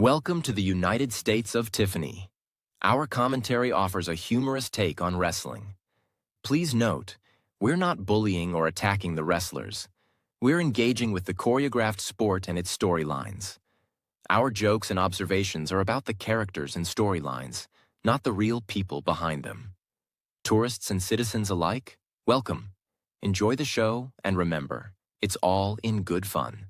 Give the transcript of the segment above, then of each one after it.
Welcome to the United States of Tiffany. Our commentary offers a humorous take on wrestling. Please note, we're not bullying or attacking the wrestlers. We're engaging with the choreographed sport and its storylines. Our jokes and observations are about the characters and storylines, not the real people behind them. Tourists and citizens alike, welcome. Enjoy the show, and remember, it's all in good fun.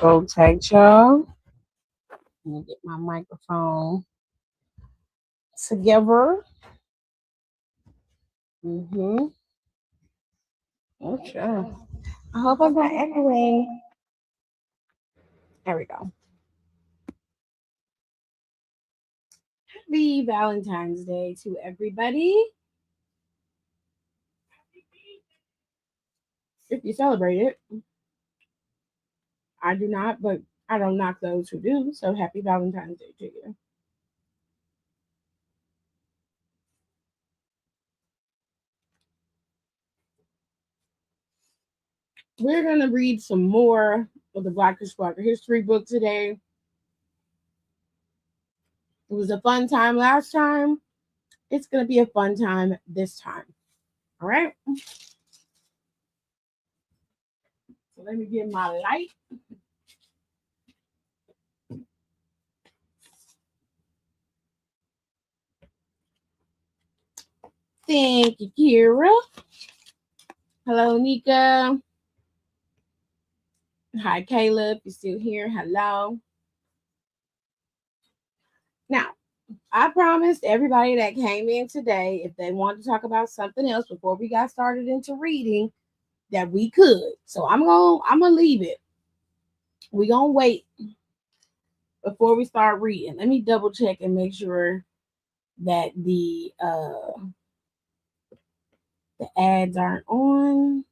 Okay, y'all. Let me get my microphone together. Okay. I hope I'm not echoing. There we go. Happy Valentine's Day to everybody. If you celebrate it, I do not, but I don't knock those who do. So happy Valentine's Day to you. We're going to read some more of the Blackish Blacker history book today. It was a fun time last time. It's going to be a fun time this time. All right. So let me get my light. Thank you, Kira. Hello, Nika. Hi, Caleb. You're still here. Hello. Now, I promised everybody that came in today, if they wanted to talk about something else before we got started into reading, that we could. So I'm gonna leave it. We're gonna wait before we start reading. Let me double check and make sure that the ads aren't on.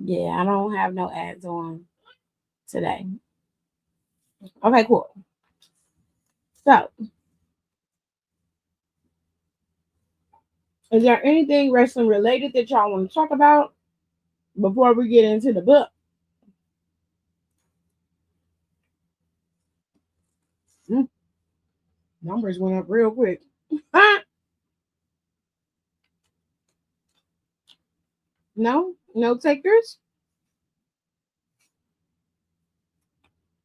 Yeah, I don't have no ads on today. Okay, cool. So, is there anything wrestling related that y'all want to talk about before we get into the book? Numbers went up real quick. No takers.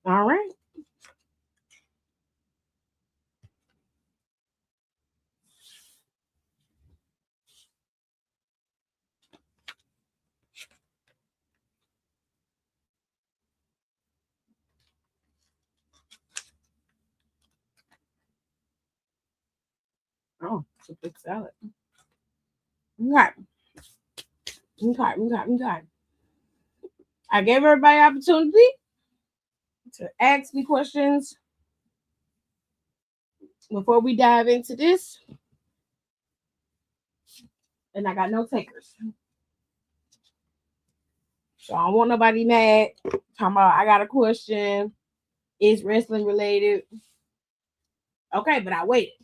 All right. Oh, it's a big salad. Okay. I gave everybody opportunity to ask me questions before we dive into this. And I got no takers. So I don't want nobody mad. Talking about I got a question. Is wrestling related? Okay, but I waited.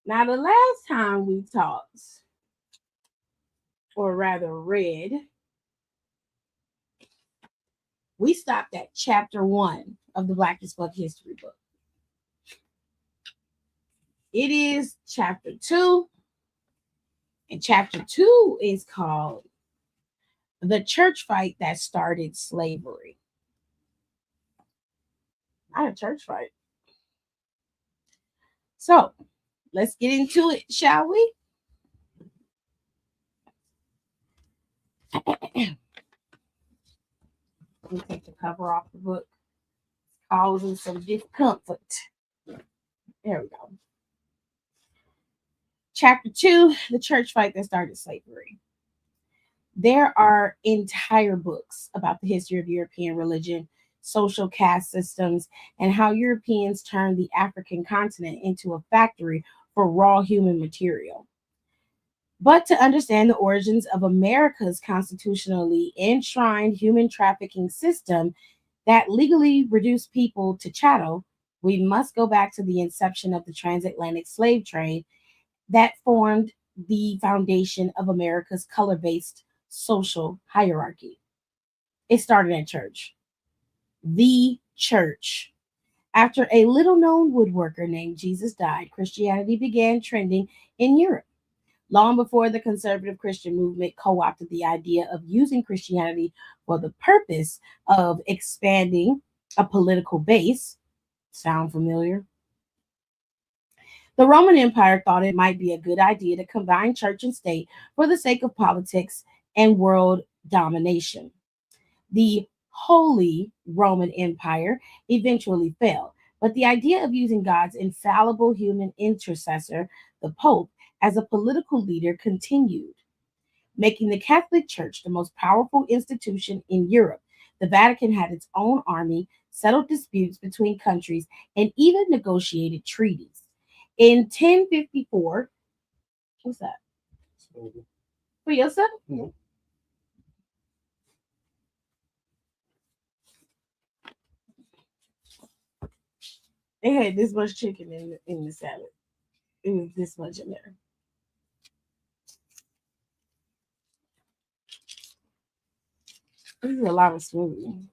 Now, the last time we talked, or rather read, we stopped at chapter 1 of the Blackest Book history book. It is chapter 2, and chapter 2 is called The Church Fight That Started Slavery. Not a church fight. So let's get into it, shall we? Let me take the cover off the book. It's causing some discomfort. There we go. Chapter 2, The Church Fight That Started Slavery. There are entire books about the history of European religion, social caste systems, and how Europeans turned the African continent into a factory for raw human material. But to understand the origins of America's constitutionally enshrined human trafficking system that legally reduced people to chattel, we must go back to the inception of the transatlantic slave trade that formed the foundation of America's color based social hierarchy. It started at church. The church. After a little known woodworker named Jesus died, Christianity began trending in Europe. Long before the conservative Christian movement co opted the idea of using Christianity for the purpose of expanding a political base. Sound familiar? The Roman Empire thought it might be a good idea to combine church and state for the sake of politics and world domination. The Holy Roman Empire eventually fell, but the idea of using God's infallible human intercessor, the Pope, as a political leader continued, making the Catholic Church the most powerful institution in Europe. The Vatican had its own army, settled disputes between countries, and even negotiated treaties. In 1054, what's that? For yourself? No. They had this much chicken in the salad. It was this much in there. This is a lot of smoothie.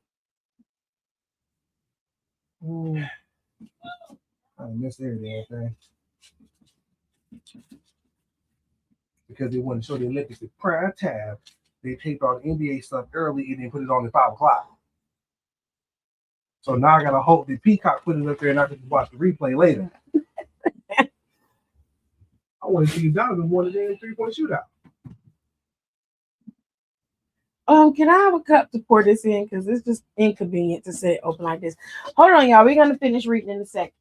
I missed every damn thing. Because they wanted to show the Olympics at prime time. They taped all the NBA stuff early and then put it on at 5 o'clock. So now I gotta hope the Peacock put it up there and I can watch the replay later. I want to see Donovan won the damn 3-point shootout. Can I have a cup to pour this in? Because it's just inconvenient to sit open like this. Hold on, y'all. We're gonna finish reading in a second.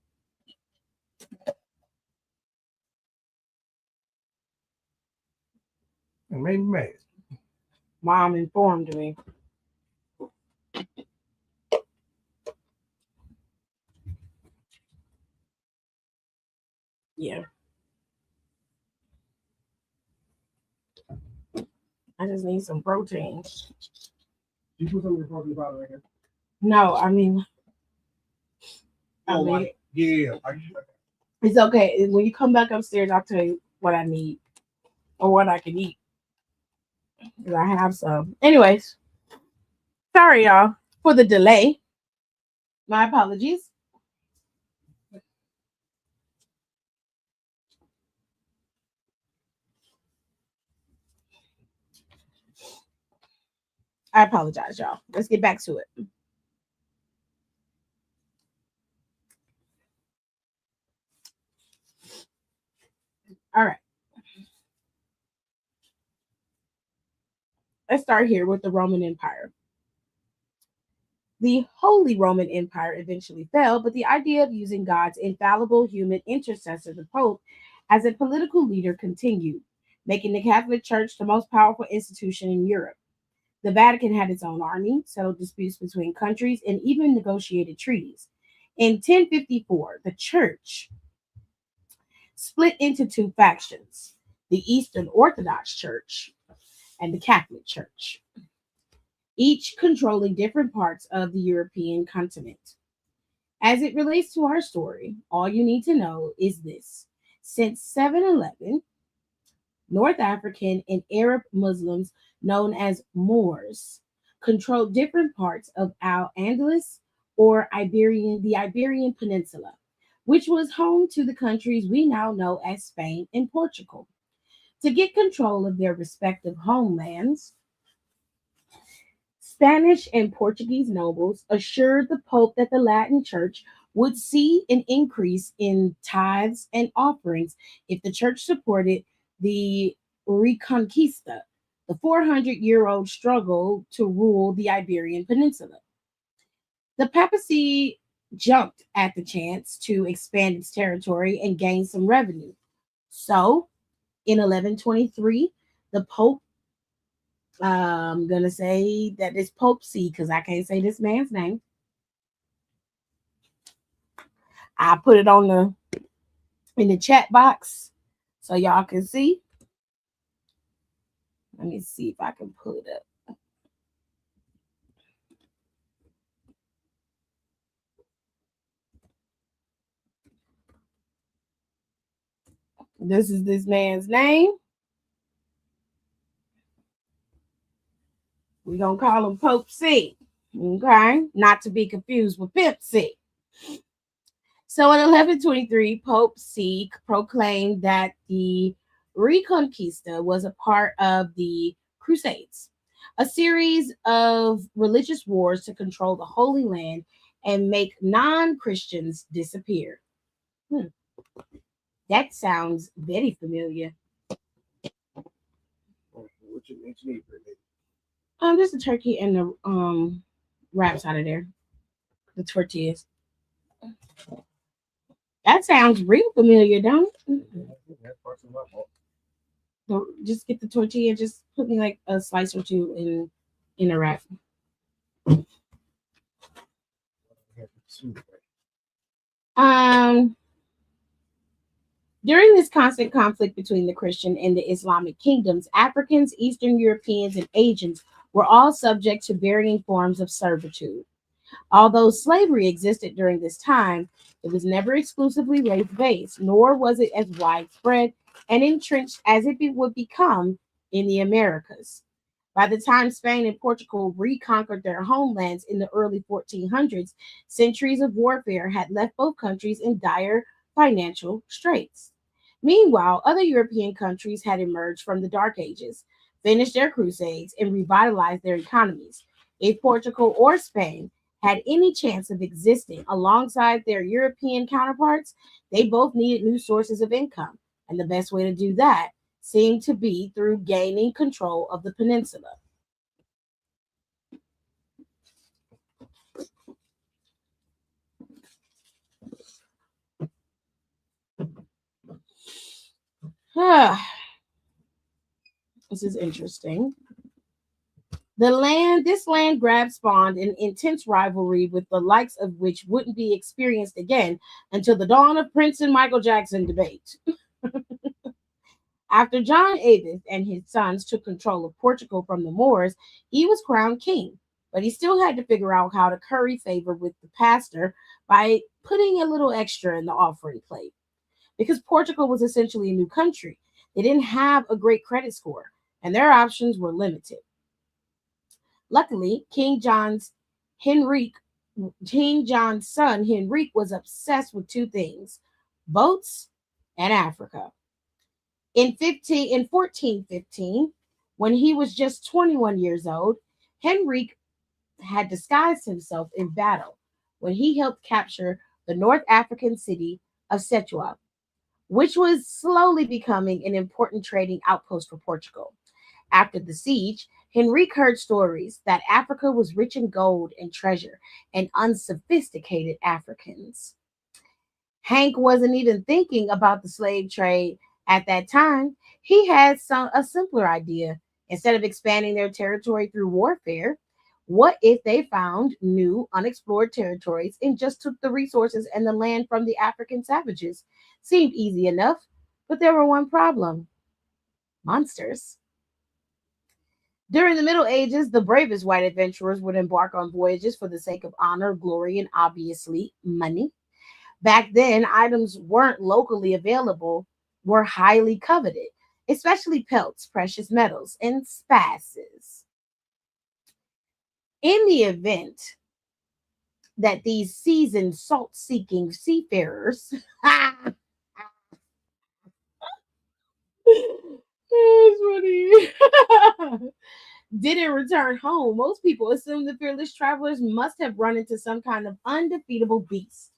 And maybe mad. Mom informed me. Yeah. I just need some protein. You put some of your protein powder right here. No, I mean, Yeah. it's okay. When you come back upstairs, I'll tell you what I need or what I can eat. Because I have some. Anyways, sorry, y'all, for the delay. My apologies. I apologize, y'all. Let's get back to it. All right. Let's start here with the Roman Empire. The Holy Roman Empire eventually fell, but the idea of using God's infallible human intercessor, the Pope, as a political leader continued, making the Catholic Church the most powerful institution in Europe. The Vatican had its own army, settled disputes between countries, and even negotiated treaties. In 1054, the Church split into two factions: the Eastern Orthodox Church and the Catholic Church, each controlling different parts of the European continent. As it relates to our story, all you need to know is this. Since 711, North African, and Arab Muslims known as Moors controlled different parts of Al-Andalus or the Iberian Peninsula, which was home to the countries we now know as Spain and Portugal. To get control of their respective homelands, Spanish and Portuguese nobles assured the Pope that the Latin Church would see an increase in tithes and offerings if the church supported the Reconquista, the 400-year-old struggle to rule the Iberian Peninsula. The papacy jumped at the chance to expand its territory and gain some revenue. So, in 1123, the Pope, I'm going to say that it's Pope C because I can't say this man's name. I put it on in the chat box so y'all can see. Let me see if I can pull it up. This is this man's name. We're going to call him Pope C. Okay? Not to be confused with Pimp C. So in 1123, Pope C proclaimed that the Reconquista was a part of the Crusades, a series of religious wars to control the Holy Land and make non-Christians disappear. That sounds very familiar. What you need for it? Just the turkey and the wraps out of there. The tortillas. That sounds real familiar, don't it? Just get the tortilla. Just put me like a slice or two in a wrap. During this constant conflict between the Christian and the Islamic kingdoms, Africans, Eastern Europeans, and Asians were all subject to varying forms of servitude. Although slavery existed during this time, it was never exclusively race-based, nor was it as widespread and entrenched as it would become in the Americas. By the time Spain and Portugal reconquered their homelands in the early 1400s, centuries of warfare had left both countries in dire financial straits. Meanwhile, other European countries had emerged from the Dark Ages, finished their crusades, and revitalized their economies. If Portugal or Spain had any chance of existing alongside their European counterparts, they both needed new sources of income, and the best way to do that seemed to be through gaining control of the peninsula. This is interesting. This land grab spawned an intense rivalry with the likes of which wouldn't be experienced again until the dawn of Prince and Michael Jackson debate. After John VIII and his sons took control of Portugal from the Moors, he was crowned king, but he still had to figure out how to curry favor with the pastor by putting a little extra in the offering plate. Because Portugal was essentially a new country, they didn't have a great credit score, and their options were limited. Luckily, King John's son Henrique was obsessed with two things: boats and Africa. In 1415, when he was just 21 years old, Henrique had disguised himself in battle when he helped capture the North African city of Ceuta, which was slowly becoming an important trading outpost for Portugal. After the siege, Henrique heard stories that Africa was rich in gold and treasure and unsophisticated Africans. Hank wasn't even thinking about the slave trade at that time. He had a simpler idea. Instead of expanding their territory through warfare, what if they found new unexplored territories and just took the resources and the land from the African savages? Seemed easy enough, but there were one problem: monsters. During the Middle Ages, the bravest white adventurers would embark on voyages for the sake of honor, glory, and obviously money. Back then, items weren't locally available, were highly coveted. especially pelts, precious metals, and spices. In the event that these seasoned salt seeking seafarers it's funny. Didn't return home, most people assume the fearless travelers must have run into some kind of undefeatable beast.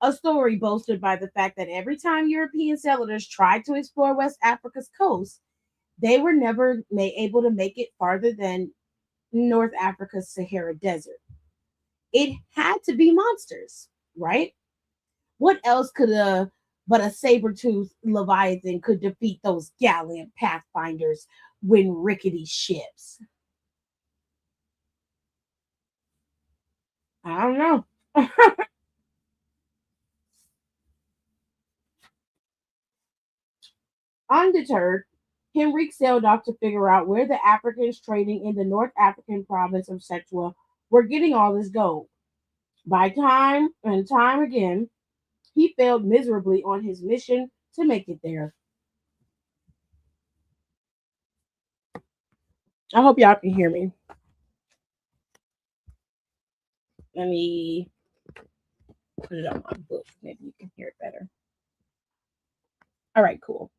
A story bolstered by the fact that every time European settlers tried to explore West Africa's coast, they were never able to make it farther than North Africa's Sahara Desert. It had to be monsters, right? What else could a but a saber-toothed leviathan could defeat those gallant pathfinders when rickety ships? I don't know. Undeterred, Henrique sailed off to figure out where the Africans trading in the North African province of Setua were getting all this gold. By time and time again, he failed miserably on his mission to make it there. I hope y'all can hear me. Let me put it on my book. Maybe you can hear it better. All right, cool.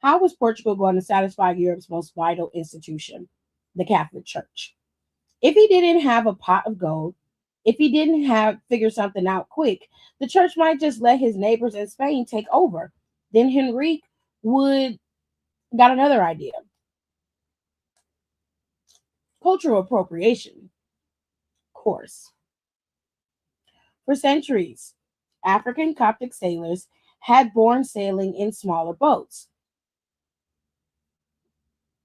How was Portugal going to satisfy Europe's most vital institution, the Catholic Church? If he didn't have a pot of gold, if he didn't have figure something out quick, the church might just let his neighbors in Spain take over. Then Henrique would got another idea. Cultural appropriation, of course. For centuries, African Coptic sailors had borne sailing in smaller boats.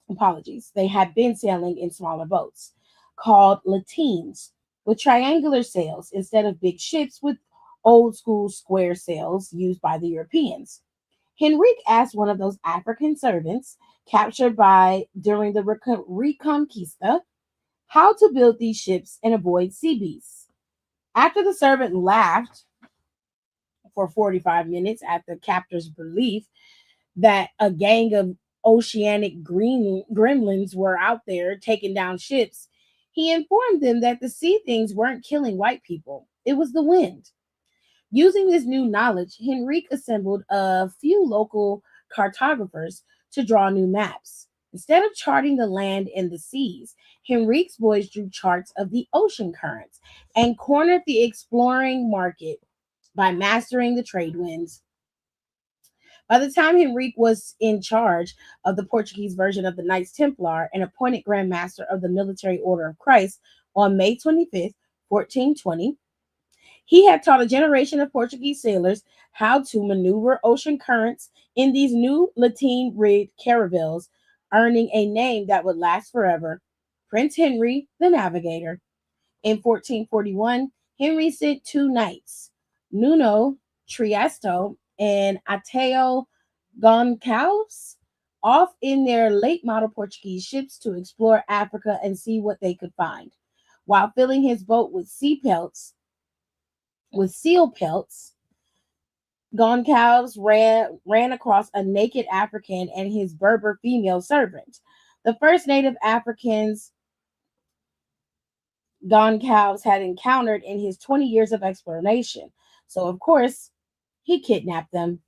Apologies. They had been sailing in smaller boats called lateens with triangular sails instead of big ships with old school square sails used by the Europeans. Henrique asked one of those African servants captured by during the Reconquista how to build these ships and avoid sea beasts. After the servant laughed for 45 minutes at the captor's belief that a gang of oceanic gremlins were out there taking down ships, he informed them that the sea things weren't killing white people. It was the wind. Using this new knowledge, Henrique assembled a few local cartographers to draw new maps. Instead of charting the land and the seas, Henrique's boys drew charts of the ocean currents and cornered the exploring market by mastering the trade winds. By the time Henrique was in charge of the Portuguese version of the Knights Templar and appointed Grand Master of the Military Order of Christ on May 25th, 1420, he had taught a generation of Portuguese sailors how to maneuver ocean currents in these new lateen rigged caravels, earning a name that would last forever: Prince Henry the Navigator. In 1441, Henry sent two knights, Nuno Trieste and Ateo Goncalves, off in their late model Portuguese ships to explore Africa and see what they could find. While filling his boat with seal pelts, Goncalves ran across a naked African and his Berber female servant. The first native Africans Goncalves had encountered in his 20 years of exploration. So, of course, he kidnapped them.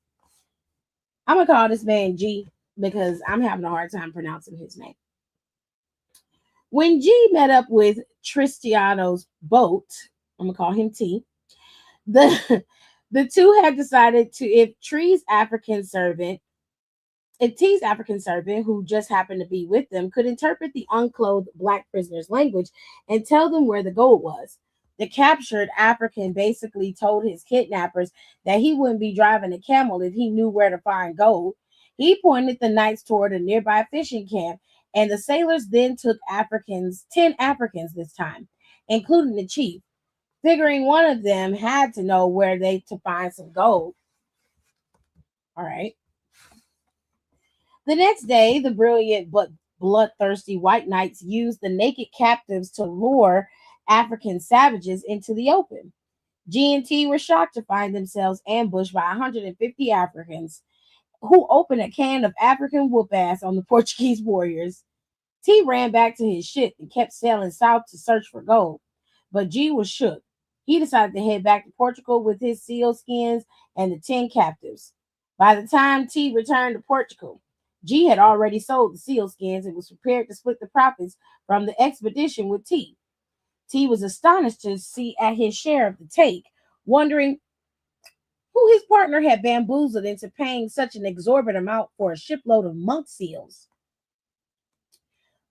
I'm going to call this man G because I'm having a hard time pronouncing his name. When G met up with Tristiano's boat, I'm going to call him T, the, the two had decided to, if T's African servant, who just happened to be with them, could interpret the unclothed black prisoner's language and tell them where the gold was. The captured African basically told his kidnappers that he wouldn't be driving a camel if he knew where to find gold. He pointed the knights toward a nearby fishing camp, and the sailors then took 10 Africans this time, including the chief, figuring one of them had to know where they to find some gold. All right. The next day, the brilliant but bloodthirsty white knights used the naked captives to lure African savages into the open. G and T were shocked to find themselves ambushed by 150 Africans who opened a can of African whoop ass on the Portuguese warriors. T ran back to his ship and kept sailing south to search for gold. But G was shook. He decided to head back to Portugal with his seal skins and the 10 captives. By the time T returned to Portugal, G had already sold the seal skins and was prepared to split the profits from the expedition with T. T was astonished to see at his share of the take, wondering who his partner had bamboozled into paying such an exorbitant amount for a shipload of monk seals.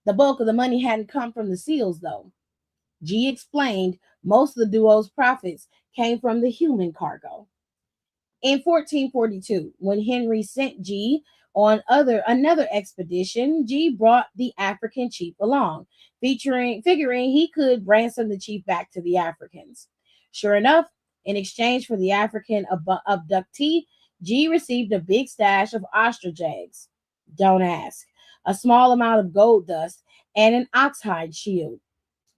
The bulk of the money hadn't come from the seals, though. G explained most of the duo's profits came from the human cargo. In 1442, when Henry sent G on another expedition, G brought the African chief along, figuring he could ransom the chief back to the Africans. Sure enough, in exchange for the African abductee, G received a big stash of ostrich eggs. Don't ask. A small amount of gold dust, and an oxhide shield.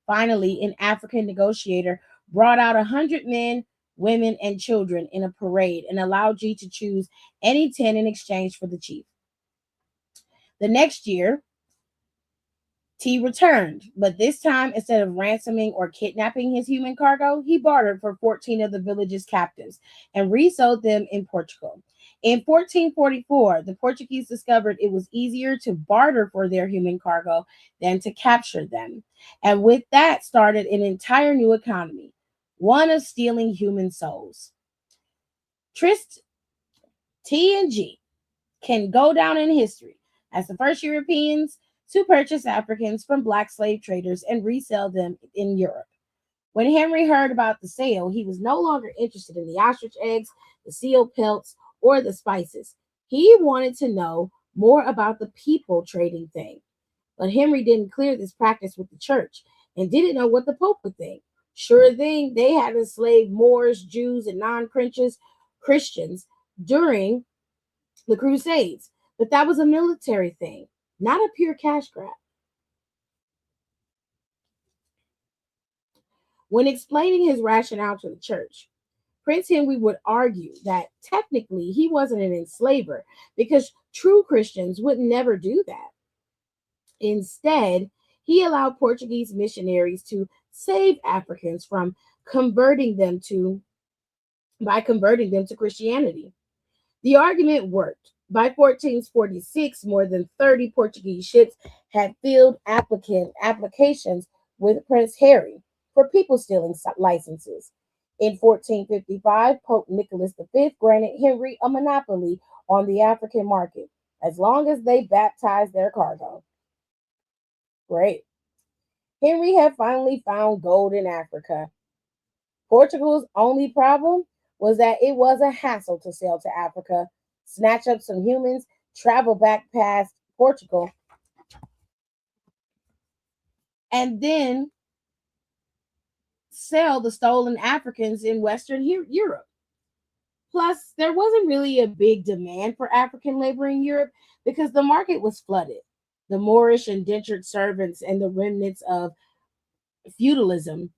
Finally, an African negotiator brought out 100 men, women, and children in a parade and allowed G to choose any 10 in exchange for the chief. The next year, T returned, but this time, instead of ransoming or kidnapping his human cargo, he bartered for 14 of the village's captives and resold them in Portugal. In 1444, the Portuguese discovered it was easier to barter for their human cargo than to capture them. And with that started an entire new economy, one of stealing human souls. T and G can go down in history as the first Europeans to purchase Africans from black slave traders and resell them in Europe. When Henry heard about the sale, he was no longer interested in the ostrich eggs, the seal pelts, or the spices. He wanted to know more about the people trading thing. But Henry didn't clear this practice with the church and didn't know what the Pope would think. Sure thing, they had enslaved Moors, Jews, and non-Christians during the Crusades. But that was a military thing, not a pure cash grab. When explaining his rationale to the church, Prince Henry would argue that technically he wasn't an enslaver because true Christians would never do that. Instead, he allowed Portuguese missionaries to save Africans from converting them to Christianity. The argument worked. By 1446, more than 30 Portuguese ships had filled applications with Prince Harry for people stealing licenses. In 1455, Pope Nicholas V granted Henry a monopoly on the African market as long as they baptized their cargo. Great. Henry had finally found gold in Africa. Portugal's only problem was that it was a hassle to sail to Africa, snatch up some humans, travel back past Portugal, and then sell the stolen Africans in Western Europe. Plus, there wasn't really a big demand for African labor in Europe because the market was flooded. The Moorish indentured servants and the remnants of feudalism.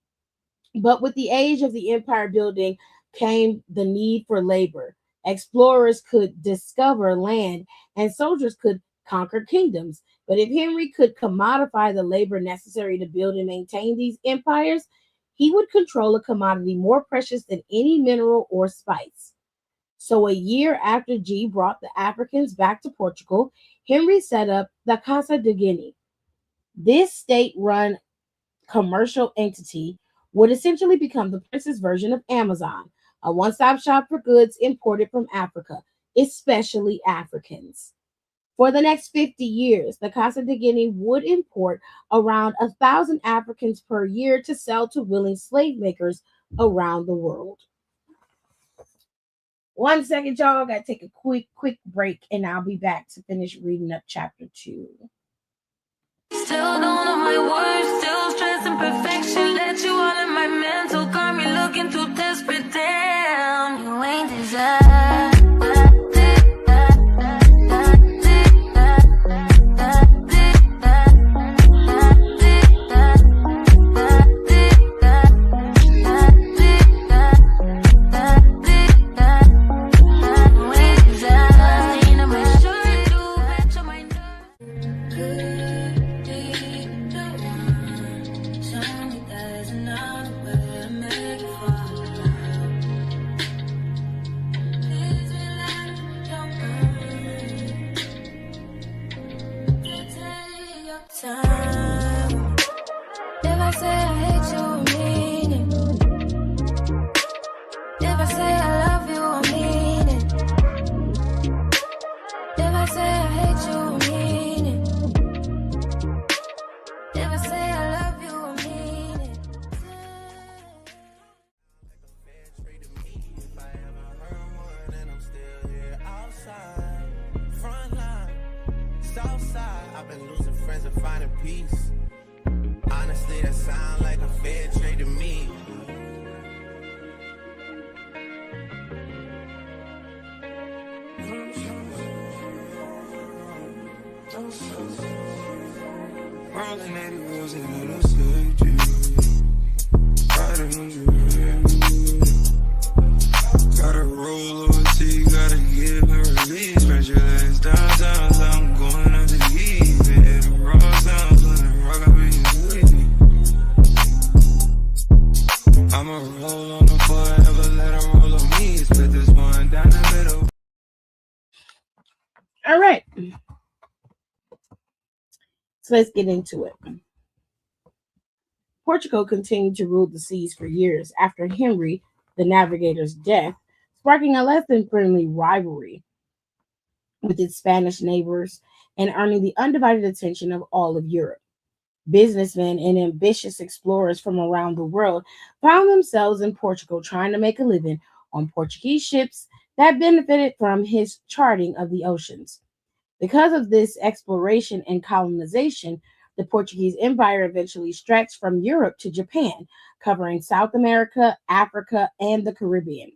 But with the age of the empire building came the need for labor. Explorers could discover land and soldiers could conquer kingdoms. But if Henry could commodify the labor necessary to build and maintain these empires, he would control a commodity more precious than any mineral or spice. So a year after G brought the Africans back to Portugal, Henry set up the Casa de Guinea. This state-run commercial entity would essentially become the prince's version of Amazon, a one-stop shop for goods imported from Africa, especially Africans. For the next 50 years, the Casa de Guinea would import around 1,000 Africans per year to sell to willing slave makers around the world. 1 second, y'all. Got to take a quick break, and I'll be back to finish reading up chapter 2. Still don't know my words, still stressing perfection. Let you all in my mental, got me looking too desperate. Damn, you ain't desire. I've been losing friends and finding peace. Honestly, that sound like a fair trade to me. Rolling 80 wheels and it'll save you. Gotta roll over till you gotta give a release. Spread your legs downtown, so I'm going up to eat. Hit the raw sounds when I rock up in your sleep. I'ma roll on the forever, let her roll on me. Split this one down the middle. All right. So let's get into it. Portugal continued to rule the seas for years after Henry the Navigator's death, sparking a less than friendly rivalry with its Spanish neighbors and earning the undivided attention of all of Europe. Businessmen and ambitious explorers from around the world found themselves in Portugal trying to make a living on Portuguese ships that benefited from his charting of the oceans. Because of this exploration and colonization, the Portuguese Empire eventually stretched from Europe to Japan, covering South America, Africa, and the Caribbean.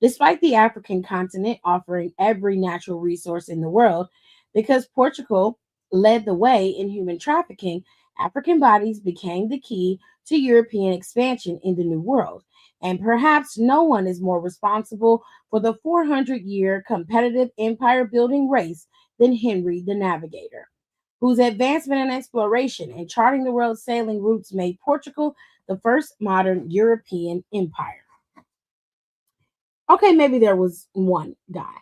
Despite the African continent offering every natural resource in the world, because Portugal led the way in human trafficking, African bodies became the key to European expansion in the New World. And perhaps no one is more responsible for the 400-year competitive empire-building race than Henry the Navigator, whose advancement in exploration and charting the world's sailing routes made Portugal the first modern European empire. Okay, maybe there was one guy.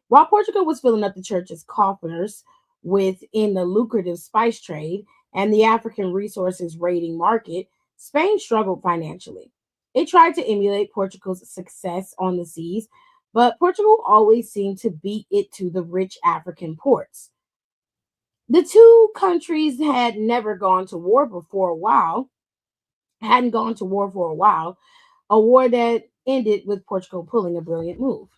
While Portugal was filling up the church's coffers within the lucrative spice trade and the African resources raiding market, Spain struggled financially. It tried to emulate Portugal's success on the seas, but Portugal always seemed to beat it to the rich African ports. The two countries had never gone to war before a while, hadn't gone to war for a while, a war that ended with Portugal pulling a brilliant move.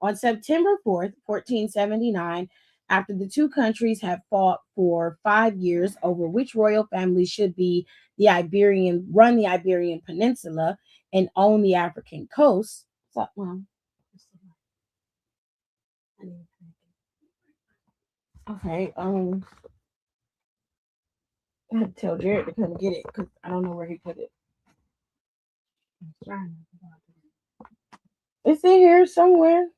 On September 4th, 1479, after the two countries had fought for 5 years over which royal family should be run the Iberian Peninsula and own the African coast. Okay, I had to tell Jared to come get it because I don't know where he put it. It's in here somewhere.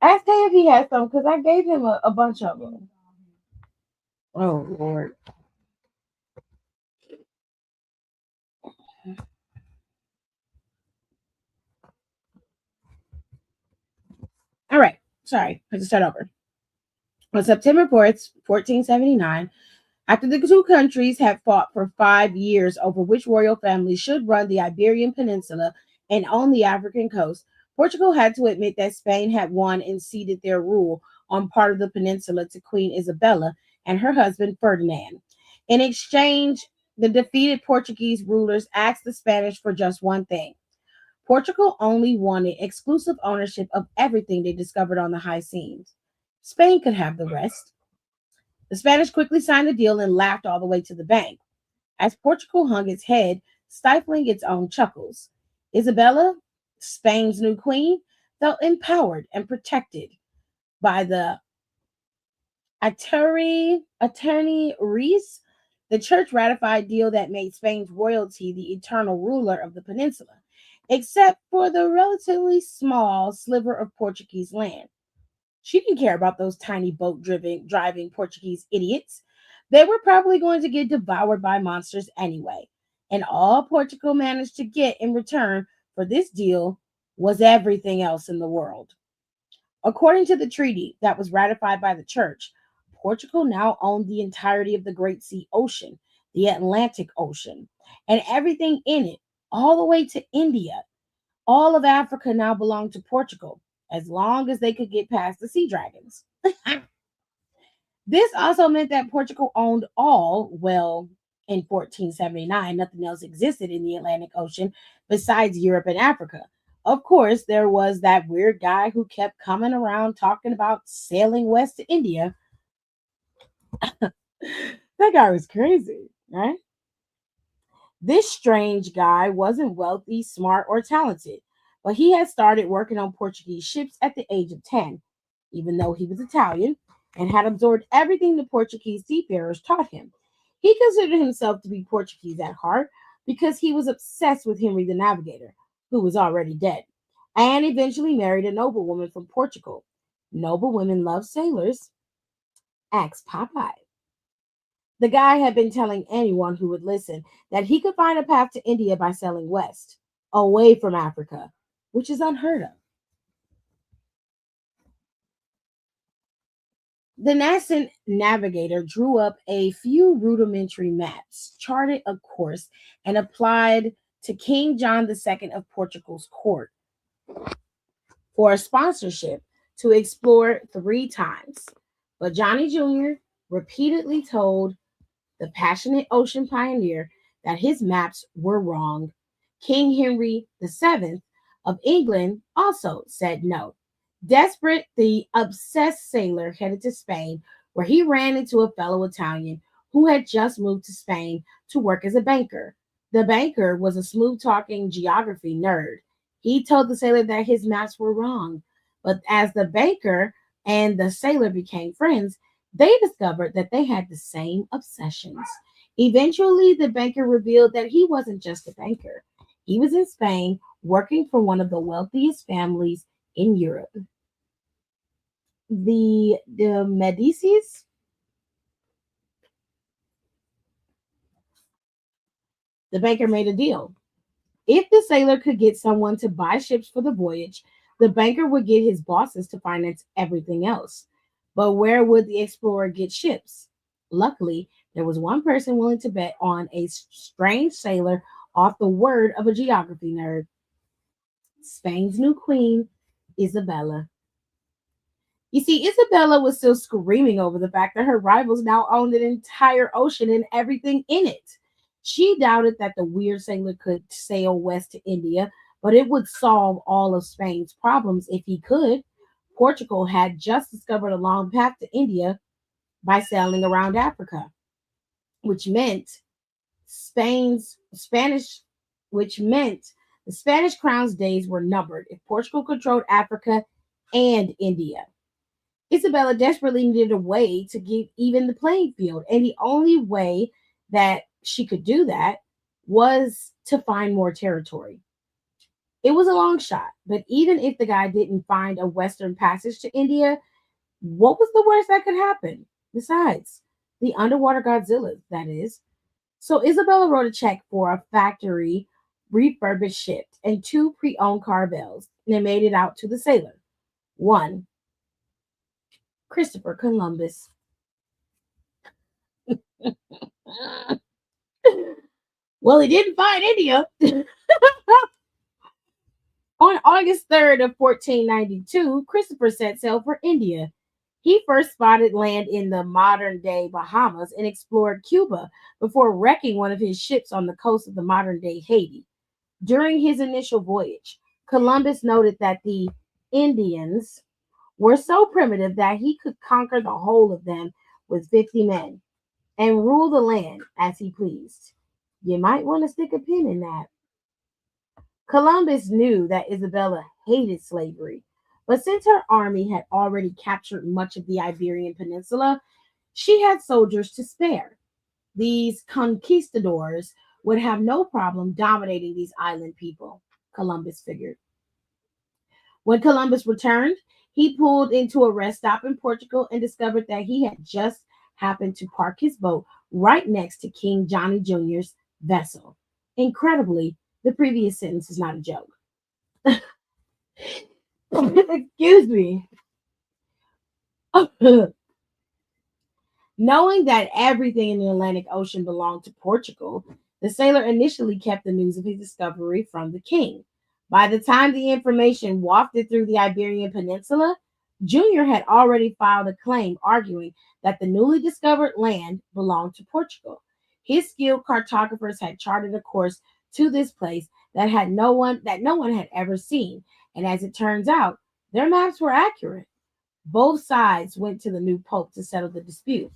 Ask him if he has some because I gave him a bunch of them. Oh, Lord. All right. Sorry. Let's start over. On September 4th, 1479, after the two countries had fought for 5 years over which royal family should run the Iberian Peninsula and own the African coast, Portugal had to admit that Spain had won and ceded their rule on part of the peninsula to Queen Isabella and her husband Ferdinand. In exchange, the defeated Portuguese rulers asked the Spanish for just one thing. Portugal only wanted exclusive ownership of everything they discovered on the high seas. Spain could have the rest. The Spanish quickly signed the deal and laughed all the way to the bank, as Portugal hung its head, stifling its own chuckles. Isabella, Spain's new queen, felt empowered and protected by the attorney Reis, the church ratified deal that made Spain's royalty the eternal ruler of the peninsula, except for the relatively small sliver of Portuguese land. She didn't care about those tiny boat-driving Portuguese idiots. They were probably going to get devoured by monsters anyway. And all Portugal managed to get in return for this deal was everything else in the world. According to the treaty that was ratified by the church, Portugal now owned the entirety of the Great Sea Ocean, the Atlantic Ocean, and everything in it, all the way to India. All of Africa now belonged to Portugal, as long as they could get past the sea dragons. This also meant that Portugal owned in 1479, nothing else existed in the Atlantic Ocean besides Europe and Africa. Of course, there was that weird guy who kept coming around talking about sailing west to India. That guy was crazy, right? This strange guy wasn't wealthy, smart, or talented, but he had started working on Portuguese ships at the age of 10, even though he was Italian and had absorbed everything the Portuguese seafarers taught him. He considered himself to be Portuguese at heart because he was obsessed with Henry the Navigator, who was already dead, and eventually married a noblewoman from Portugal. Noble women love sailors. Ask Popeye. The guy had been telling anyone who would listen that he could find a path to India by sailing west, away from Africa, which is unheard of. The nascent navigator drew up a few rudimentary maps, charted a course, and applied to King John II of Portugal's court for a sponsorship to explore 3 times. But Johnny Jr. repeatedly told the passionate ocean pioneer that his maps were wrong. King Henry VII of England also said no. Desperate, the obsessed sailor headed to Spain, where he ran into a fellow Italian who had just moved to Spain to work as a banker. The banker was a smooth talking geography nerd. He told the sailor that his maps were wrong, but as the banker and the sailor became friends, they discovered that they had the same obsessions. Eventually, the banker revealed that he wasn't just a banker. He was in Spain working for one of the wealthiest families in Europe. The Medicis. The banker made a deal. If the sailor could get someone to buy ships for the voyage, the banker would get his bosses to finance everything else. But where would the explorer get ships? Luckily, there was one person willing to bet on a strange sailor off the word of a geography nerd. Spain's new queen, Isabella. You see, Isabella was still screaming over the fact that her rivals now owned an entire ocean and everything in it. She doubted that the weird sailor could sail west to India, but it would solve all of Spain's problems if he could. Portugal had just discovered a long path to India by sailing around Africa, which meant Spain's Spanish, which meant the Spanish crown's days were numbered if Portugal controlled Africa and India. Isabella desperately needed a way to get even the playing field, and the only way that she could do that was to find more territory. It was a long shot, but even if the guy didn't find a western passage to India, what was the worst that could happen? Besides, the underwater Godzilla, that is. So Isabella wrote a check for a factory refurbished ship and 2 pre-owned caravels, and they made it out to the sailor. One, Christopher Columbus. Well, he didn't find India. On August 3rd of 1492, Christopher set sail for India. He first spotted land in the modern-day Bahamas and explored Cuba before wrecking one of his ships on the coast of the modern-day Haiti. During his initial voyage, Columbus noted that the Indians were so primitive that he could conquer the whole of them with 50 men and rule the land as he pleased. You might want to stick a pin in that. Columbus knew that Isabella hated slavery, but since her army had already captured much of the Iberian Peninsula, she had soldiers to spare. These conquistadors would have no problem dominating these island people, Columbus figured. When Columbus returned, he pulled into a rest stop in Portugal and discovered that he had just happened to park his boat right next to King Johnny Jr.'s vessel. Incredibly, the previous sentence is not a joke. Excuse me. Knowing that everything in the Atlantic Ocean belonged to Portugal, the sailor initially kept the news of his discovery from the king. By the time the information wafted through the Iberian Peninsula, Junior had already filed a claim arguing that the newly discovered land belonged to Portugal. His skilled cartographers had charted a course to this place, that no one had ever seen. And as it turns out, their maps were accurate. Both sides went to the new pope to settle the dispute.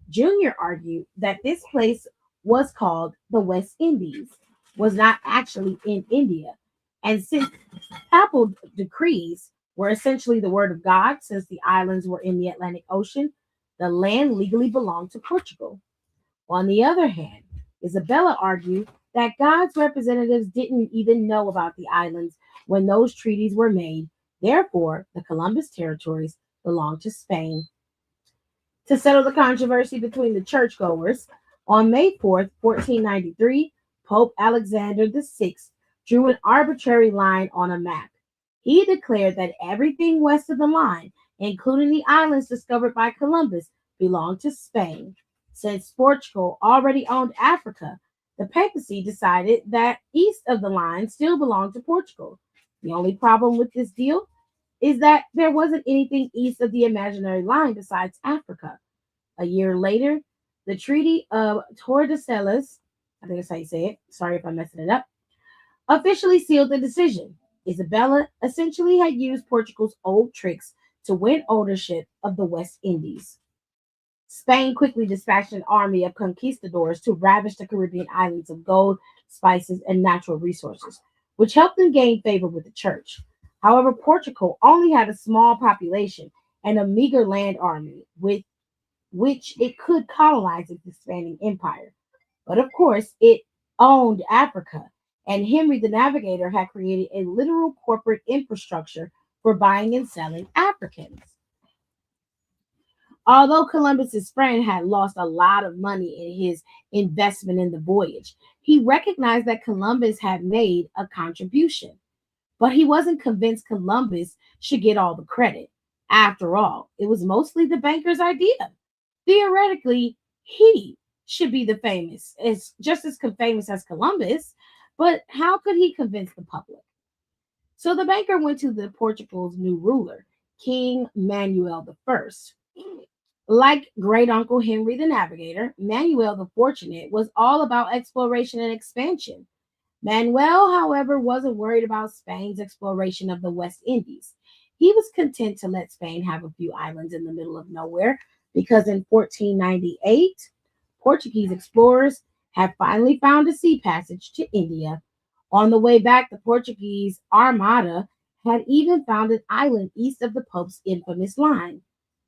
Junior argued that this place was called the West Indies, was not actually in India. And since papal decrees were essentially the word of God, since the islands were in the Atlantic Ocean, the land legally belonged to Portugal. On the other hand, Isabella argued that God's representatives didn't even know about the islands when those treaties were made. Therefore, the Columbus territories belonged to Spain. To settle the controversy between the churchgoers, on May 4th, 1493, Pope Alexander VI drew an arbitrary line on a map. He declared that everything west of the line, including the islands discovered by Columbus, belonged to Spain. Since Portugal already owned Africa, the papacy decided that east of the line still belonged to Portugal. The only problem with this deal is that there wasn't anything east of the imaginary line besides Africa. A year later, the Treaty of Tordesillas, I think that's how you say it, sorry if I'm messing it up, officially sealed the decision. Isabella essentially had used Portugal's old tricks to win ownership of the West Indies. Spain quickly dispatched an army of conquistadors to ravish the Caribbean islands of gold, spices, and natural resources, which helped them gain favor with the church. However, Portugal only had a small population and a meager land army with which it could colonize its expanding empire. But of course, it owned Africa, and Henry the Navigator had created a literal corporate infrastructure for buying and selling Africans. Although Columbus's friend had lost a lot of money in his investment in the voyage, he recognized that Columbus had made a contribution. But he wasn't convinced Columbus should get all the credit. After all, it was mostly the banker's idea. Theoretically, he should be just as famous as Columbus, but how could he convince the public? So the banker went to the Portugal's new ruler, King Manuel I. Like great uncle Henry the Navigator, Manuel the Fortunate was all about exploration and expansion. Manuel, however, wasn't worried about Spain's exploration of the West Indies. He was content to let Spain have a few islands in the middle of nowhere because in 1498, Portuguese explorers had finally found a sea passage to India. On the way back, the Portuguese Armada had even found an island east of the Pope's infamous line.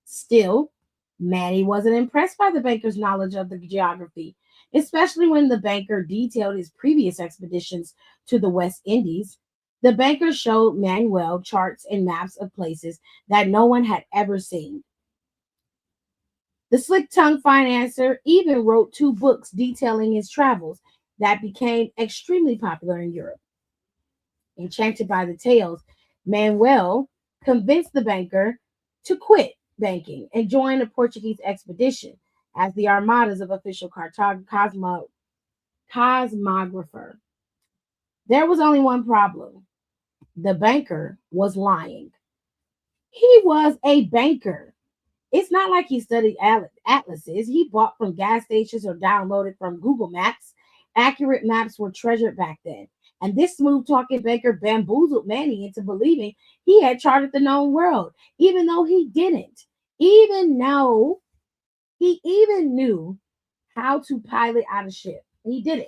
Still, Manny wasn't impressed by the banker's knowledge of the geography, especially when the banker detailed his previous expeditions to the West Indies. The banker showed Manuel charts and maps of places that no one had ever seen. The slick-tongued financier even wrote 2 books detailing his travels that became extremely popular in Europe. Enchanted by the tales, Manuel convinced the banker to quit banking and join a Portuguese expedition as the armadas of official cosmographer. There was only one problem. The banker was lying. He was a banker. It's not like he studied atlases. He bought from gas stations or downloaded from Google Maps. Accurate maps were treasured back then. And this smooth-talking banker bamboozled Manny into believing he had charted the known world, even though he didn't. He even knew how to pilot out a ship. He didn't.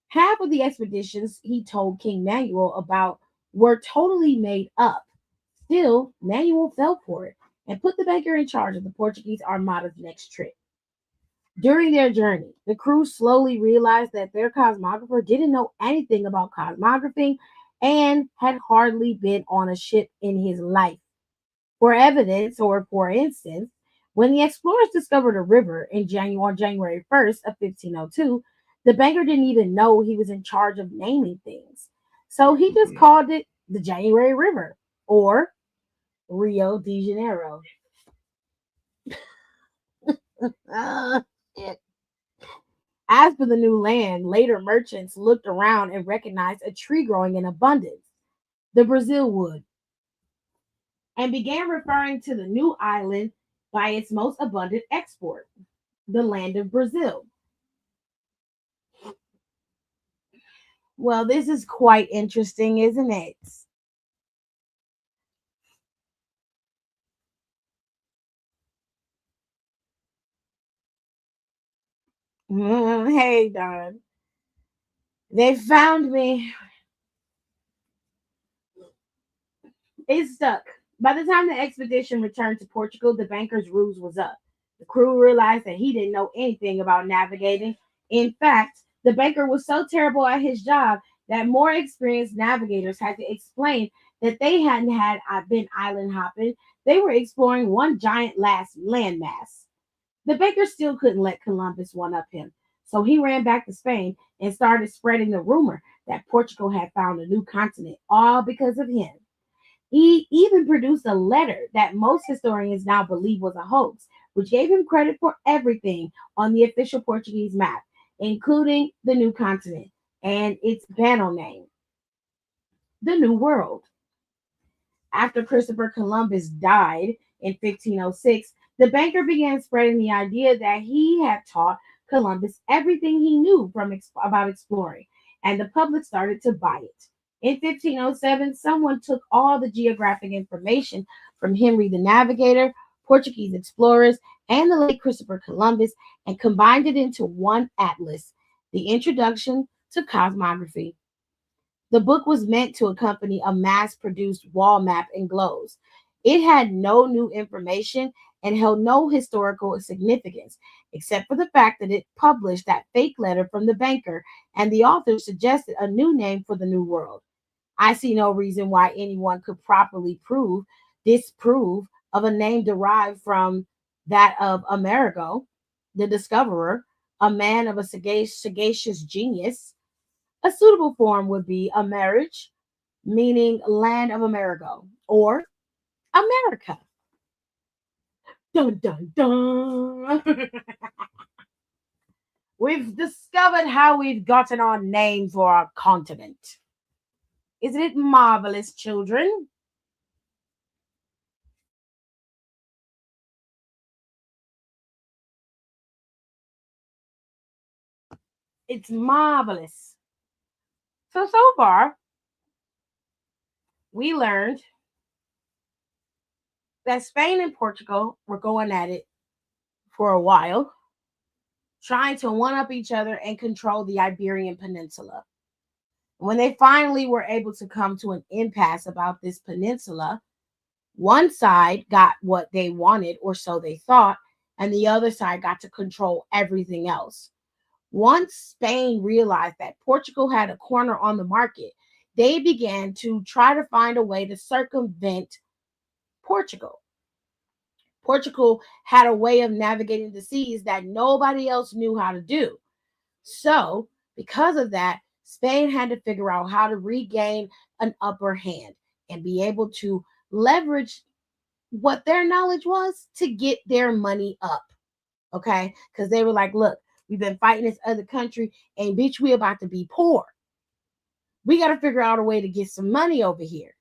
Half of the expeditions he told King Manuel about were totally made up. Still, Manuel fell for it and put the banker in charge of the Portuguese Armada's next trip. During their journey, the crew slowly realized that their cosmographer didn't know anything about cosmographing and had hardly been on a ship in his life. For instance, when the explorers discovered a river on January 1st of 1502, the banker didn't even know he was in charge of naming things. So he just called it the January River or Rio de Janeiro. As for the new land, later merchants looked around and recognized a tree growing in abundance, the Brazil wood, and began referring to the new island by its most abundant export, the land of Brazil. Well, this is quite interesting, isn't it? Hey, Don. They found me. It's stuck. By the time the expedition returned to Portugal, the banker's ruse was up. The crew realized that he didn't know anything about navigating. In fact, the banker was so terrible at his job that more experienced navigators had to explain that they hadn't been island hopping. They were exploring one giant last landmass. The banker still couldn't let Columbus one up him, so he ran back to Spain and started spreading the rumor that Portugal had found a new continent, all because of him. He even produced a letter that most historians now believe was a hoax, which gave him credit for everything on the official Portuguese map, including the new continent and its banal name, the New World. After Christopher Columbus died in 1506, the banker began spreading the idea that he had taught Columbus everything he knew about exploring, and the public started to buy it. In 1507, someone took all the geographic information from Henry the Navigator, Portuguese explorers, and the late Christopher Columbus and combined it into one atlas, the Introduction to Cosmography. The book was meant to accompany a mass produced wall map in globes. It had no new information and held no historical significance, except for the fact that it published that fake letter from the banker, and the author suggested a new name for the New World. I see no reason why anyone could properly disprove of a name derived from that of Amerigo, the discoverer, a man of a sagacious genius. A suitable form would be a marriage, meaning land of Amerigo, or America. Dun dun dun. We've discovered how we've gotten our name for our continent. Isn't it marvelous, children? It's marvelous. So far, we learned that Spain and Portugal were going at it for a while, trying to one up each other and control the Iberian Peninsula. When they finally were able to come to an impasse about this peninsula, one side got what they wanted, or so they thought, and the other side got to control everything else. Once Spain realized that Portugal had a corner on the market, they began to try to find a way to circumvent Portugal. Portugal had a way of navigating the seas that nobody else knew how to do. So, because of that, Spain had to figure out how to regain an upper hand and be able to leverage what their knowledge was to get their money up. Okay? Because they were like, look, we've been fighting this other country, and bitch, we about to be poor. We got to figure out a way to get some money over here.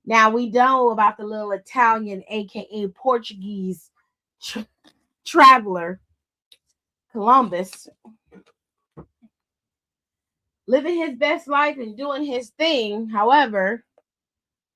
Now we know about the little Italian, aka Portuguese traveler, Columbus, living his best life and doing his thing. However,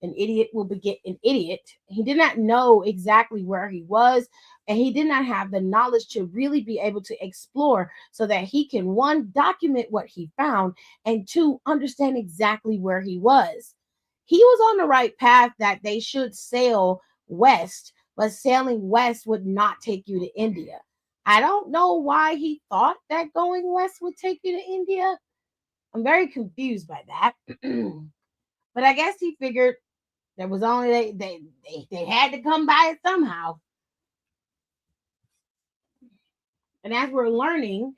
an idiot will beget an idiot. He did not know exactly where he was, and he did not have the knowledge to really be able to explore so that he can, one, document what he found, and two, understand exactly where he was. He was on the right path that they should sail west, but sailing west would not take you to India. I don't know why he thought that going west would take you to India. I'm very confused by that. But I guess he figured there was only they had to come by it somehow. And as we're learning,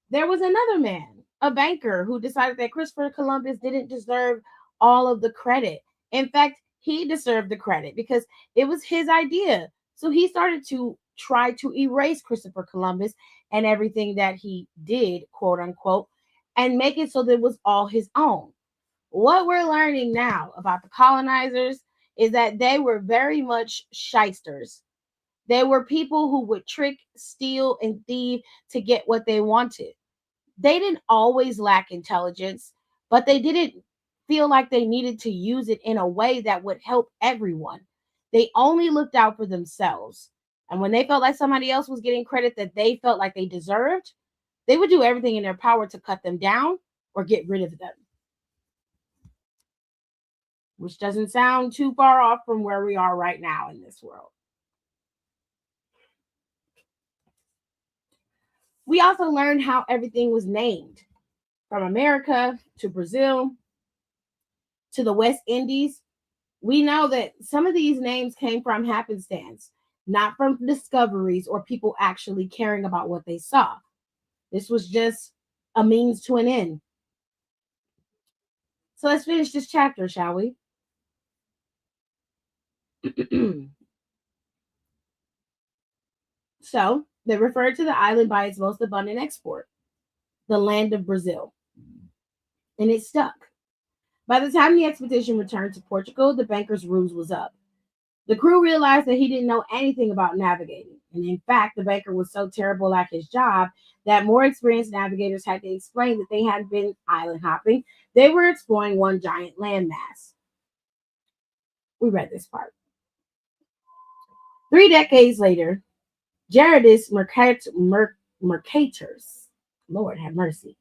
there was another man, a banker, who decided that Christopher Columbus didn't deserve all of the credit. In fact, he deserved the credit because it was his idea. So he started to try to erase Christopher Columbus and everything that he did, quote unquote, and make it so that it was all his own. What we're learning now about the colonizers is that they were very much shysters. They were people who would trick, steal, and thieve to get what they wanted. They didn't always lack intelligence, but they didn't feel like they needed to use it in a way that would help everyone. They only looked out for themselves. And when they felt like somebody else was getting credit that they felt like they deserved, they would do everything in their power to cut them down or get rid of them. Which doesn't sound too far off from where we are right now in this world. We also learned how everything was named, from America to Brazil to the West Indies. We know that some of these names came from happenstance, not from discoveries or people actually caring about what they saw. This was just a means to an end. So let's finish this chapter, shall we? So they referred to the island by its most abundant export, the land of Brazil. And it stuck. By the time the expedition returned to Portugal, the banker's ruse was up. The crew realized that he didn't know anything about navigating. And in fact, the banker was so terrible at his job that more experienced navigators had to explain that they hadn't been island hopping. They were exploring one giant landmass. We read this part. 3 decades later, Gerardus Mercator's, Lord have mercy,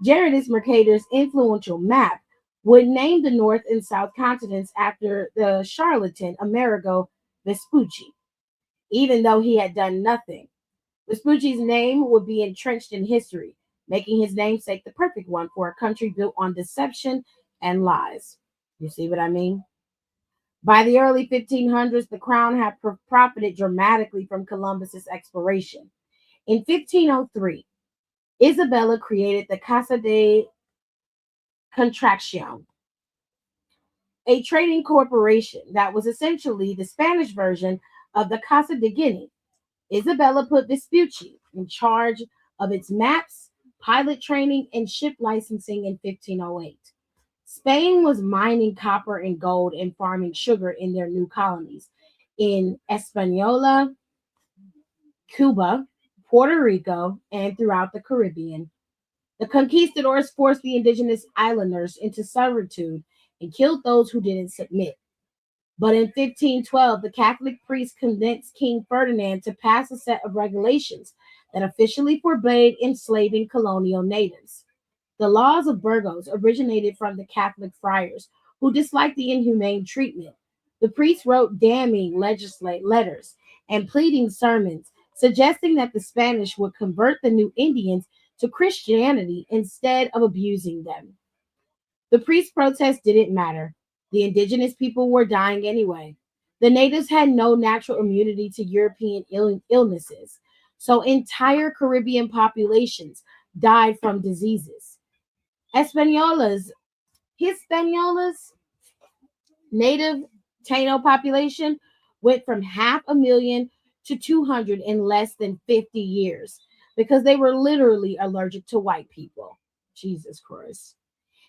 Gerardus Mercator's influential map would name the North and South continents after the charlatan Amerigo Vespucci, even though he had done nothing. Vespucci's name would be entrenched in history, making his namesake the perfect one for a country built on deception and lies. You see what I mean? By the early 1500s, the crown had profited dramatically from Columbus's exploration. In 1503, Isabella created the Casa de Contracción, a trading corporation that was essentially the Spanish version of the Casa de Guinea. Isabella put Vespucci in charge of its maps, pilot training, and ship licensing in 1508. Spain was mining copper and gold and farming sugar in their new colonies in Hispaniola, Cuba, Puerto Rico, and throughout the Caribbean. The conquistadors forced the indigenous islanders into servitude and killed those who didn't submit. But in 1512, the Catholic priest convinced King Ferdinand to pass a set of regulations that officially forbade enslaving colonial natives. The laws of Burgos originated from the Catholic friars, who disliked the inhumane treatment. The priests wrote damning letters and pleading sermons, suggesting that the Spanish would convert the new Indians to Christianity instead of abusing them. The priests' protests didn't matter. The indigenous people were dying anyway. The natives had no natural immunity to European illnesses, so entire Caribbean populations died from diseases. Hispaniolas, native Taino population went from 500,000 to 200 in less than 50 years because they were literally allergic to white people. Jesus Christ.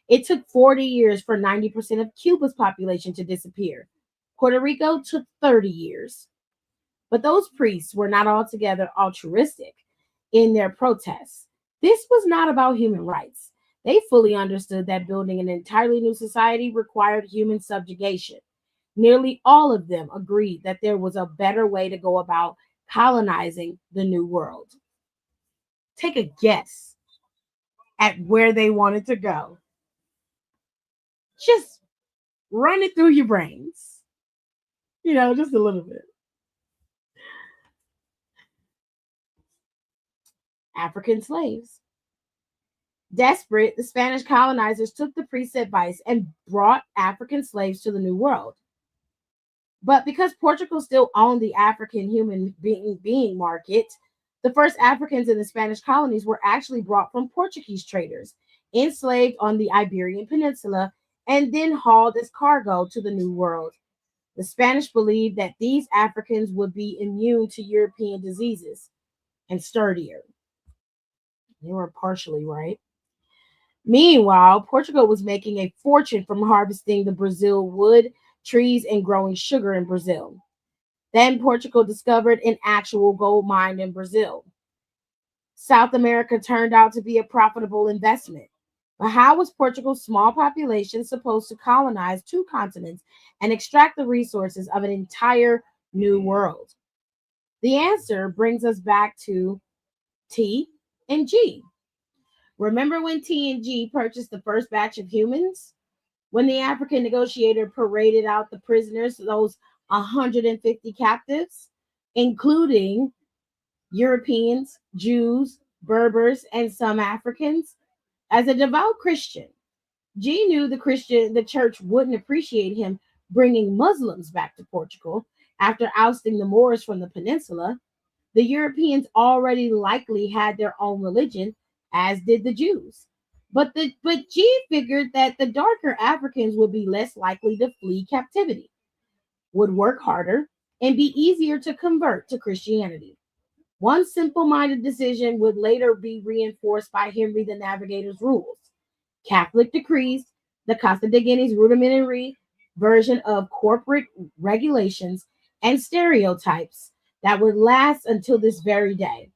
It took 40 years for 90% of Cuba's population to disappear. Puerto Rico took 30 years. But those priests were not altogether altruistic in their protests. This was not about human rights. They fully understood that building an entirely new society required human subjugation. Nearly all of them agreed that there was a better way to go about colonizing the new world. Take a guess at where they wanted to go. Just run it through your brains. Just a little bit. African slaves. Desperate, the Spanish colonizers took the priest's advice and brought African slaves to the New World. But because Portugal still owned the African human being market, the first Africans in the Spanish colonies were actually brought from Portuguese traders, enslaved on the Iberian Peninsula, and then hauled as cargo to the New World. The Spanish believed that these Africans would be immune to European diseases and sturdier. They were partially right. Meanwhile, Portugal was making a fortune from harvesting the Brazil wood, trees, and growing sugar in Brazil. Then Portugal discovered an actual gold mine in Brazil. South America turned out to be a profitable investment. But how was Portugal's small population supposed to colonize two continents and extract the resources of an entire new world? The answer brings us back to T and G. Remember when T and G purchased the first batch of humans? When the African negotiator paraded out the prisoners, those 150 captives, including Europeans, Jews, Berbers, and some Africans. As a devout Christian, G knew the church wouldn't appreciate him bringing Muslims back to Portugal after ousting the Moors from the peninsula. The Europeans already likely had their own religion, as did the Jews. But G figured that the darker Africans would be less likely to flee captivity, would work harder, and be easier to convert to Christianity. One simple-minded decision would later be reinforced by Henry the Navigator's rules. Catholic decrees, the Costa de Guinea's rudimentary version of corporate regulations and stereotypes that would last until this very day.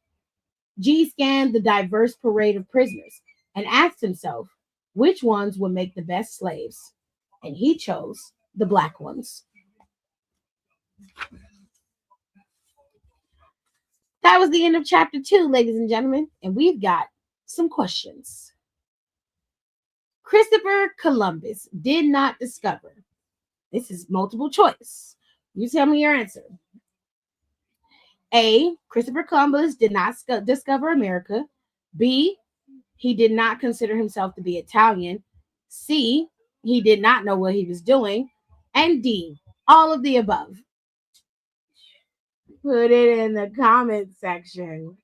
G scanned the diverse parade of prisoners and asked himself which ones would make the best slaves, and he chose the black ones. That was the end of chapter 2, ladies and gentlemen, and we've got some questions. Christopher Columbus did not discover. This is multiple choice. You tell me your answer. A, Christopher Columbus did not discover America. B, he did not consider himself to be Italian. C, he did not know what he was doing. And D, all of the above. Put it in the comment section.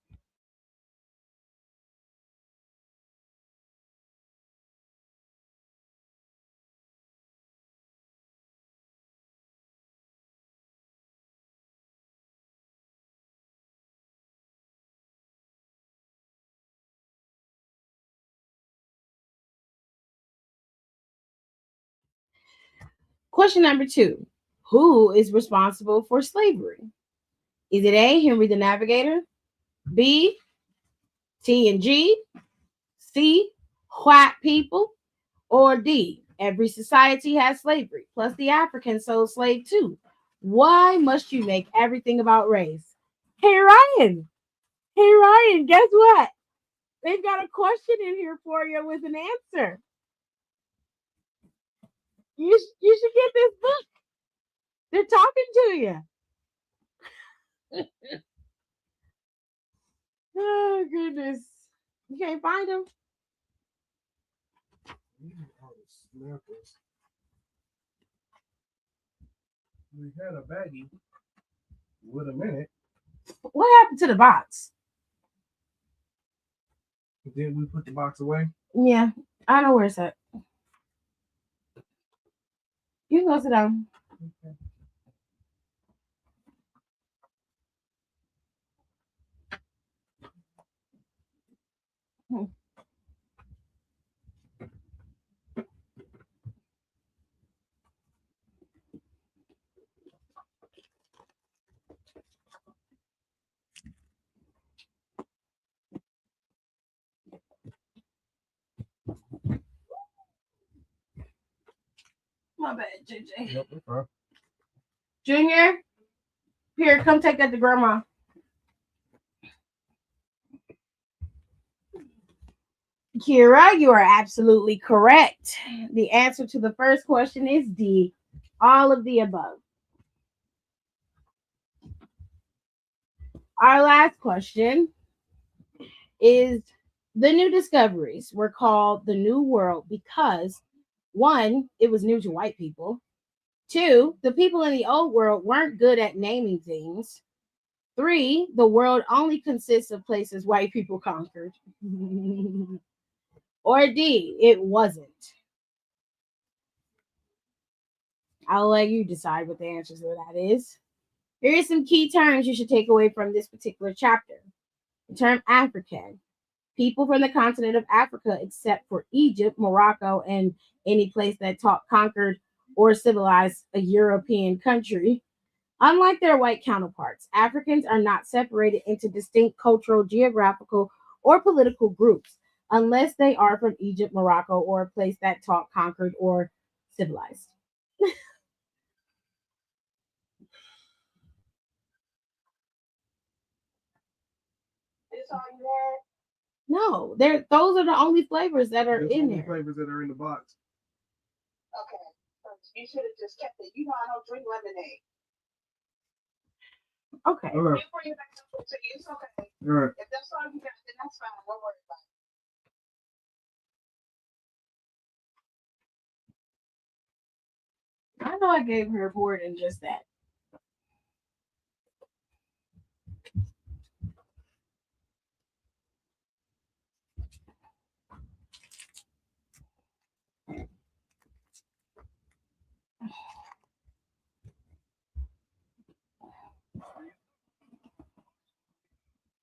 Question number 2. Who is responsible for slavery? Is it A, Henry the Navigator, B, T and G, C, white people, or D, every society has slavery, plus the Africans sold slave too? Why must you make everything about race? Hey, Ryan. Hey, Ryan, guess what? They've got a question in here for you with an answer. You should get this book. They're talking to you. Oh, goodness. You can't find them? We had a baggie with a minute. What happened to the box? Then we put the box away. Yeah, I know where it's at. You can go sit down. Okay. My bad, JJ. Yep, that's fine. Junior, here, come take that to grandma. Kira, you are absolutely correct. The answer to the first question is D, all of the above. Our last question is, the new discoveries were called the New World because, 1, it was new to white people. 2, the people in the old world weren't good at naming things. 3, the world only consists of places white people conquered. Or D, it wasn't. I'll let you decide what the answer to that is. Here are some key terms you should take away from this particular chapter. The term African, people from the continent of Africa, except for Egypt, Morocco, and any place that conquered or civilized a European country. Unlike their white counterparts, Africans are not separated into distinct cultural, geographical, or political groups, unless they are from Egypt, Morocco, or a place that taught, conquered, or civilized. No, those are the only flavors that are in there. Flavors that are in the box. You should have just kept it. You know I don't drink lemonade. Okay. All right. It's okay. All right. If that's all you got, then that's fine. Don't worry about it. I know I gave her more than just that.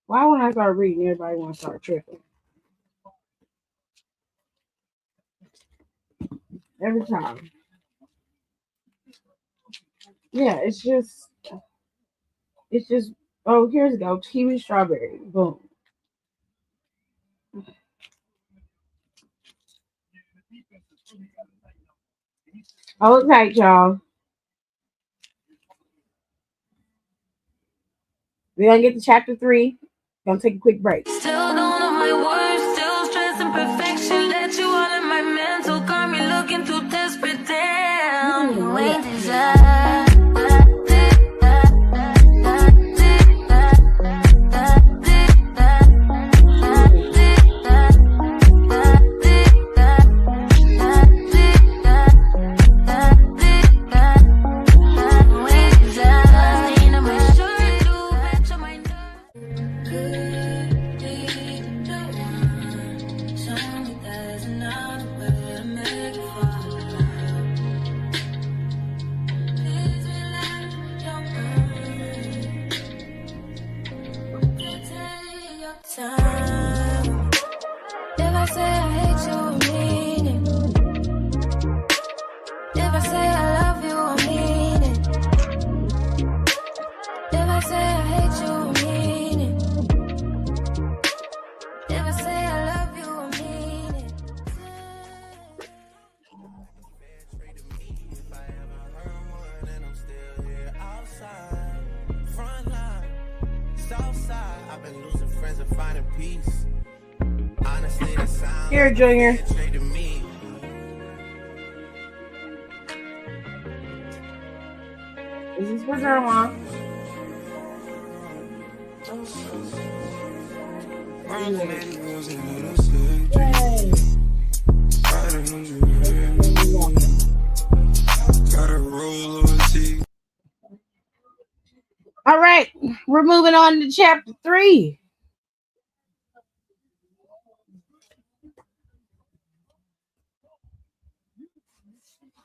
Why when I start reading, everybody want to start tripping? Every time. Yeah, it's just, oh, here's go. Kiwi strawberry. Boom. Hold tight, y'all. We're going to get to chapter 3. Gonna take a quick break. Still don't know my words, still stressing perfection. Let you all in my mental, got me looking too desperate. Damn, you ain't desire. Here, Junior. This is for Grandma. All right, we're moving on to chapter 3.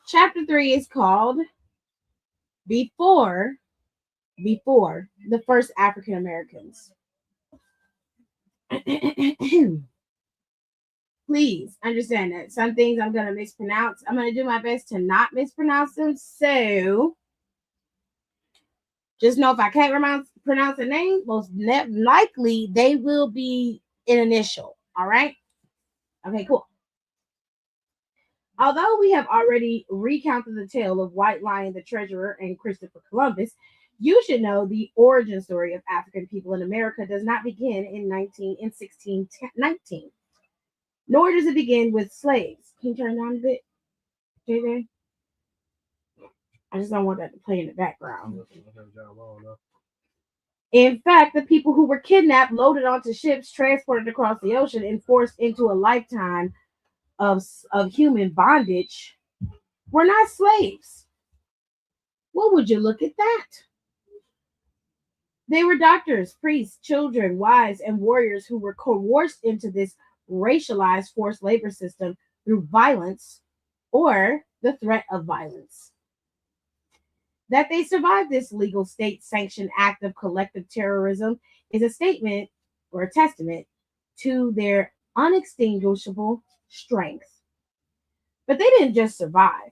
Chapter 3 is called Before the First African Americans. Please understand that some things I'm going to mispronounce. I'm going to do my best to not mispronounce them. So just know if I can't pronounce a name, most likely they will be an initial. All right? Okay, cool. Although we have already recounted the tale of White Lion the Treasurer and Christopher Columbus, you should know the origin story of African people in America does not begin in 1619, nor does it begin with slaves. Can you turn down a bit, JJ? I just don't want that to play in the background. In fact, the people who were kidnapped, loaded onto ships, transported across the ocean, and forced into a lifetime of human bondage were not slaves. What would you look at that? They were doctors, priests, children, wives, and warriors who were coerced into this racialized forced labor system through violence or the threat of violence. That they survived this legal state-sanctioned act of collective terrorism is a statement or a testament to their unextinguishable strength. But they didn't just survive.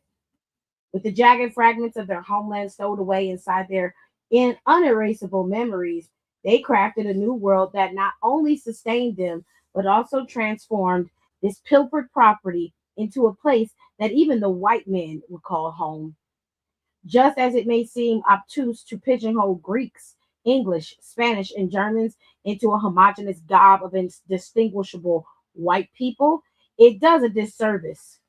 With the jagged fragments of their homeland stowed away inside their unerasable memories, They crafted a new world that not only sustained them, but also transformed this pilfered property into a place that even the white men would call home. Just as it may seem obtuse to pigeonhole Greeks, English, Spanish, and Germans into a homogeneous gob of indistinguishable white people, it does a disservice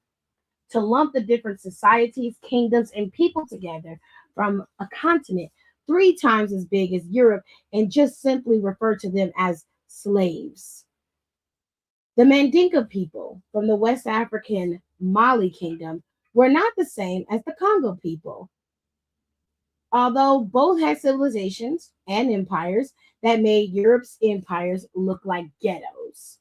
to lump the different societies, kingdoms, and people together from a continent 3 times as big as Europe and just simply refer to them as slaves. The Mandinka people from the West African Mali kingdom were not the same as the Congo people, although both had civilizations and empires that made Europe's empires look like ghettos.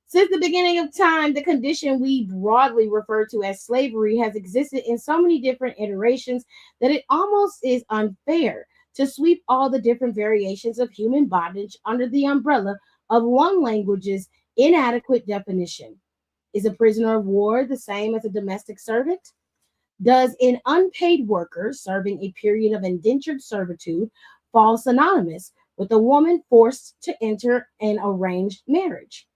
Since the beginning of time, the condition we broadly refer to as slavery has existed in so many different iterations that it almost is unfair to sweep all the different variations of human bondage under the umbrella of one language's inadequate definition. Is a prisoner of war the same as a domestic servant? Does an unpaid worker serving a period of indentured servitude fall synonymous with a woman forced to enter an arranged marriage?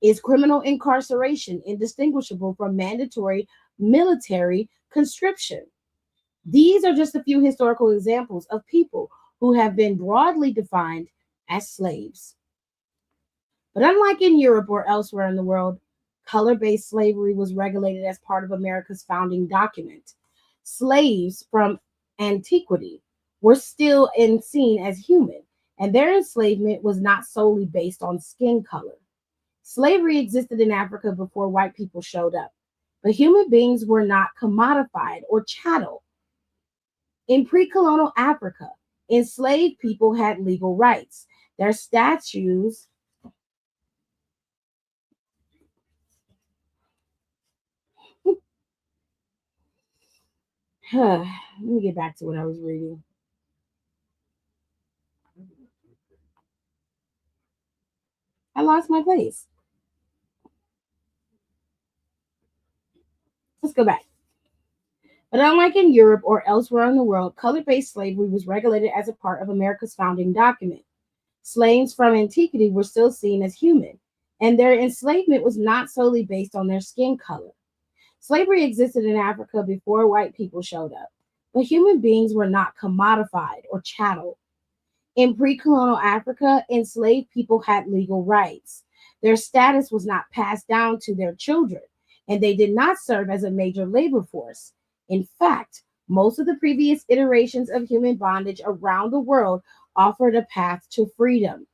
Is criminal incarceration indistinguishable from mandatory military conscription? These are just a few historical examples of people who have been broadly defined as slaves. But unlike in Europe or elsewhere in the world, color-based slavery was regulated as part of America's founding document. Slaves from antiquity were still seen as human, and their enslavement was not solely based on skin color. Slavery existed in Africa before white people showed up, but human beings were not commodified or chattel. In pre-colonial Africa, enslaved people had legal rights. Their statues let me get back to what I was reading. I lost my place. Let's go back. But unlike in Europe or elsewhere in the world, color-based slavery was regulated as a part of America's founding document. Slaves from antiquity were still seen as human, and their enslavement was not solely based on their skin color. Slavery existed in Africa before white people showed up, but human beings were not commodified or chattel. In pre-colonial Africa, enslaved people had legal rights. Their status was not passed down to their children, and they did not serve as a major labor force. In fact, most of the previous iterations of human bondage around the world offered a path to freedom.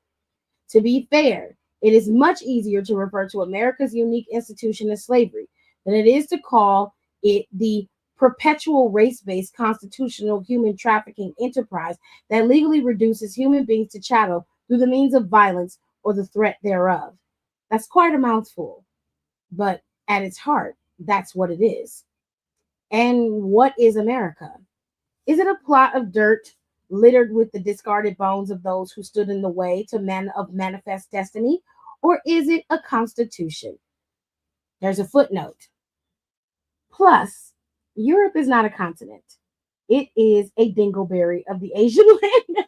To be fair, it is much easier to refer to America's unique institution as slavery than it is to call it the perpetual race-based constitutional human trafficking enterprise that legally reduces human beings to chattel through the means of violence or the threat thereof. That's quite a mouthful, but at its heart, that's what it is. And what is America? Is it a plot of dirt littered with the discarded bones of those who stood in the way of manifest destiny, or is it a constitution? There's a footnote. Plus, Europe is not a continent. It is a dingleberry of the Asian land.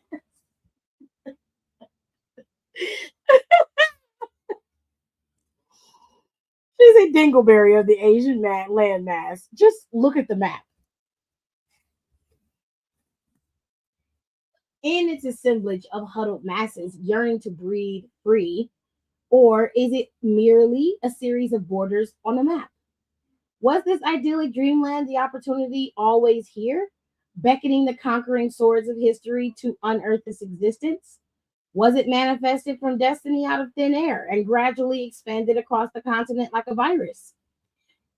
She's a dingleberry of the Asian landmass. Just look at the map. In its assemblage of huddled masses yearning to breathe free, or is it merely a series of borders on a map? Was this idyllic dreamland the opportunity always here, beckoning the conquering swords of history to unearth its existence? Was it manifested from destiny out of thin air and gradually expanded across the continent like a virus?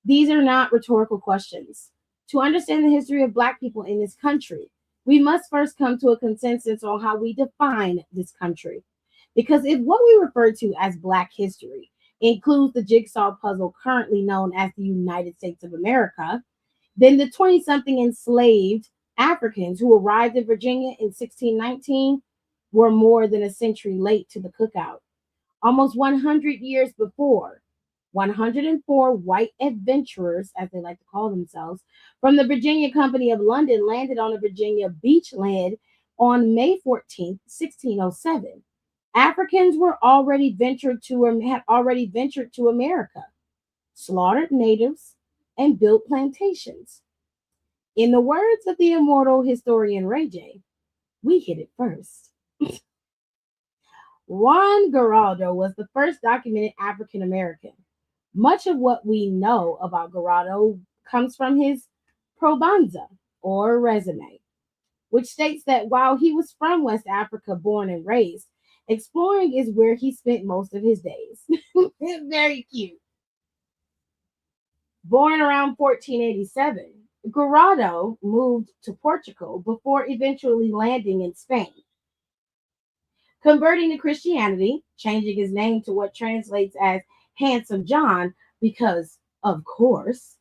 These are not rhetorical questions. To understand the history of Black people in this country, we must first come to a consensus on how we define this country. Because if what we refer to as Black history includes the jigsaw puzzle currently known as the United States of America, then the 20-something enslaved Africans who arrived in Virginia in 1619 were more than a century late to the cookout. Almost 100 years before, 104 white adventurers, as they like to call themselves, from the Virginia Company of London landed on a Virginia beachland On May 14th, 1607, Africans were already ventured to had already ventured to America, slaughtered natives, and built plantations. In the words of the immortal historian Ray J, we hit it first. Juan Geraldo was the first documented African American. Much of what we know about Geraldo comes from his probanza, or resume, which states that while he was from West Africa, born and raised, exploring is where he spent most of his days. Very cute. Born around 1487, Geraldo moved to Portugal before eventually landing in Spain. Converting to Christianity, changing his name to what translates as Handsome John because, of course,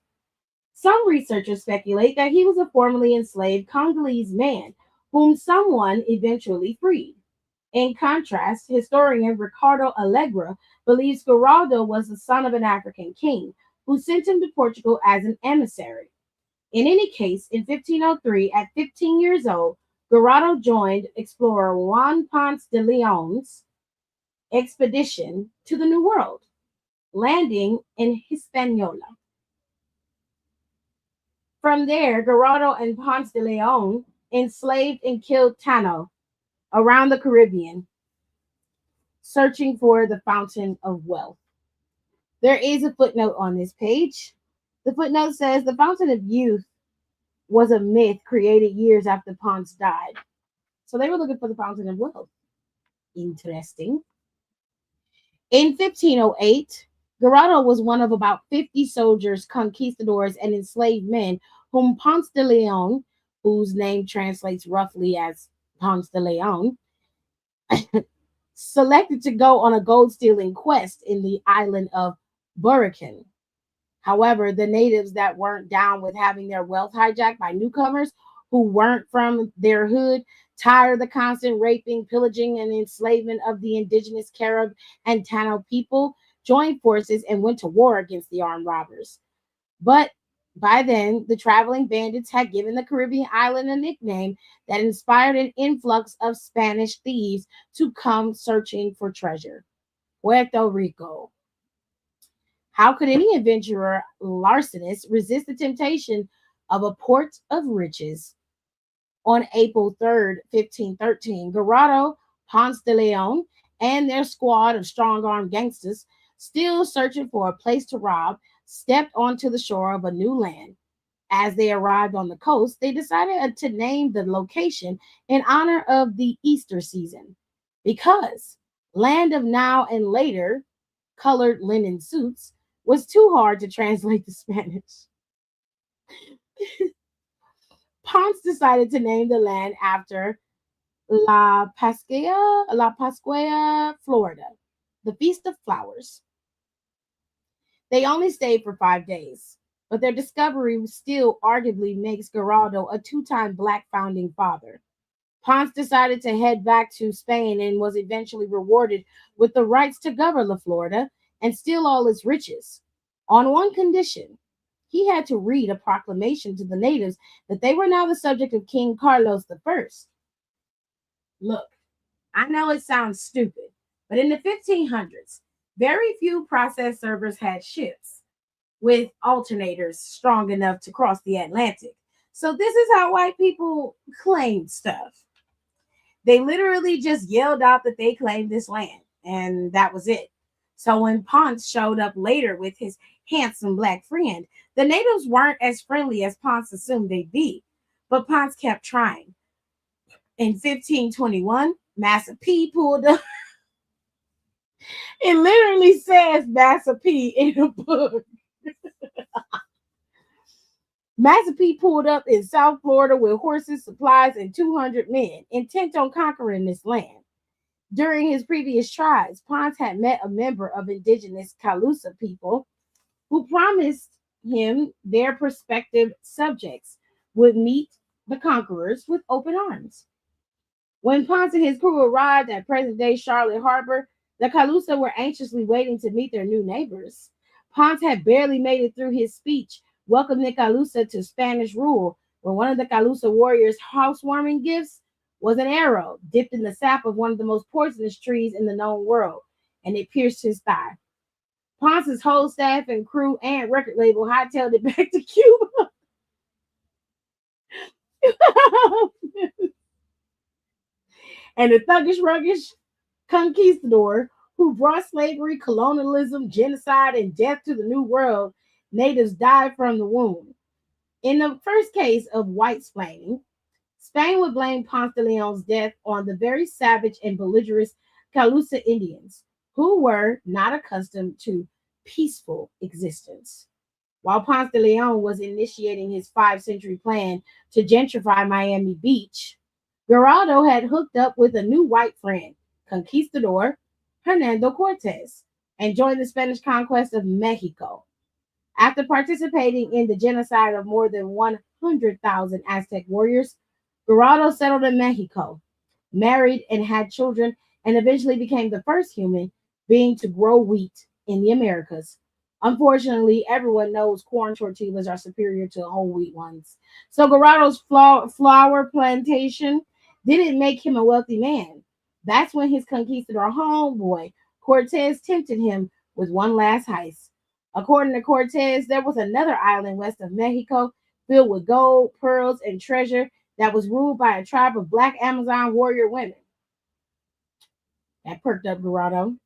some researchers speculate that he was a formerly enslaved Congolese man whom someone eventually freed. In contrast, historian Ricardo Allegra believes Geraldo was the son of an African king who sent him to Portugal as an emissary. In any case, in 1503, at 15 years old, Geraldo joined explorer Juan Ponce de Leon's expedition to the New World, landing in Hispaniola. From there, Geraldo and Ponce de Leon enslaved and killed Tano around the Caribbean, searching for the fountain of wealth. There is a footnote on this page. The footnote says the fountain of youth was a myth created years after Ponce died. So they were looking for the fountain of wealth. Interesting. In 1508, Geraldo was one of about 50 soldiers, conquistadors, and enslaved men whom Ponce de Leon, whose name translates roughly as Ponce de Leon, selected to go on a gold stealing quest in the island of Burican. However, the natives that weren't down with having their wealth hijacked by newcomers who weren't from their hood, tired of the constant raping, pillaging, and enslavement of the indigenous Carib and Tano people, joined forces and went to war against the armed robbers. But by then, the traveling bandits had given the Caribbean island a nickname that inspired an influx of Spanish thieves to come searching for treasure: Puerto Rico. How could any adventurer larcenist resist the temptation of a port of riches? On April 3rd, 1513, Geraldo, Ponce de Leon, and their squad of strong-armed gangsters, still searching for a place to rob, stepped onto the shore of a new land. As they arrived on the coast, they decided to name the location in honor of the Easter season, because land of now and later colored linen suits was too hard to translate to Spanish. Ponce decided to name the land after La Pascua, Florida, the Feast of Flowers. They only stayed for 5 days, but their discovery still arguably makes Geraldo a two-time Black founding father. Ponce decided to head back to Spain and was eventually rewarded with the rights to govern Florida and steal all its riches, on one condition: he had to read a proclamation to the natives that they were now the subject of King Carlos I. Look, I know it sounds stupid, but in the 1500s, very few process servers had ships with alternators strong enough to cross the Atlantic. So this is how white people claimed stuff. They literally just yelled out that they claimed this land, and that was it. So when Ponce showed up later with his handsome Black friend, the natives weren't as friendly as Ponce assumed they'd be, but Ponce kept trying. In 1521, Massa P pulled up. It literally says Massa P in the book. Massa P pulled up in South Florida with horses, supplies, and 200 men, intent on conquering this land. During his previous tries, Ponce had met a member of indigenous Calusa people who promised him their prospective subjects would meet the conquerors with open arms. When Ponce and his crew arrived at present-day Charlotte Harbor, the Calusa were anxiously waiting to meet their new neighbors. Ponce had barely made it through his speech welcoming the Calusa to Spanish rule when one of the Calusa warriors' housewarming gifts was an arrow dipped in the sap of one of the most poisonous trees in the known world, and it pierced his thigh. Ponce's whole staff and crew and record label hightailed it back to Cuba. And the thuggish, ruggish conquistador who brought slavery, colonialism, genocide, and death to the New World, natives died from the wound. In the first case of white splaining, Spain would blame Ponce de Leon's death on the very savage and belligerent Calusa Indians, who were not accustomed to peaceful existence. While Ponce de Leon was initiating his 5-century plan to gentrify Miami Beach, Geraldo had hooked up with a new white friend, conquistador Hernando Cortez, and joined the Spanish conquest of Mexico. After participating in the genocide of more than 100,000 Aztec warriors, Geraldo settled in Mexico, married and had children, and eventually became the first human being to grow wheat in the Americas. Unfortunately, everyone knows corn tortillas are superior to whole wheat ones. So Geraldo's flour plantation didn't make him a wealthy man. That's when his conquistador homeboy, Cortez, tempted him with one last heist. According to Cortez, there was another island west of Mexico filled with gold, pearls, and treasure that was ruled by a tribe of black Amazon warrior women. That perked up Geraldo.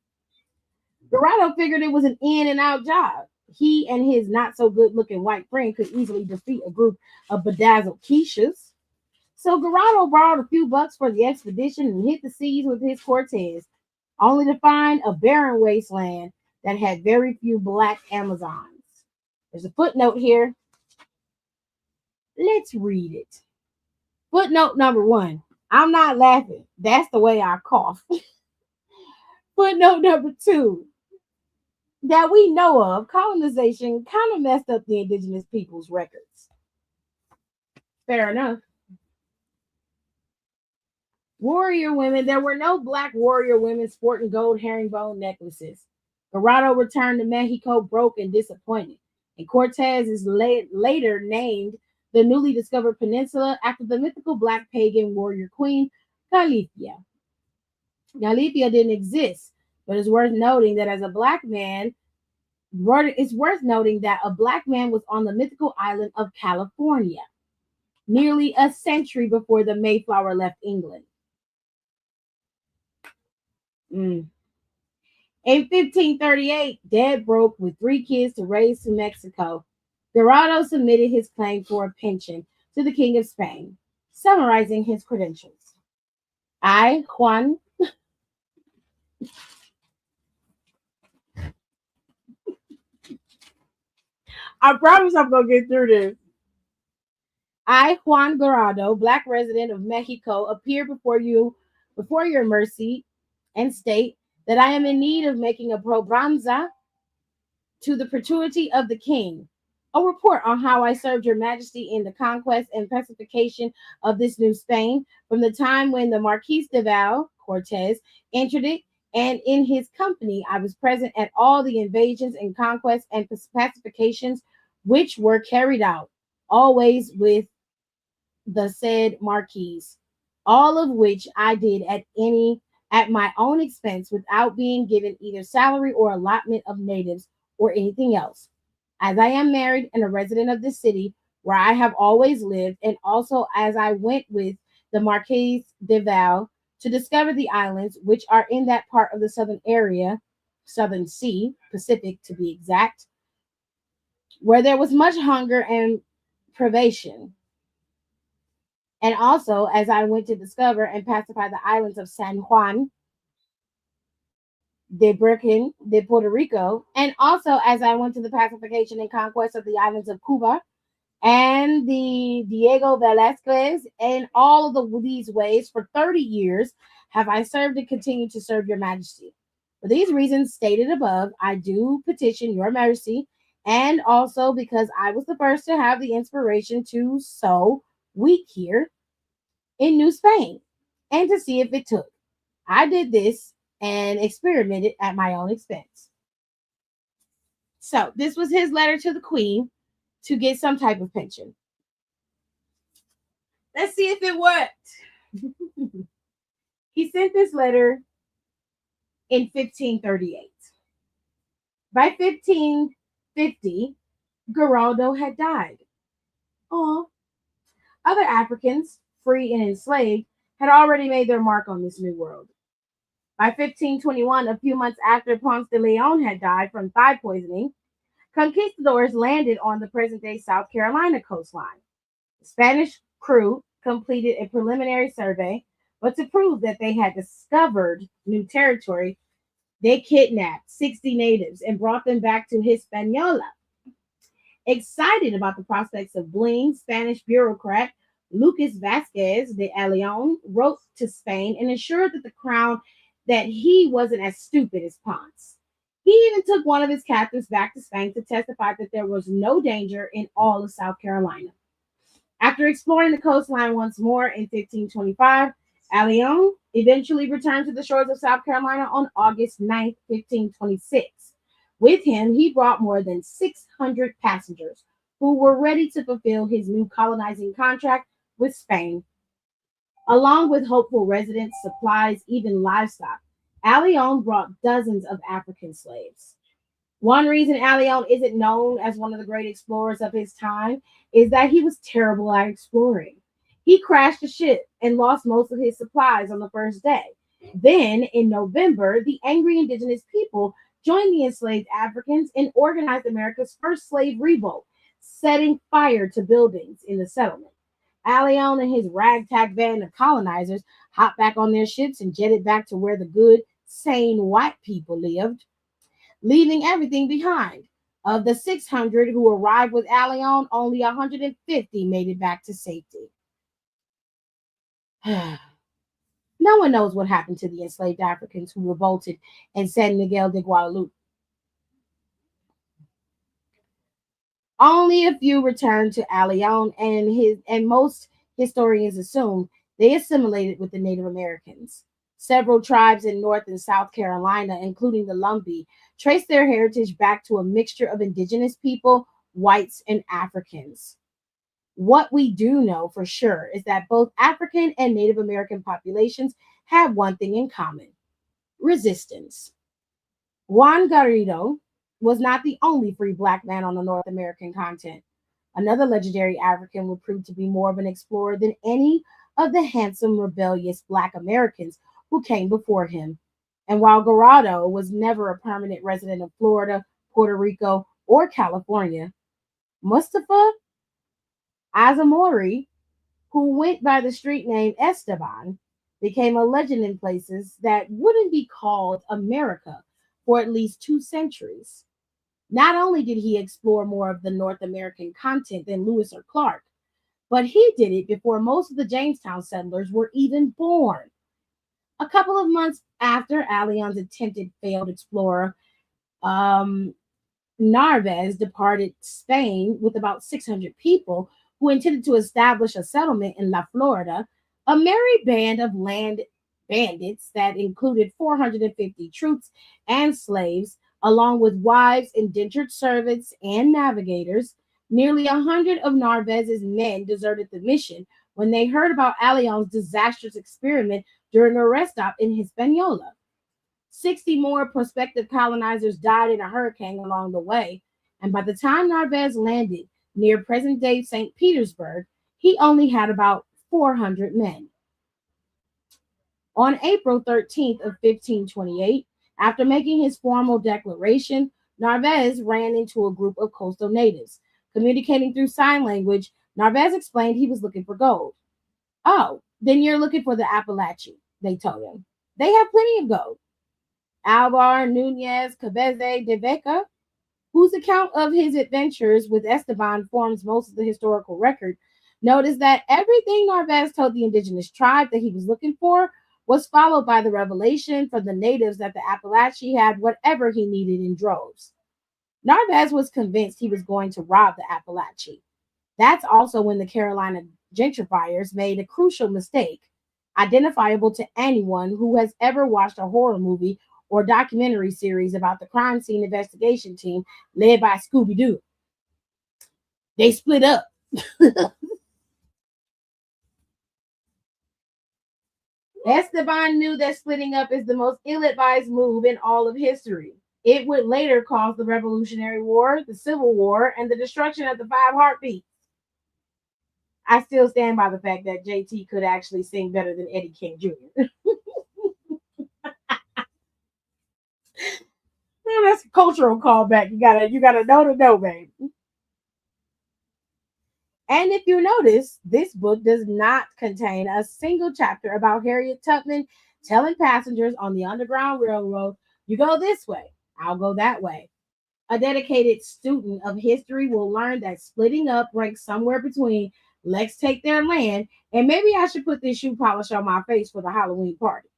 Geraldo figured it was an in and out job. He and his not so good looking white friend could easily defeat a group of bedazzled quiches. So Geraldo borrowed a few bucks for the expedition and hit the seas with his Cortez, only to find a barren wasteland that had very few black Amazons. There's a footnote here. Let's read it. Footnote number 1. I'm not laughing. That's the way I cough. Footnote number 2. That we know of, colonization kind of messed up the indigenous people's records. Fair enough. Warrior women. There were no black warrior women sporting gold herringbone necklaces. Geraldo returned to Mexico broke and disappointed, and Cortez is later named the newly discovered peninsula after the mythical black pagan warrior queen, Galicia. Galicia didn't exist, but it's worth noting that a black man was on the mythical island of California nearly a century before the Mayflower left England. In 1538, dead broke with 3 kids to raise to Mexico, Geraldo submitted his claim for a pension to the King of Spain, summarizing his credentials. I, Juan, I promise I'm going to get through this. I, Juan Geraldo, black resident of Mexico, appear before your mercy and state that I am in need of making a probranza to the perpetuity of the king, a report on how I served your majesty in the conquest and pacification of this new Spain from the time when the Marquis de Val, Cortez, entered it, and in his company I was present at all the invasions and conquests and pacifications which were carried out, always with the said Marquis, all of which I did at my own expense without being given either salary or allotment of natives or anything else. As I am married and a resident of this city where I have always lived, and also as I went with the Marquis de Val to discover the islands which are in that part of the southern sea, Pacific to be exact, where there was much hunger and privation. And also as I went to discover and pacify the islands of San Juan, de Birken, de Puerto Rico, and also as I went to the pacification and conquest of the islands of Cuba and the Diego Velázquez, and all of these ways for 30 years have I served and continue to serve your majesty. For these reasons stated above, I do petition your majesty, and also because I was the first to have the inspiration to sow wheat here in New Spain and to see if it took. I did this and experimented at my own expense. So this was his letter to the queen to get some type of pension. Let's see if it worked. He sent this letter in 1538. By 1550, Geraldo had died. Oh, other Africans, free and enslaved, had already made their mark on this new world. By 1521, a few months after Ponce de Leon had died from thigh poisoning, conquistadors landed on the present day South Carolina coastline. The Spanish crew completed a preliminary survey, but to prove that they had discovered new territory, they kidnapped 60 natives and brought them back to Hispaniola. Excited about the prospects of bling, Spanish bureaucrat Lucas Vasquez de Leon wrote to Spain and assured that the crown that he wasn't as stupid as Ponce. He even took one of his captives back to Spain to testify that there was no danger in all of South Carolina. After exploring the coastline once more in 1525, Leon eventually returned to the shores of South Carolina on August 9th, 1526. With him, he brought more than 600 passengers who were ready to fulfill his new colonizing contract with Spain, along with hopeful residents, supplies, even livestock. Leon brought dozens of African slaves. One reason Leon isn't known as one of the great explorers of his time is that he was terrible at exploring. He crashed a ship and lost most of his supplies on the first day. Then, in November, the angry indigenous people joined the enslaved Africans and organized America's first slave revolt, setting fire to buildings in the settlement. Leon and his ragtag band of colonizers hopped back on their ships and jetted back to where the good, sane white people lived, leaving everything behind. Of the 600 who arrived with Leon, only 150 made it back to safety. No one knows what happened to the enslaved Africans who revolted in San Miguel de Guadalupe. Only a few returned to Leon, and most historians assume they assimilated with the Native Americans. Several tribes in North and South Carolina, including the Lumbee, trace their heritage back to a mixture of indigenous people, whites, and Africans. What we do know for sure is that both African and Native American populations have one thing in common: resistance. Juan Garrido was not the only free black man on the North American continent. Another legendary African would prove to be more of an explorer than any of the handsome, rebellious black Americans who came before him. And while Garrido was never a permanent resident of Florida, Puerto Rico, or California, Mustafa Azamori, who went by the street name Esteban, became a legend in places that wouldn't be called America for at least 2 centuries. Not only did he explore more of the North American continent than Lewis or Clark, but he did it before most of the Jamestown settlers were even born. A couple of months after Leon's attempted failed explorer, Narvaez departed Spain with about 600 people who intended to establish a settlement in La Florida. A merry band of land bandits that included 450 troops and slaves, along with wives, indentured servants, and navigators. Nearly 100 of Narvaez's men deserted the mission when they heard about Leon's disastrous experiment during a rest stop in Hispaniola. 60 more prospective colonizers died in a hurricane along the way, and by the time Narvaez landed near present-day St. Petersburg, he only had about 400 men. On April 13th of 1528, after making his formal declaration, Narvaez ran into a group of coastal natives. Communicating through sign language, Narvaez explained he was looking for gold. "Oh, then you're looking for the Appalachie," they told him. "They have plenty of gold." Alvar Nunez Cabeze de Vega, whose account of his adventures with Esteban forms most of the historical record, noticed that everything Narvaez told the indigenous tribe that he was looking for was followed by the revelation from the natives that the Appalachie had whatever he needed in droves. Narvaez was convinced he was going to rob the Appalachie. That's also when the Carolina gentrifiers made a crucial mistake, identifiable to anyone who has ever watched a horror movie or documentary series about the crime scene investigation team led by Scooby-Doo. They split up. Esteban knew that splitting up is the most ill-advised move in all of history. It would later cause the Revolutionary War, the Civil War, and the destruction of the Five Heartbeats. I still stand by the fact that JT could actually sing better than Eddie King Jr. That's a cultural callback. You gotta know to know, babe. And if you notice, this book does not contain a single chapter about Harriet Tubman telling passengers on the Underground Railroad, you go this way, I'll go that way. A dedicated student of history will learn that splitting up ranks somewhere between let's take their land and maybe I should put this shoe polish on my face for the Halloween party.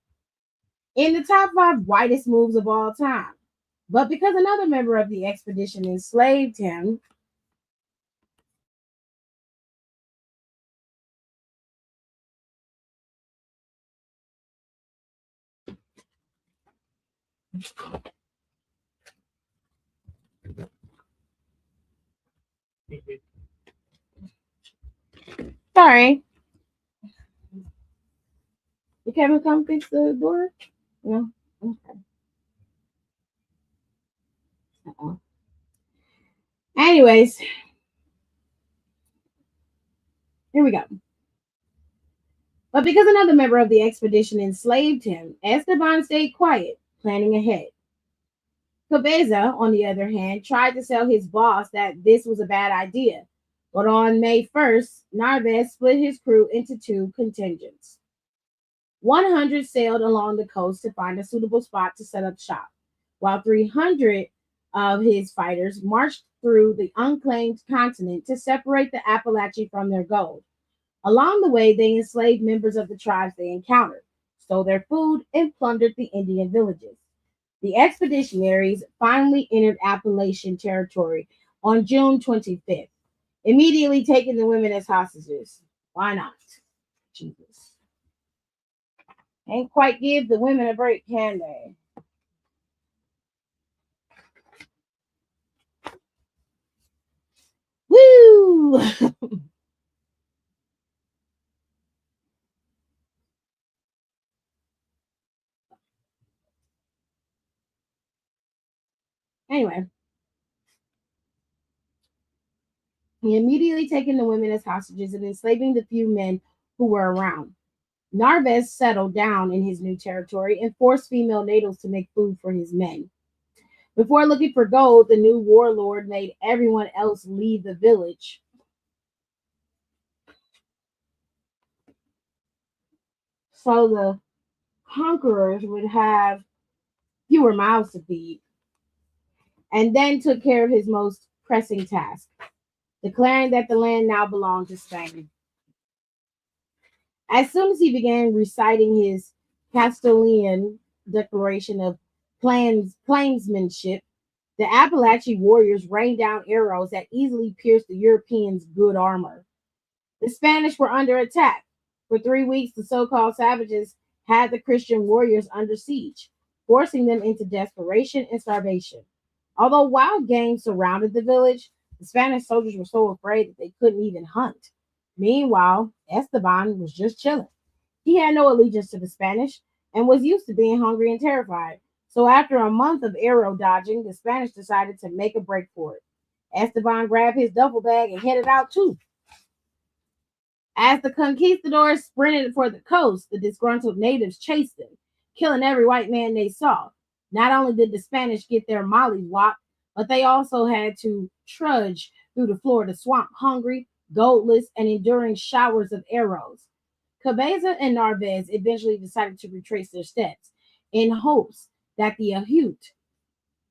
In the top 5 whitest moves of all time. But because another member of the expedition enslaved him, sorry, did Kevin come fix the door? No. Okay. Uh-oh. Anyways, here we go. But because another member of the expedition enslaved him, Esteban stayed quiet, planning ahead. Cabeza, on the other hand, tried to tell his boss that this was a bad idea. But on May 1st, Narvaez split his crew into 2 contingents. 100 sailed along the coast to find a suitable spot to set up shop, while 300 of his fighters marched through the unclaimed continent to separate the Appalachee from their gold. Along the way, they enslaved members of the tribes they encountered, stole their food, and plundered the Indian villages. The expeditionaries finally entered Appalachian territory on June 25th, immediately taking the women as hostages. Why not? Jesus. Ain't quite give the women a break, can they? Woo! Anyway, he immediately taking the women as hostages and enslaving the few men who were around. Narvaez settled down in his new territory and forced female natives to make food for his men. Before looking for gold, the new warlord made everyone else leave the village. So the conquerors would have fewer mouths to feed, and then took care of his most pressing task, declaring that the land now belonged to Spain. As soon as he began reciting his Castilian declaration of plainsmanship, the Appalachian warriors rained down arrows that easily pierced the Europeans' good armor. The Spanish were under attack. For 3 weeks, the so-called savages had the Christian warriors under siege, forcing them into desperation and starvation. Although wild game surrounded the village, the Spanish soldiers were so afraid that they couldn't even hunt. Meanwhile, Esteban was just chilling. He had no allegiance to the Spanish and was used to being hungry and terrified. So after a month of arrow dodging, the Spanish decided to make a break for it. Esteban grabbed his duffel bag and headed out too. As the conquistadors sprinted for the coast, the disgruntled natives chased them, killing every white man they saw. Not only did the Spanish get their mollywopped, but they also had to trudge through the Florida swamp hungry, goatless, and enduring showers of arrows. Cabeza and Narvaez eventually decided to retrace their steps in hopes that the HARRIOT,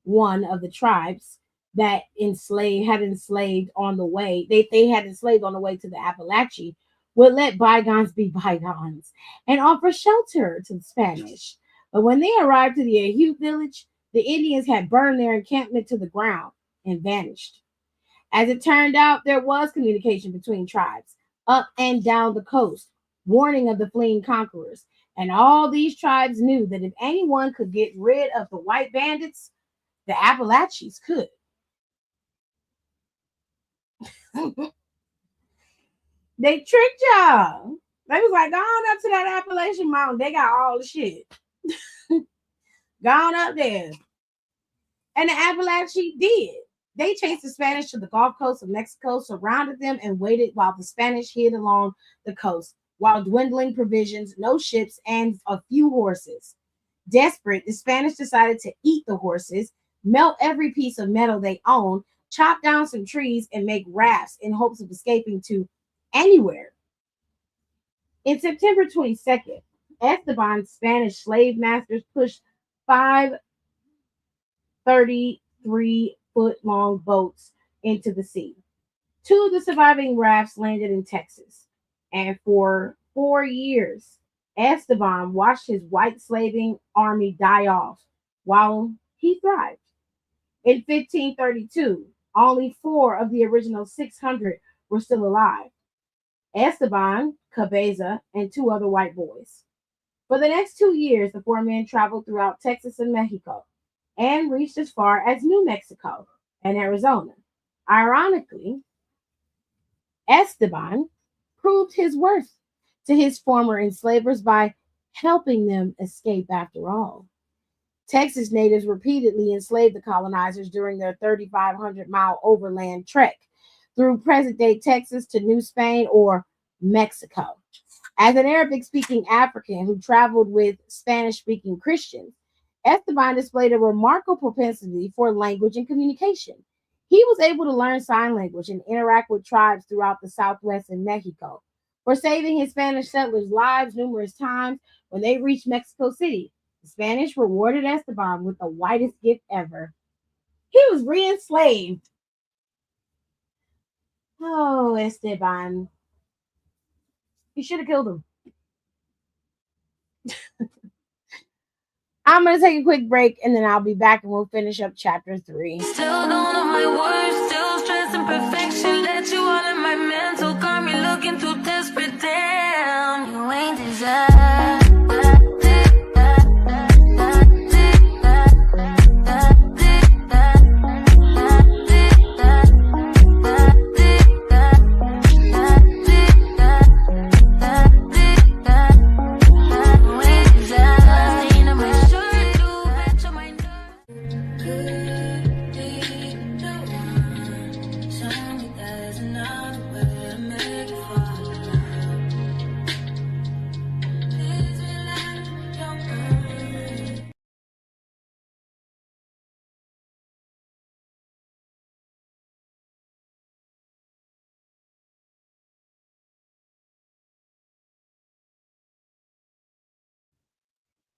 one of the tribes that had enslaved on the way, they had enslaved on the way to the Appalachee, would let bygones be bygones and offer shelter to the Spanish. But when they arrived to the HARRIOT village, the Indians had burned their encampment to the ground and vanished. As it turned out, there was communication between tribes up and down the coast, warning of the fleeing conquerors. And all these tribes knew that if anyone could get rid of the white bandits, the Appalachians could. They tricked y'all. They was like, going up to that Appalachian Mountain. They got all the shit. Gone up there. And the Appalachian did. They chased the Spanish to the Gulf Coast of Mexico, surrounded them, and waited while the Spanish hid along the coast, while dwindling provisions, no ships, and a few horses. Desperate, the Spanish decided to eat the horses, melt every piece of metal they owned, chop down some trees, and make rafts in hopes of escaping to anywhere. In September 22nd, Esteban's Spanish slave masters pushed 533-foot-long boats into the sea. Two of the surviving rafts landed in Texas, and for 4 years, Esteban watched his white slaving army die off while he thrived. In 1532, only 4 of the original 600 were still alive: Esteban, Cabeza, and 2 other white boys. For the next 2 years, the 4 men traveled throughout Texas and Mexico and reached as far as New Mexico and Arizona. Ironically, Esteban proved his worth to his former enslavers by helping them escape after all. Texas natives repeatedly enslaved the colonizers during their 3,500-mile overland trek through present-day Texas to New Spain or Mexico. As an Arabic-speaking African who traveled with Spanish-speaking Christians, Esteban displayed a remarkable propensity for language and communication. He was able to learn sign language and interact with tribes throughout the Southwest and Mexico, for saving his Spanish settlers' lives numerous times. When they reached Mexico City, the Spanish rewarded Esteban with the whitest gift ever. He was re-enslaved. Oh, Esteban. You should have killed him. I'm going to take a quick break and then I'll be back and we'll finish up chapter 3. Still don't know my words, still stressing perfection. Let you all in my mental, got me looking too desperate. Damn, you ain't desire.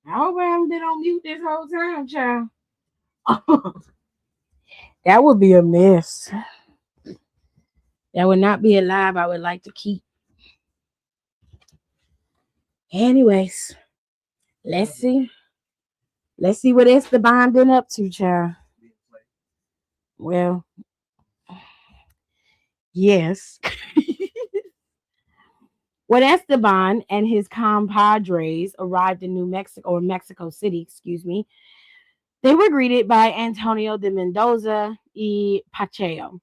I hope I haven't been on mute this whole time, child. That would be a mess. That would not be a live I would like to keep. Anyways, let's see. Let's see what Esteban been up to, child. Well, yes. When Esteban and his compadres arrived in New Mexico, or Mexico City, excuse me, they were greeted by Antonio de Mendoza y Pacheco,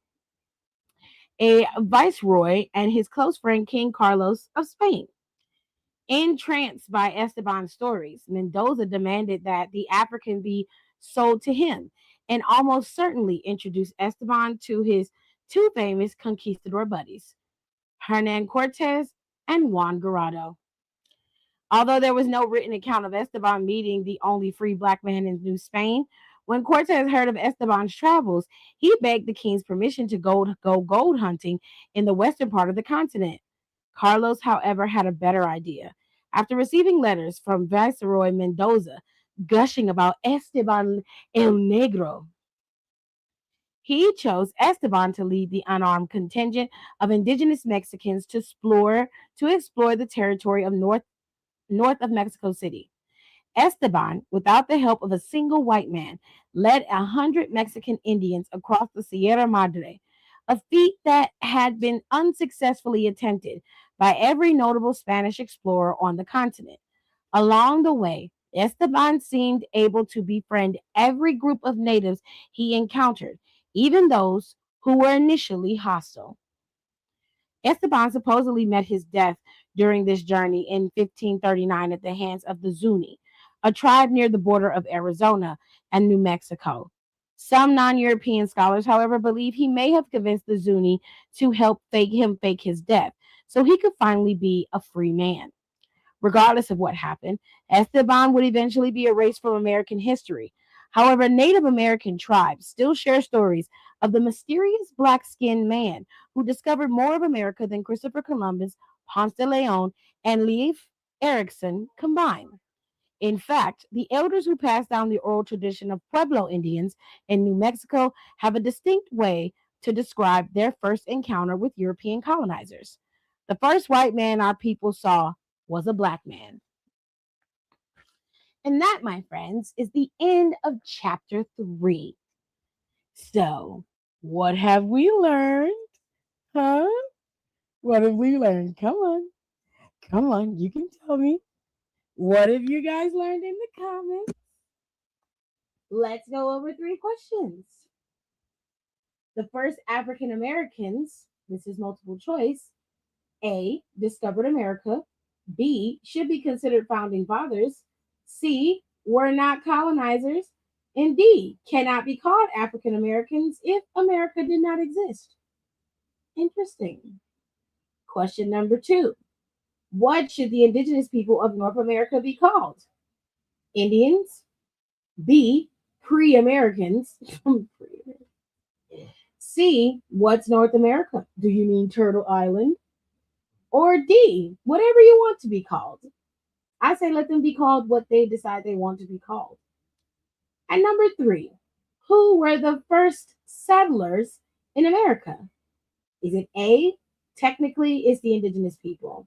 a viceroy, and his close friend King Carlos of Spain. Entranced by Esteban's stories, Mendoza demanded that the African be sold to him and almost certainly introduced Esteban to his 2 famous conquistador buddies, Hernan Cortez and Juan Garrido. Although there was no written account of Esteban meeting the only free black man in New Spain, when Cortez heard of Esteban's travels, he begged the king's permission to go gold hunting in the western part of the continent. Carlos, however, had a better idea. After receiving letters from Viceroy Mendoza gushing about Esteban el Negro, he chose Esteban to lead the unarmed contingent of indigenous Mexicans to explore the territory of north of Mexico City. Esteban, without the help of a single white man, led 100 Mexican Indians across the Sierra Madre, a feat that had been unsuccessfully attempted by every notable Spanish explorer on the continent. Along the way, Esteban seemed able to befriend every group of natives he encountered, even those who were initially hostile. Esteban supposedly met his death during this journey in 1539 at the hands of the Zuni, a tribe near the border of Arizona and New Mexico. Some non-European scholars, however, believe he may have convinced the Zuni to help fake his death so he could finally be a free man. Regardless of what happened, Esteban would eventually be erased from American history. However, Native American tribes still share stories of the mysterious black skinned man who discovered more of America than Christopher Columbus, Ponce de Leon, and Leif Erikson combined. In fact, the elders who passed down the oral tradition of Pueblo Indians in New Mexico have a distinct way to describe their first encounter with European colonizers. The first white man our people saw was a black man. And that, my friends, is the end of chapter 3. So, what have we learned? Huh? What have we learned? Come on. Come on. You can tell me. What have you guys learned in the comments? Let's go over 3 questions. The first African Americans, this is multiple choice, A, discovered America, B, should be considered founding fathers, C, were not colonizers, and D, cannot be called African Americans if America did not exist. Interesting. Question number 2. What should the indigenous people of North America be called? Indians, B, pre-Americans, C, what's North America? Do you mean Turtle Island? Or D, whatever you want to be called. I say let them be called what they decide they want to be called. And number 3, who were the first settlers in America? Is it A, technically it's the indigenous people,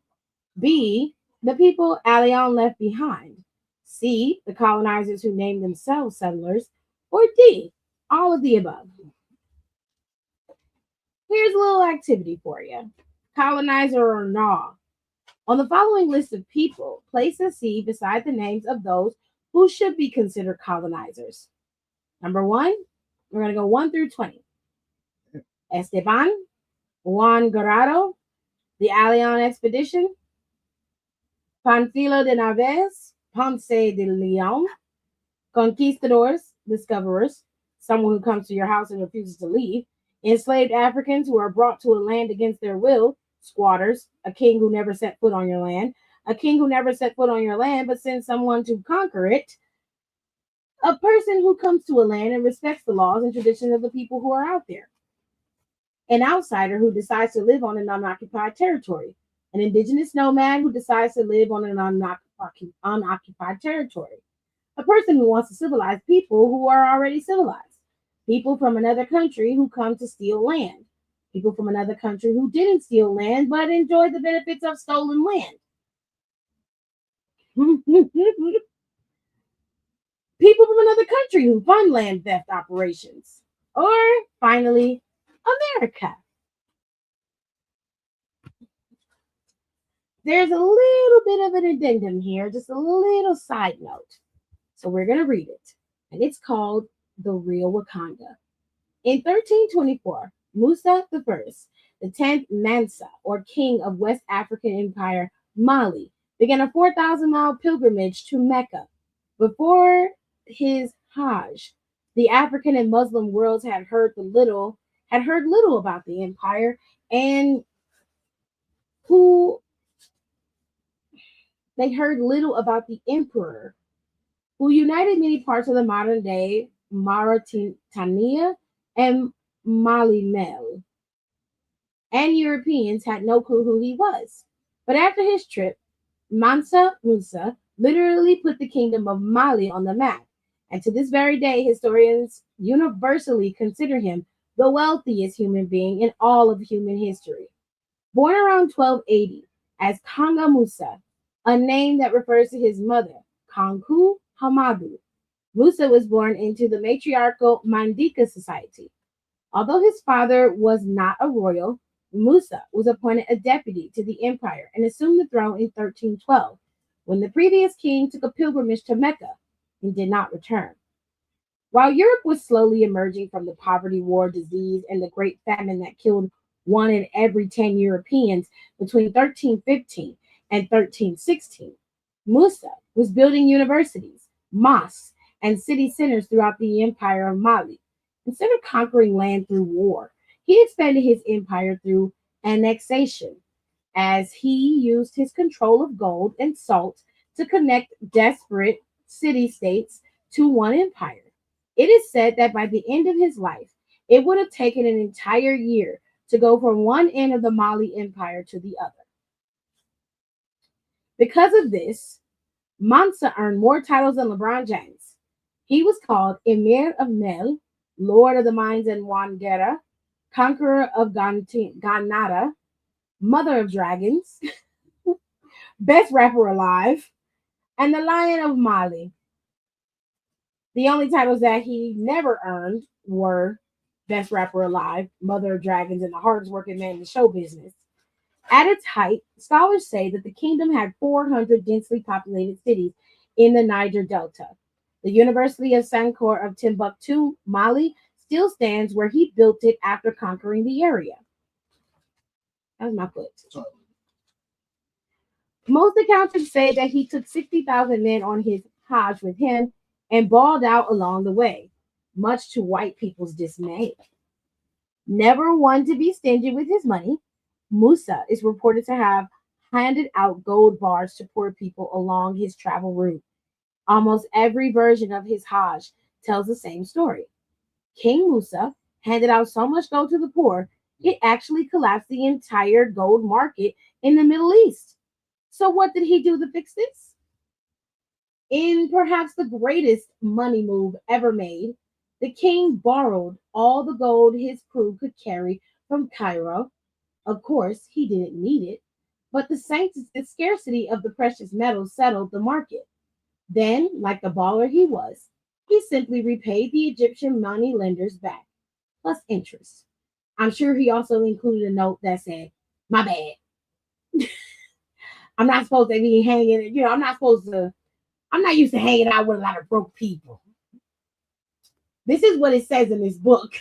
B, the people Allion left behind, C, the colonizers who named themselves settlers, or D, all of the above? Here's a little activity for you. Colonizer or nah. On the following list of people, place a C beside the names of those who should be considered colonizers. Number 1, we're going to go 1 through 20. Esteban, Juan Garrado, the Allion Expedition, Panfilo de Narvaez, Ponce de Leon, conquistadors, discoverers, someone who comes to your house and refuses to leave, enslaved Africans who are brought to a land against their will, squatters, a king who never set foot on your land, a king who never set foot on your land but sends someone to conquer it, a person who comes to a land and respects the laws and traditions of the people who are out there, an outsider who decides to live on an unoccupied territory, an indigenous nomad who decides to live on an unoccupied territory, a person who wants to civilize people who are already civilized, people from another country who come to steal land, people from another country who didn't steal land but enjoy the benefits of stolen land, people from another country who fund land theft operations, or finally, America. There's a little bit of an addendum here, just a little side note. So we're going to read it. And it's called The Real Wakanda. In 1324, Musa I, the 10th Mansa, or king of West African Empire, Mali, began a 4,000-mile pilgrimage to Mecca. Before his Hajj, the African and Muslim worlds had heard little about the empire and they heard little about the emperor, who united many parts of the modern day Mauritania and Mali Mel. And Europeans had no clue who he was. But after his trip, Mansa Musa literally put the kingdom of Mali on the map. And to this very day, historians universally consider him the wealthiest human being in all of human history. Born around 1280 as Kanga Musa, a name that refers to his mother, Kanku Hamadu, Musa was born into the matriarchal Mandika society. Although his father was not a royal, Musa was appointed a deputy to the empire and assumed the throne in 1312, when the previous king took a pilgrimage to Mecca and did not return. While Europe was slowly emerging from the poverty, war, disease, and the Great Famine that killed one in every 10 Europeans between 1315 and 1316. Musa was building universities, mosques, and city centers throughout the empire of Mali. Instead of conquering land through war, he expanded his empire through annexation, as he used his control of gold and salt to connect desperate city states to one empire. It is said that by the end of his life, it would have taken an entire year to go from one end of the Mali Empire to the other. Because of this, Mansa earned more titles than LeBron James. He was called Emir of Mel, Lord of the Mines and Wangera, Conqueror of Granada, Mother of Dragons, Best Rapper Alive, and the Lion of Mali. The only titles that he never earned were Best Rapper Alive, Mother of Dragons, and the hardest working man in the show business. At its height, scholars say that the kingdom had 400 densely populated cities in the Niger Delta. The University of Sankor of Timbuktu, Mali, still stands where he built it after conquering the area. That was my foot. Sorry. Most accounts say that he took 60,000 men on his Hajj with him and balled out along the way, much to white people's dismay. Never one to be stingy with his money, Musa is reported to have handed out gold bars to poor people along his travel route. Almost every version of his Hajj tells the same story. King Musa handed out so much gold to the poor, it actually collapsed the entire gold market in the Middle East. So what did he do to fix this? In perhaps the greatest money move ever made, the king borrowed all the gold his crew could carry from Cairo. Of course, he didn't need it, but the scarcity of the precious metals settled the market. Then, like the baller he was, he simply repaid the Egyptian money lenders back, plus interest. I'm sure he also included a note that said, "My bad. I'm not supposed to be hanging, I'm not used to hanging out with a lot of broke people." This is what it says in this book.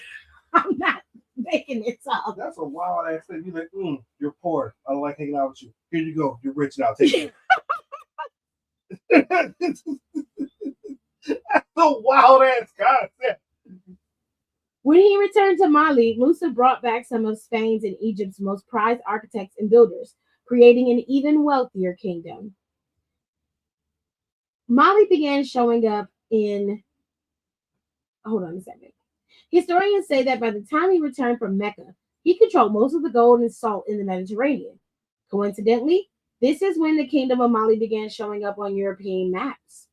I'm not making this up. That's a wild ass thing. You're like, you're poor. I don't like hanging out with you. Here you go. You're rich now. Take it. That's a wild ass concept. When he returned to Mali, Musa brought back some of Spain's and Egypt's most prized architects and builders, creating an even wealthier kingdom. Mali began showing up in. Hold on a second. Historians say that by the time he returned from Mecca, he controlled most of the gold and salt in the Mediterranean. Coincidentally, this is when the kingdom of Mali began showing up on European maps.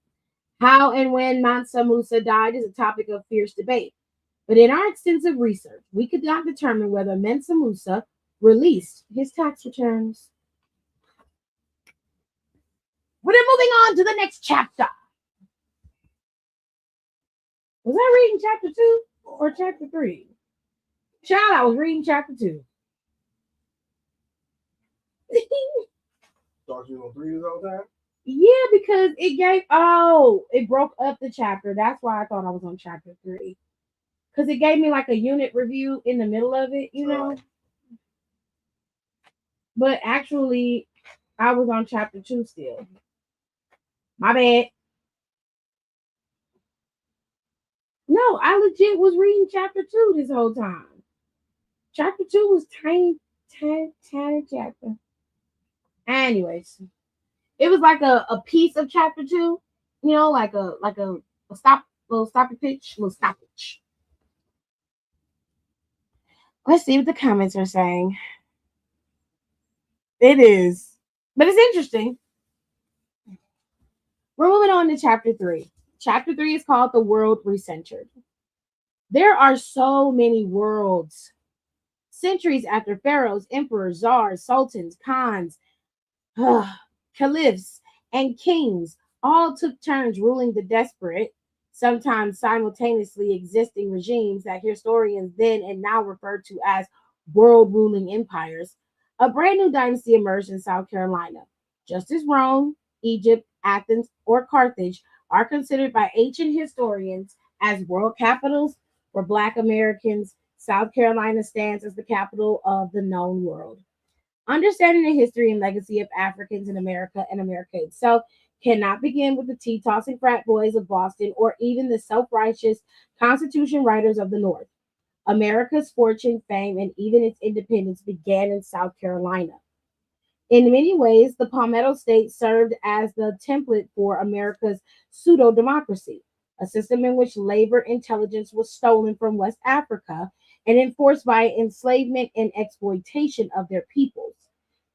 How and when Mansa Musa died is a topic of fierce debate. But in our extensive research, we could not determine whether Mansa Musa released his tax returns. We're then moving on to the next chapter. Was I reading chapter 2 or chapter 3? Child, I was reading chapter 2. Thought you were gonna read it all the time? Yeah, because it broke up the chapter. That's why I thought I was on chapter 3. Because it gave me like a unit review in the middle of it, But actually, I was on chapter 2 still. My bad. No, I legit was reading chapter 2 this whole time. Chapter 2 was tiny chapter. Anyways, it was like a piece of chapter 2, like a little stoppage. Let's see what the comments are saying. It is, but it's interesting. We're moving on to chapter 3. Chapter 3 is called The World Recentered. There are so many worlds. Centuries after pharaohs, emperors, czars, sultans, khans, caliphs, and kings all took turns ruling the desperate, sometimes simultaneously existing regimes that historians then and now refer to as world ruling empires, a brand new dynasty emerged in South Carolina. Just as Rome, Egypt, Athens, or Carthage are considered by ancient historians as world capitals, for Black Americans, South Carolina stands as the capital of the known world. Understanding the history and legacy of Africans in America and America itself cannot begin with the tea tossing frat boys of Boston or even the self righteous Constitution writers of the North. America's fortune, fame, and even its independence began in South Carolina. In many ways, the Palmetto State served as the template for America's pseudo democracy, a system in which labor intelligence was stolen from West Africa and enforced by enslavement and exploitation of their peoples.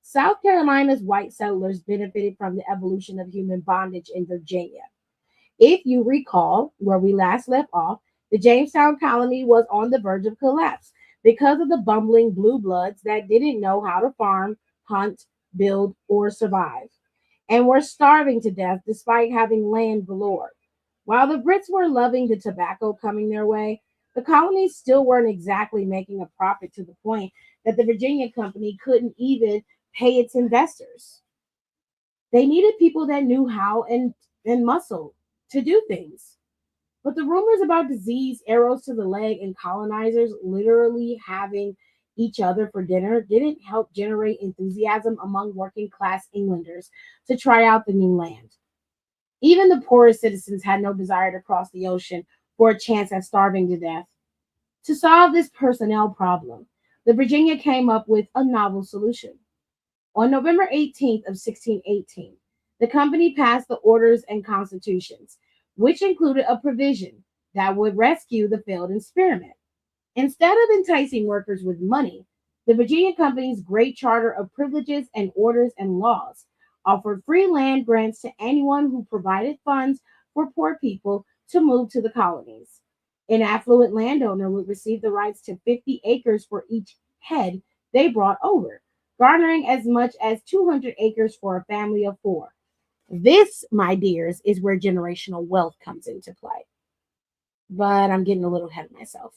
South Carolina's white settlers benefited from the evolution of human bondage in Virginia. If you recall where we last left off, the Jamestown colony was on the verge of collapse because of the bumbling blue bloods that didn't know how to farm, hunt, build, or survive, and were starving to death despite having land galore. While the Brits were loving the tobacco coming their way, the colonies still weren't exactly making a profit to the point that the Virginia Company couldn't even pay its investors. They needed people that knew how and muscle to do things. But the rumors about disease, arrows to the leg, and colonizers literally having each other for dinner didn't help generate enthusiasm among working class Englanders to try out the new land. Even the poorest citizens had no desire to cross the ocean for a chance at starving to death. To solve this personnel problem, the Virginia came up with a novel solution. On November 18th of 1618, the company passed the Orders and Constitutions, which included a provision that would rescue the failed experiment. Instead of enticing workers with money, the Virginia Company's Great Charter of Privileges and Orders and Laws offered free land grants to anyone who provided funds for poor people to move to the colonies. An affluent landowner would receive the rights to 50 acres for each head they brought over, garnering as much as 200 acres for a family of four. This, my dears, is where generational wealth comes into play. But I'm getting a little ahead of myself.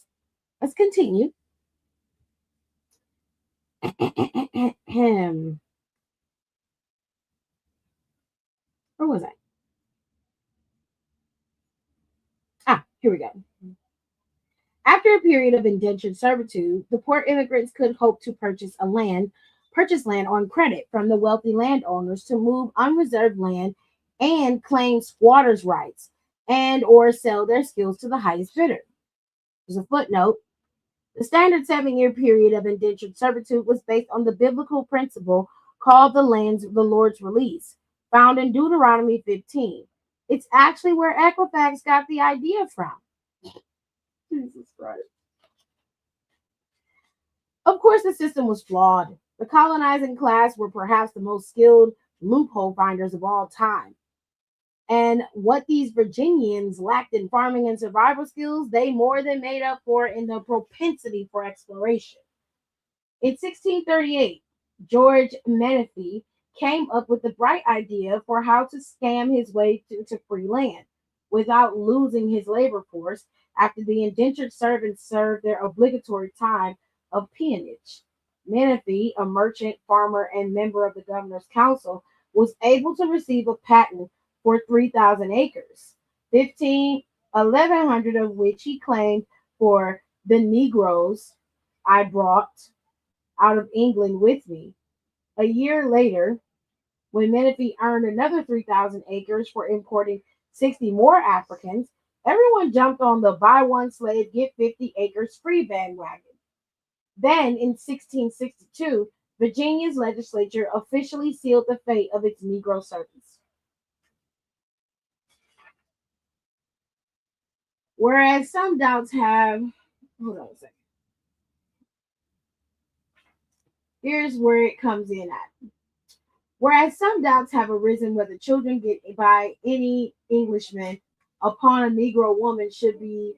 Let's continue. Where was I? Here we go. After a period of indentured servitude, the poor immigrants could hope to purchase land on credit from the wealthy landowners to move unreserved land and claim squatters' rights and or sell their skills to the highest bidder. There's a footnote. The standard 7-year period of indentured servitude was based on the biblical principle called the Lord's release, found in Deuteronomy 15. It's actually where Equifax got the idea from. Jesus Christ. Of course, the system was flawed. The colonizing class were perhaps the most skilled loophole finders of all time. And what these Virginians lacked in farming and survival skills, they more than made up for in the propensity for exploration. In 1638, George Menifee came up with the bright idea for how to scam his way to free land without losing his labor force after the indentured servants served their obligatory time of peonage. Menifee, a merchant, farmer, and member of the governor's council, was able to receive a patent for 3,000 acres, 1,100 of which he claimed for the Negroes I brought out of England with me. A year later, when Menifee earned another 3,000 acres for importing 60 more Africans, everyone jumped on the buy one slave, get 50 acres free bandwagon. Then, in 1662, Virginia's legislature officially sealed the fate of its Negro servants. Whereas some doubts have, hold on a second. Here's where it comes in at. Whereas some doubts have arisen whether children get by any Englishman upon a Negro woman should be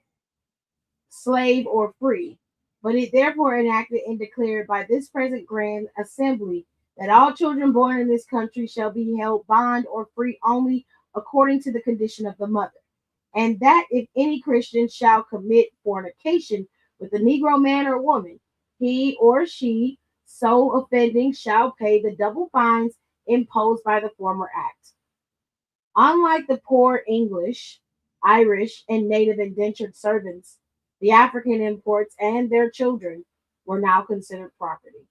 slave or free, but it therefore enacted and declared by this present Grand Assembly that all children born in this country shall be held bond or free only according to the condition of the mother, and that if any Christian shall commit fornication with a Negro man or woman, he or she so offending shall pay the double fines imposed by the former act. Unlike the poor English, Irish, and native indentured servants, The African imports and their children were now considered property.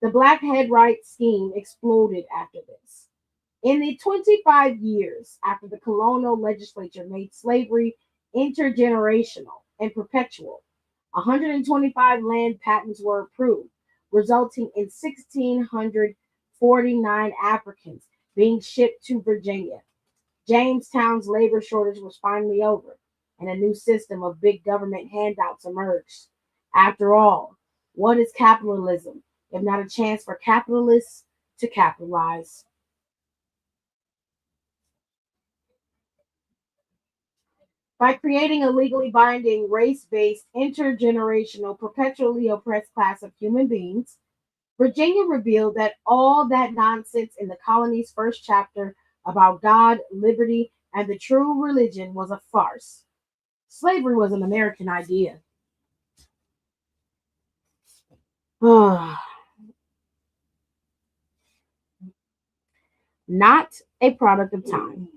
The black head right scheme exploded after this. In the 25 years after the colonial legislature made slavery intergenerational and perpetual, 125 land patents were approved, resulting in 1,649 Africans being shipped to Virginia. Jamestown's labor shortage was finally over, and a new system of big government handouts emerged. After all, what is capitalism if not a chance for capitalists to capitalize? By creating a legally binding, race based, intergenerational, perpetually oppressed class of human beings, Virginia revealed that all that nonsense in the colony's first chapter about God, liberty, and the true religion was a farce. Slavery was an American idea. Not a product of time.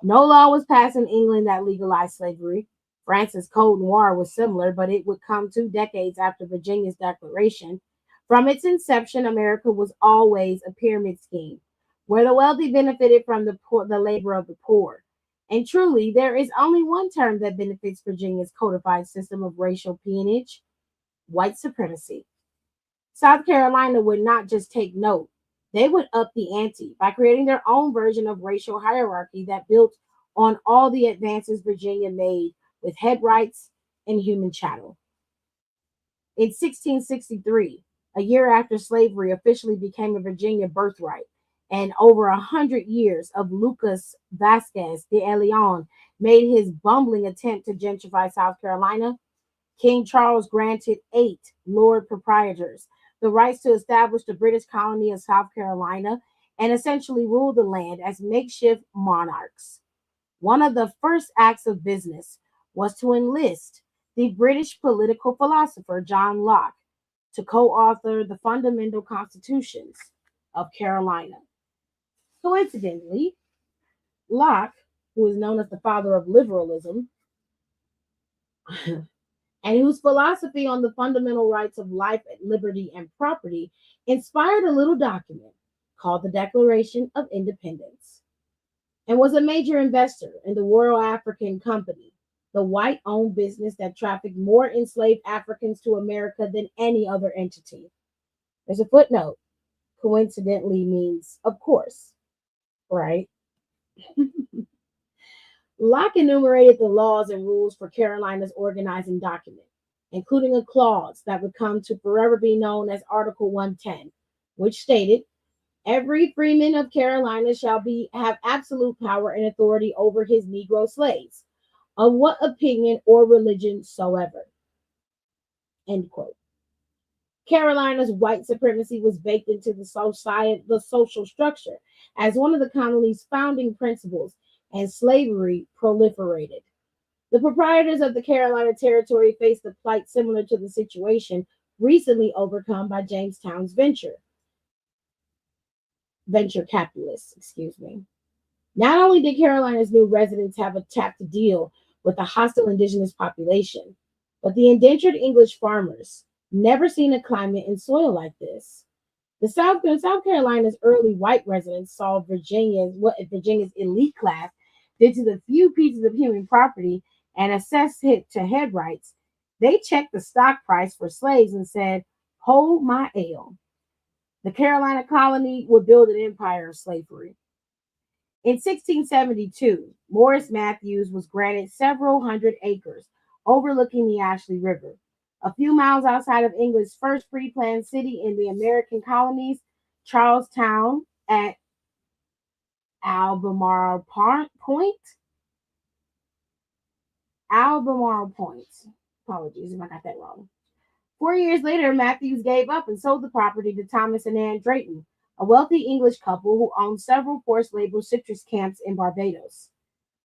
No law was passed in England that legalized slavery. France's Code Noir was similar, but it would come 2 decades after Virginia's declaration. From its inception, America was always a pyramid scheme, where the wealthy benefited from the labor of the poor. And truly, there is only one term that benefits Virginia's codified system of racial peonage: white supremacy. South Carolina would not just take note, they would up the ante by creating their own version of racial hierarchy that built on all the advances Virginia made with head rights and human chattel. In 1663, a year after slavery officially became a Virginia birthright, and over 100 years of Lucas Vasquez de Leon made his bumbling attempt to gentrify South Carolina, King Charles granted 8 Lord Proprietors the rights to establish the British colony of South Carolina and essentially rule the land as makeshift monarchs. One of the first acts of business was to enlist the British political philosopher John Locke to co author the fundamental constitutions of Carolina. Coincidentally, Locke, who is known as the father of liberalism, and whose philosophy on the fundamental rights of life, liberty, and property inspired a little document called the Declaration of Independence, and was a major investor in the Royal African Company, the white owned business that trafficked more enslaved Africans to America than any other entity. There's a footnote. Coincidentally means, of course, right? Locke enumerated the laws and rules for Carolina's organizing document, including a clause that would come to forever be known as Article 110, which stated, "Every freeman of Carolina shall have absolute power and authority over his Negro slaves, of what opinion or religion soever." End quote. Carolina's white supremacy was baked into the social structure as one of the colony's founding principles, and slavery proliferated. The proprietors of the Carolina Territory faced a plight similar to the situation recently overcome by Jamestown's venture capitalists, Not only did Carolina's new residents have to deal with a hostile indigenous population, but the indentured English farmers never seen a climate and soil like this. South Carolina's early white residents saw what Virginia's elite class did to the few pieces of human property and assessed it to head rights. They checked the stock price for slaves and said, "Hold my ale." The Carolina colony would build an empire of slavery. In 1672, Morris Matthews was granted several hundred acres overlooking the Ashley River, a few miles outside of England's first pre-planned city in the American colonies, Charlestown at Albemarle Point. Apologies if I got that wrong. 4 years later, Matthews gave up and sold the property to Thomas and Ann Drayton, a wealthy English couple who owned several forced labor citrus camps in Barbados.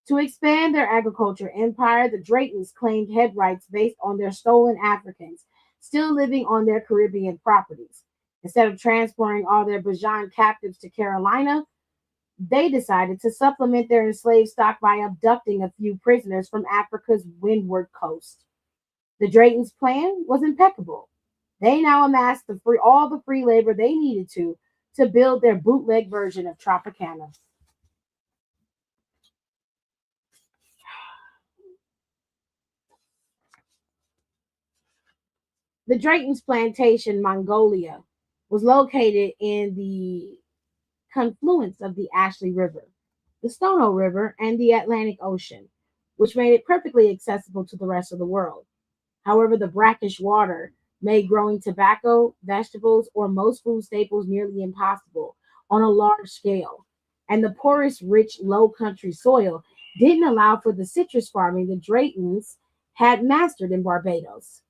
To expand their agriculture empire, the Draytons claimed head rights based on their stolen Africans still living on their Caribbean properties. Instead of transporting all their Bajan captives to Carolina, they decided to supplement their enslaved stock by abducting a few prisoners from Africa's windward coast. The Drayton's plan was impeccable. They now amassed all the free labor they needed to build their bootleg version of Tropicana. The Drayton's plantation, Mongolia, was located in the confluence of the Ashley River, the Stono River, and the Atlantic Ocean, which made it perfectly accessible to the rest of the world. However, the brackish water made growing tobacco, vegetables, or most food staples nearly impossible on a large scale, and the porous, rich, low country soil didn't allow for the citrus farming the Draytons had mastered in Barbados.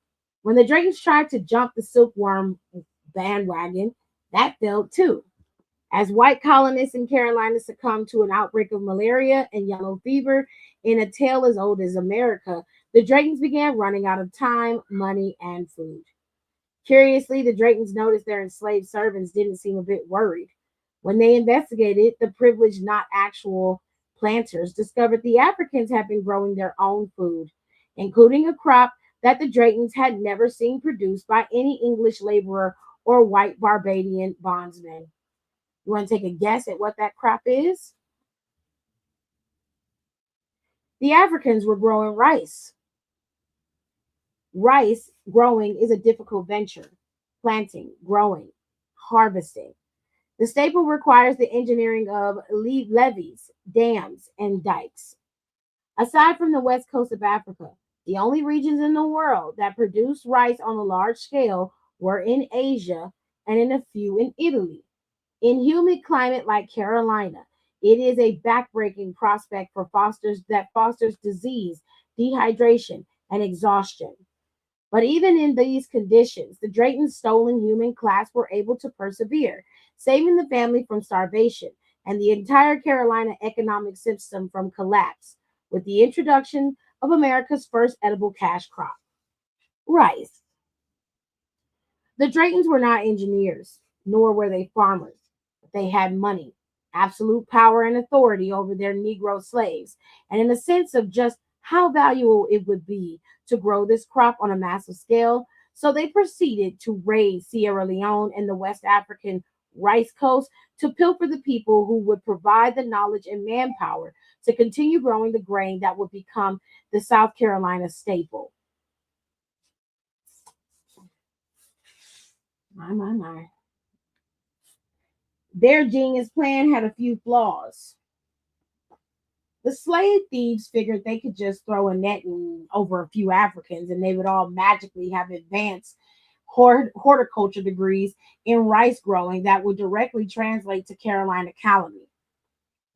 When the Draytons tried to jump the silkworm bandwagon, that failed too. As white colonists in Carolina succumbed to an outbreak of malaria and yellow fever in a tale as old as America, the Draytons began running out of time, money, and food. Curiously, the Draytons noticed their enslaved servants didn't seem a bit worried. When they investigated, the privileged, not actual planters discovered the Africans had been growing their own food, including a crop that the Draytons had never seen produced by any English laborer or white Barbadian bondsman. You want to take a guess at what that crop is? The Africans were growing rice. Rice growing is a difficult venture. Planting, growing, harvesting. The staple requires the engineering of levees, dams, and dikes. Aside from the west coast of Africa, the only regions in the world that produced rice on a large scale were in Asia and in a few in Italy. In humid climate like Carolina, it is a backbreaking prospect for fosters disease, dehydration, and exhaustion. But even in these conditions, the Drayton's stolen human class were able to persevere, saving the family from starvation and the entire Carolina economic system from collapse with the introduction of America's first edible cash crop, rice. The Draytons were not engineers, nor were they farmers. They had money, absolute power and authority over their Negro slaves, and in a sense of just how valuable it would be to grow this crop on a massive scale. So they proceeded to raid Sierra Leone and the West African rice coast to pilfer the people who would provide the knowledge and manpower to continue growing the grain that would become the South Carolina staple. My. Their genius plan had a few flaws. The slave thieves figured they could just throw a net over a few Africans and they would all magically have advanced horticulture degrees in rice growing that would directly translate to Carolina colony.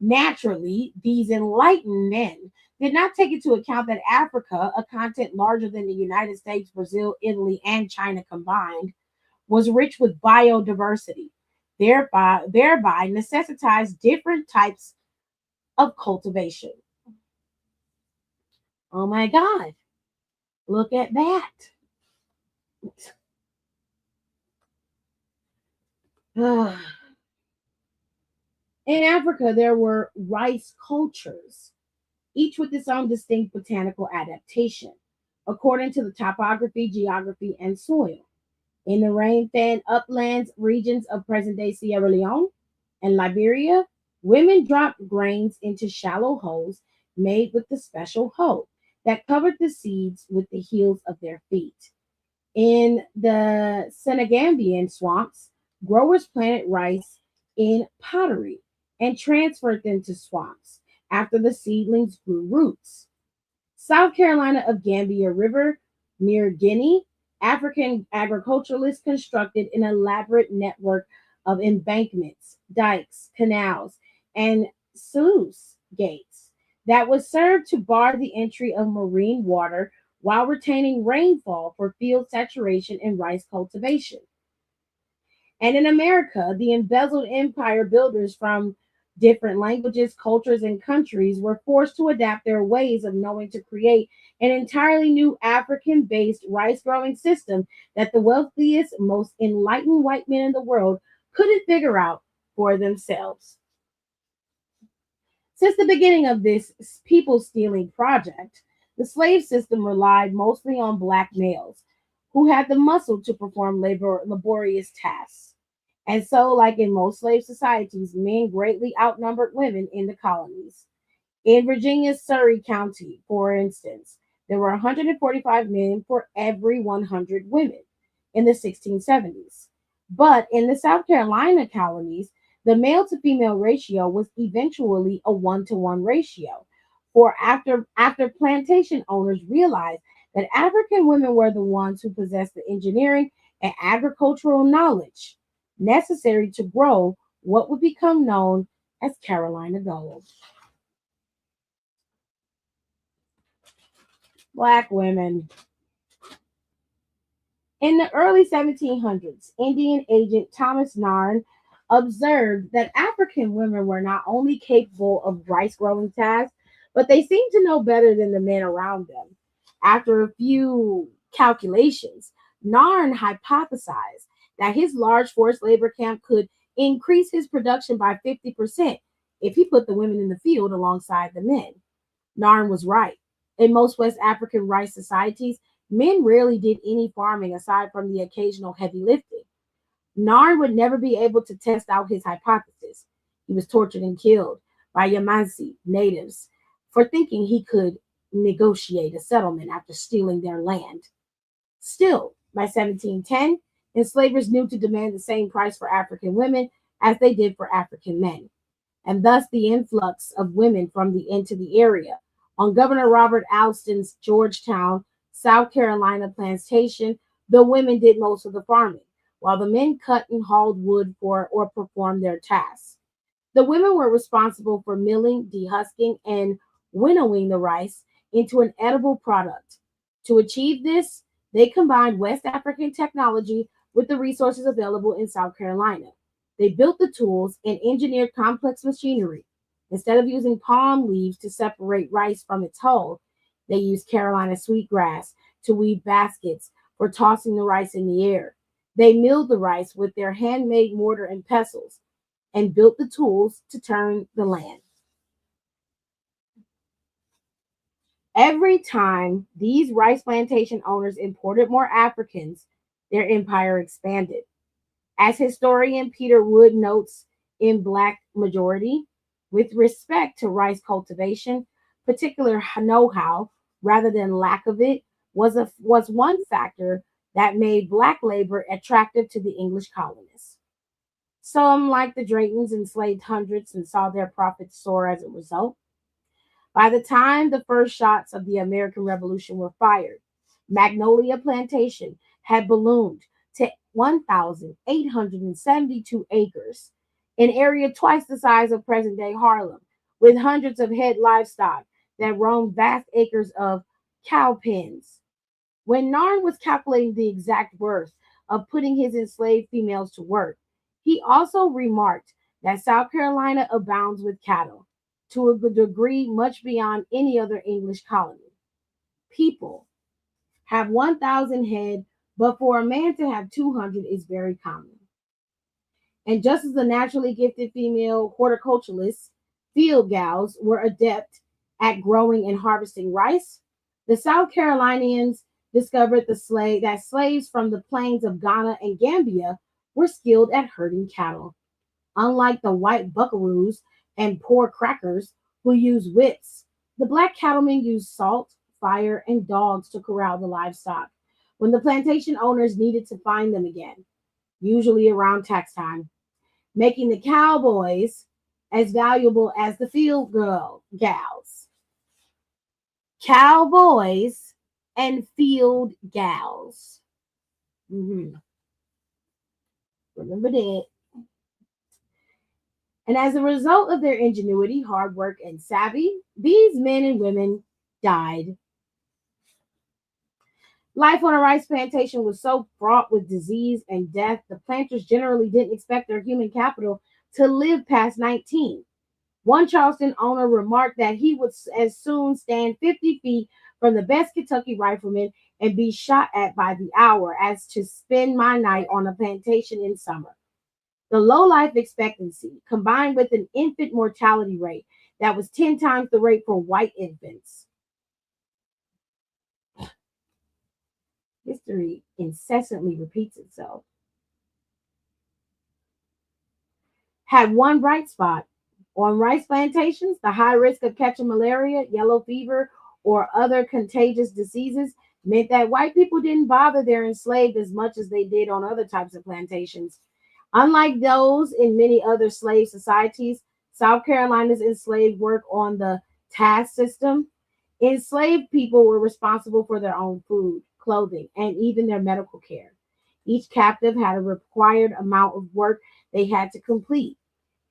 Naturally, these enlightened men did not take into account that Africa, a continent larger than the United States, Brazil, Italy, and China combined, was rich with biodiversity, thereby necessitized different types of cultivation. Oh my God, look at that. In Africa, there were rice cultures, each with its own distinct botanical adaptation, according to the topography, geography, and soil. In the rain-fed uplands regions of present-day Sierra Leone and Liberia, women dropped grains into shallow holes made with the special hoe that covered the seeds with the heels of their feet. In the Senegambian swamps, growers planted rice in pottery and transferred them to swamps after the seedlings grew roots. South Carolina of Gambia River near Guinea, African agriculturalists constructed an elaborate network of embankments, dikes, canals, and sluice gates that was served to bar the entry of marine water while retaining rainfall for field saturation and rice cultivation. And in America, the embezzled empire builders from different languages, cultures, and countries were forced to adapt their ways of knowing to create an entirely new African based rice growing system that the wealthiest, most enlightened white men in the world couldn't figure out for themselves. Since the beginning of this people stealing project, The slave system relied mostly on black males who had the muscle to perform laborious tasks. And so, like in most slave societies, men greatly outnumbered women in the colonies. In Virginia's Surrey County, for instance, there were 145 men for every 100 women in the 1670s. But in the South Carolina colonies, the male to female ratio was eventually a 1-to-1 ratio. For after plantation owners realized that African women were the ones who possessed the engineering and agricultural knowledge necessary to grow what would become known as Carolina gold. Black women. In the early 1700s, Indian agent Thomas Narn observed that African women were not only capable of rice growing tasks, but they seemed to know better than the men around them. After a few calculations, Narn hypothesized that his large forced labor camp could increase his production by 50% if he put the women in the field alongside the men. Narn was right. In most West African rice societies, men rarely did any farming aside from the occasional heavy lifting. Narn would never be able to test out his hypothesis. He was tortured and killed by Yamansi natives for thinking he could negotiate a settlement after stealing their land. Still, by 1710, enslavers knew to demand the same price for African women as they did for African men, and thus the influx of women from into the area. On Governor Robert Alston's Georgetown, South Carolina plantation, the women did most of the farming, while the men cut and hauled wood for or performed their tasks. The women were responsible for milling, dehusking, and winnowing the rice into an edible product. To achieve this, they combined West African technology with the resources available in South Carolina. They built the tools and engineered complex machinery. Instead of using palm leaves to separate rice from its hull, they used Carolina sweetgrass to weave baskets for tossing the rice in the air. They milled the rice with their handmade mortar and pestles and built the tools to turn the land. Every time these rice plantation owners imported more Africans, their empire expanded. As historian Peter Wood notes in Black Majority, with respect to rice cultivation, particular know-how rather than lack of it was one factor that made Black labor attractive to the English colonists. Some, like the Draytons, enslaved hundreds and saw their profits soar as a result. By the time the first shots of the American Revolution were fired, Magnolia Plantation had ballooned to 1,872 acres, an area twice the size of present-day Harlem, with hundreds of head livestock that roamed vast acres of cow pens. When Narn was calculating the exact worth of putting his enslaved females to work, he also remarked that South Carolina abounds with cattle, to a degree much beyond any other English colony. People have 1,000 head, but for a man to have 200 is very common. And just as the naturally gifted female horticulturalists, field gals, were adept at growing and harvesting rice, the South Carolinians discovered that slaves from the plains of Ghana and Gambia were skilled at herding cattle. Unlike the white buckaroos and poor crackers who use whips, the black cattlemen used salt, fire, and dogs to corral the livestock when the plantation owners needed to find them again, usually around tax time, making the cowboys as valuable as the field gals. Cowboys and field gals. Remember that. And as a result of their ingenuity, hard work, and savvy, these men and women died. Life on a rice plantation was so fraught with disease and death, the planters generally didn't expect their human capital to live past 19. One Charleston owner remarked that he would as soon stand 50 feet from the best Kentucky rifleman and be shot at by the hour as to spend my night on a plantation in summer. The low life expectancy, combined with an infant mortality rate that was 10 times the rate for white infants, History incessantly repeats itself. Had one bright spot. On rice plantations, the high risk of catching malaria, yellow fever, or other contagious diseases meant that white people didn't bother their enslaved as much as they did on other types of plantations. Unlike those in many other slave societies, South Carolina's enslaved work on the task system. Enslaved people were responsible for their own food, clothing, and even their medical care. Each captive had a required amount of work they had to complete,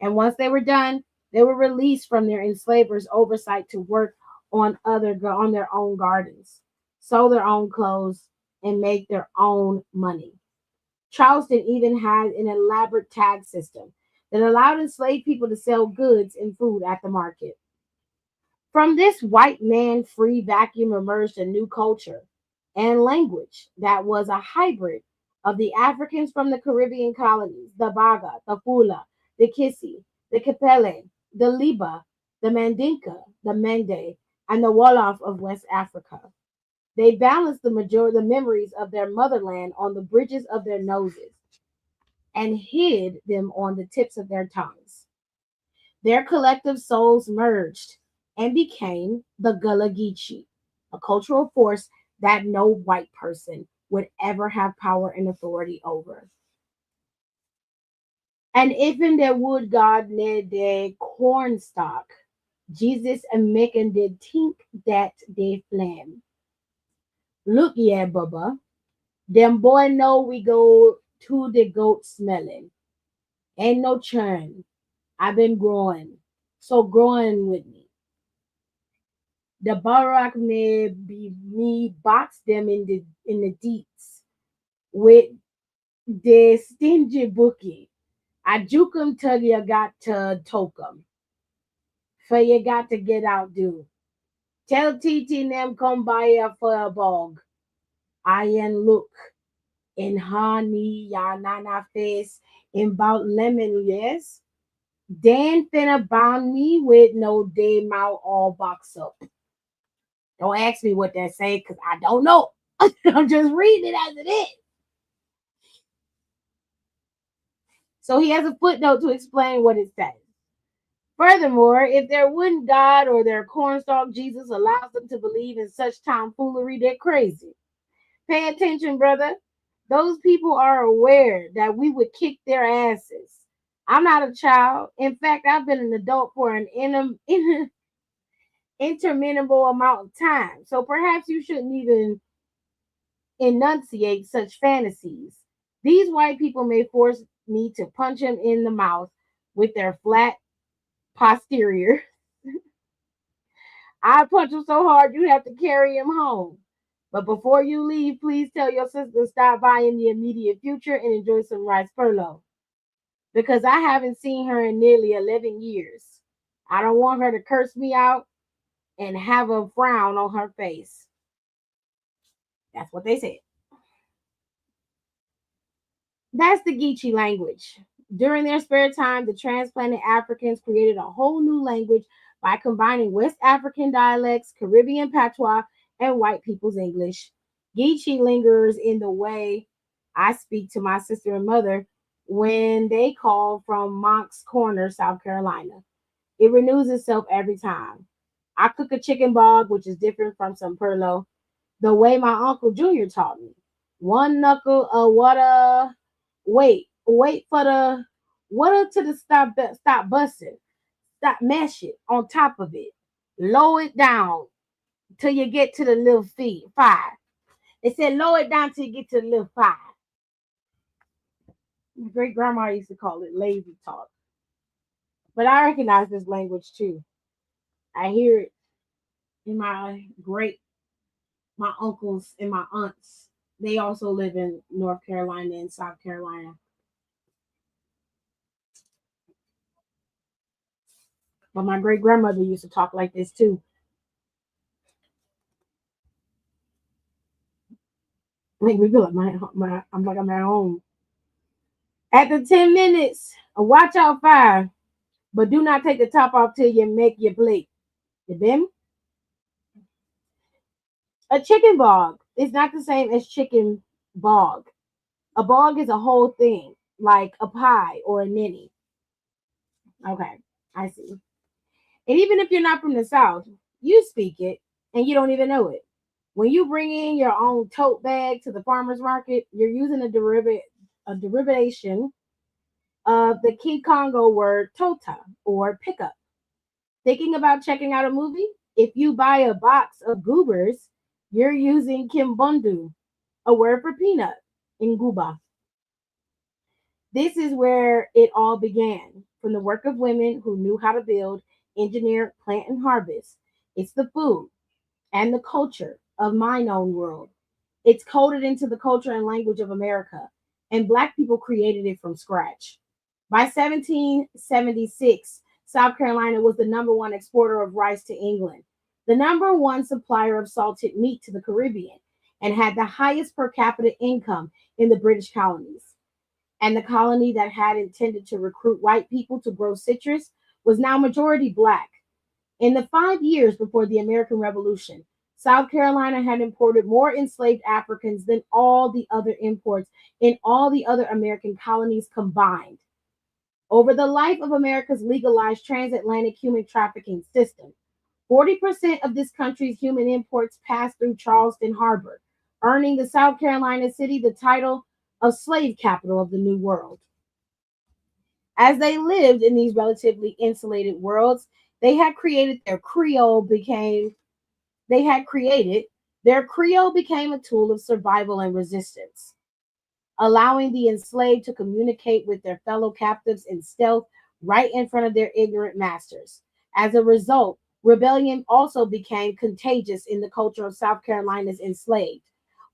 and once they were done, they were released from their enslavers' oversight to work on their own gardens, sew their own clothes, and make their own money. Charleston even had an elaborate tag system that allowed enslaved people to sell goods and food at the market. From this white man free vacuum emerged a new culture and language that was a hybrid of the Africans from the Caribbean colonies, the Baga, the Fula, the Kissi, the Kipele, the Liba, the Mandinka, the Mende, and the Wolof of West Africa. They balanced the memories of their motherland on the bridges of their noses and hid them on the tips of their tongues. Their collective souls merged and became the Gullah Geechee, a cultural force that no white person would ever have power and authority over. And even the wood god near the cornstalk, Jesus and making did think that they flame. Look, yeah, Bubba, them boy know we go to the goat smelling. Ain't no churn. I've been growing, so growing with me. The Barak may be me box them in the deeps with the stingy bookie. I juke 'em till you got to toke 'em. For you got to get out, do. Tell Titi and them come by here for a bog. I and look in honey ya nana face in bout lemon, yes. Dan finna bound me with no day mouth all box up. Don't ask me what that say, because I don't know. I'm just reading it as it is. So he has a footnote to explain what it says. Furthermore, if their wooden god or their cornstalk Jesus allows them to believe in such tomfoolery, they're crazy. Pay attention, brother. Those people are aware that we would kick their asses. I'm not a child. In fact, I've been an adult for an interminable amount of time. So perhaps you shouldn't even enunciate such fantasies. These white people may force me to punch him in the mouth with their flat posterior. I punch him so hard you have to carry him home. But before you leave, please tell your sister to stop by in the immediate future and enjoy some rice furlough. Because I haven't seen her in nearly 11 years. I don't want her to curse me out and have a frown on her face. That's what they said. That's the Geechee language. During their spare time, the transplanted Africans created a whole new language by combining West African dialects, Caribbean patois, and white people's English. Geechee lingers in the way I speak to my sister and mother when they call from Monk's Corner, South Carolina. It renews itself every time. I cook a chicken bog, which is different from some perlo, the way my Uncle Junior taught me. One knuckle of water. Wait for the water to the stop busting. Stop mash it on top of it. Lower it down till you get to the little fire. They said lower it down till you get to the little fire. My great grandma used to call it lazy talk. But I recognize this language too. I hear it in my uncles and my aunts. They also live in North Carolina and South Carolina. But my great grandmother used to talk like this too. Make me feel like I'm at home. At the 10 minutes, watch out fire, but do not take the top off till you make your plate. You bim? A chicken bog It's not the same as chicken bog. A bog is a whole thing, like a pie or a ninny. Okay, I see. And even if you're not from the South, you speak it and you don't even know it. When you bring in your own tote bag to the farmer's market, you're using a derivation of the Kikongo word tota or pickup. Thinking about checking out a movie? If you buy a box of goobers, you're using kimbundu, a word for peanut in Guba. This is where it all began, from the work of women who knew how to build, engineer, plant, and harvest. It's the food and the culture of my known world. It's coded into the culture and language of America, and Black people created it from scratch. By 1776, South Carolina was the number one exporter of rice to England, the number one supplier of salted meat to the Caribbean, and had the highest per capita income in the British colonies. And the colony that had intended to recruit white people to grow citrus was now majority Black. In the 5 years before the American Revolution, South Carolina had imported more enslaved Africans than all the other imports in all the other American colonies combined. Over the life of America's legalized transatlantic human trafficking system, 40% of this country's human imports passed through Charleston Harbor, earning the South Carolina city the title of slave capital of the New World. As they lived in these relatively insulated worlds, they had created their Creole became they had created their Creole became a tool of survival and resistance, allowing the enslaved to communicate with their fellow captives in stealth right in front of their ignorant masters. As a result, rebellion also became contagious in the culture of South Carolina's enslaved.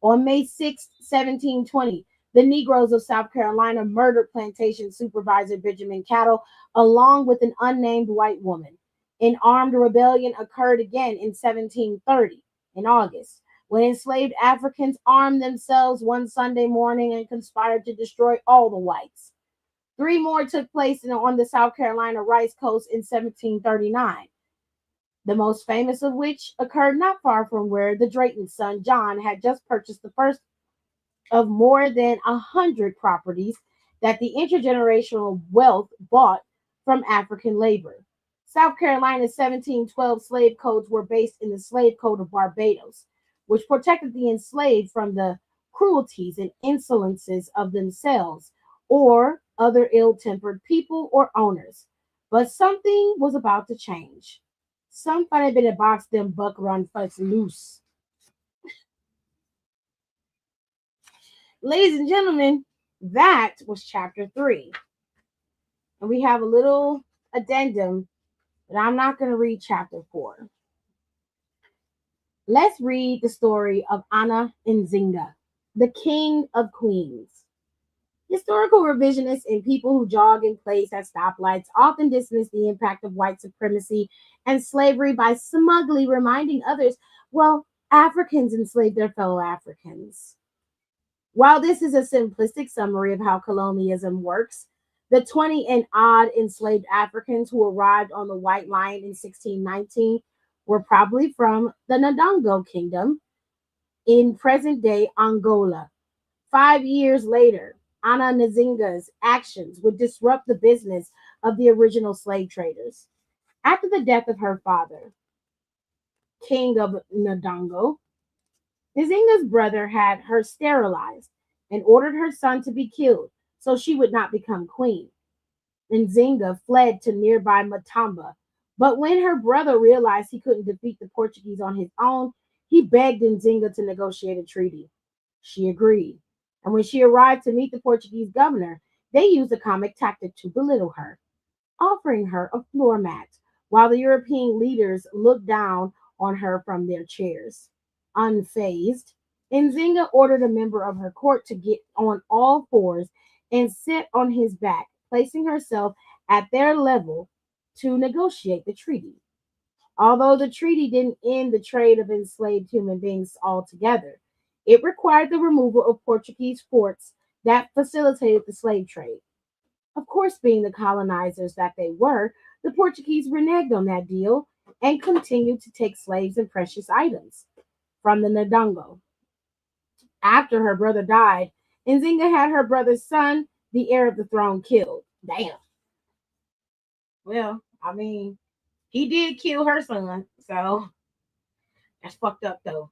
On May 6, 1720, the Negroes of South Carolina murdered plantation supervisor Benjamin Cattle along with an unnamed white woman. An armed rebellion occurred again in 1730 in August, when enslaved Africans armed themselves one Sunday morning and conspired to destroy all the whites. Three more took place on the South Carolina Rice Coast in 1739, the most famous of which occurred not far from where the Drayton's son John had just purchased the first of more than 100 properties that the intergenerational wealth bought from African labor. South Carolina's 1712 slave codes were based in the slave code of Barbados, which protected the enslaved from the cruelties and insolences of themselves or other ill-tempered people or owners. But something was about to change. Somebody better box them buck run fucks loose. Ladies and gentlemen, that was chapter 3. And we have a little addendum, but I'm not going to read chapter 4. Let's read the story of Anna Nzinga, the king of queens. Historical revisionists and people who jog in place at stoplights often dismiss the impact of white supremacy and slavery by smugly reminding others, well, Africans enslaved their fellow Africans. While this is a simplistic summary of how colonialism works, the 20 and odd enslaved Africans who arrived on the White Lion in 1619 were probably from the Ndongo Kingdom in present-day Angola. 5 years later, Anna Nzinga's actions would disrupt the business of the original slave traders. After the death of her father, king of Ndongo, Nzinga's brother had her sterilized and ordered her son to be killed so she would not become queen. Nzinga fled to nearby Matamba, but when her brother realized he couldn't defeat the Portuguese on his own, he begged Nzinga to negotiate a treaty. She agreed, and when she arrived to meet the Portuguese governor, they used a comic tactic to belittle her, offering her a floor mat while the European leaders looked down on her from their chairs. Unfazed, Nzinga ordered a member of her court to get on all fours and sit on his back, placing herself at their level to negotiate the treaty. Although the treaty didn't end the trade of enslaved human beings altogether, it required the removal of Portuguese forts that facilitated the slave trade. Of course, being the colonizers that they were, the Portuguese reneged on that deal and continued to take slaves and precious items from the Ndongo. After her brother died, Nzinga had her brother's son, the heir of the throne, killed. Damn. Well, I mean, he did kill her son, so that's fucked up though.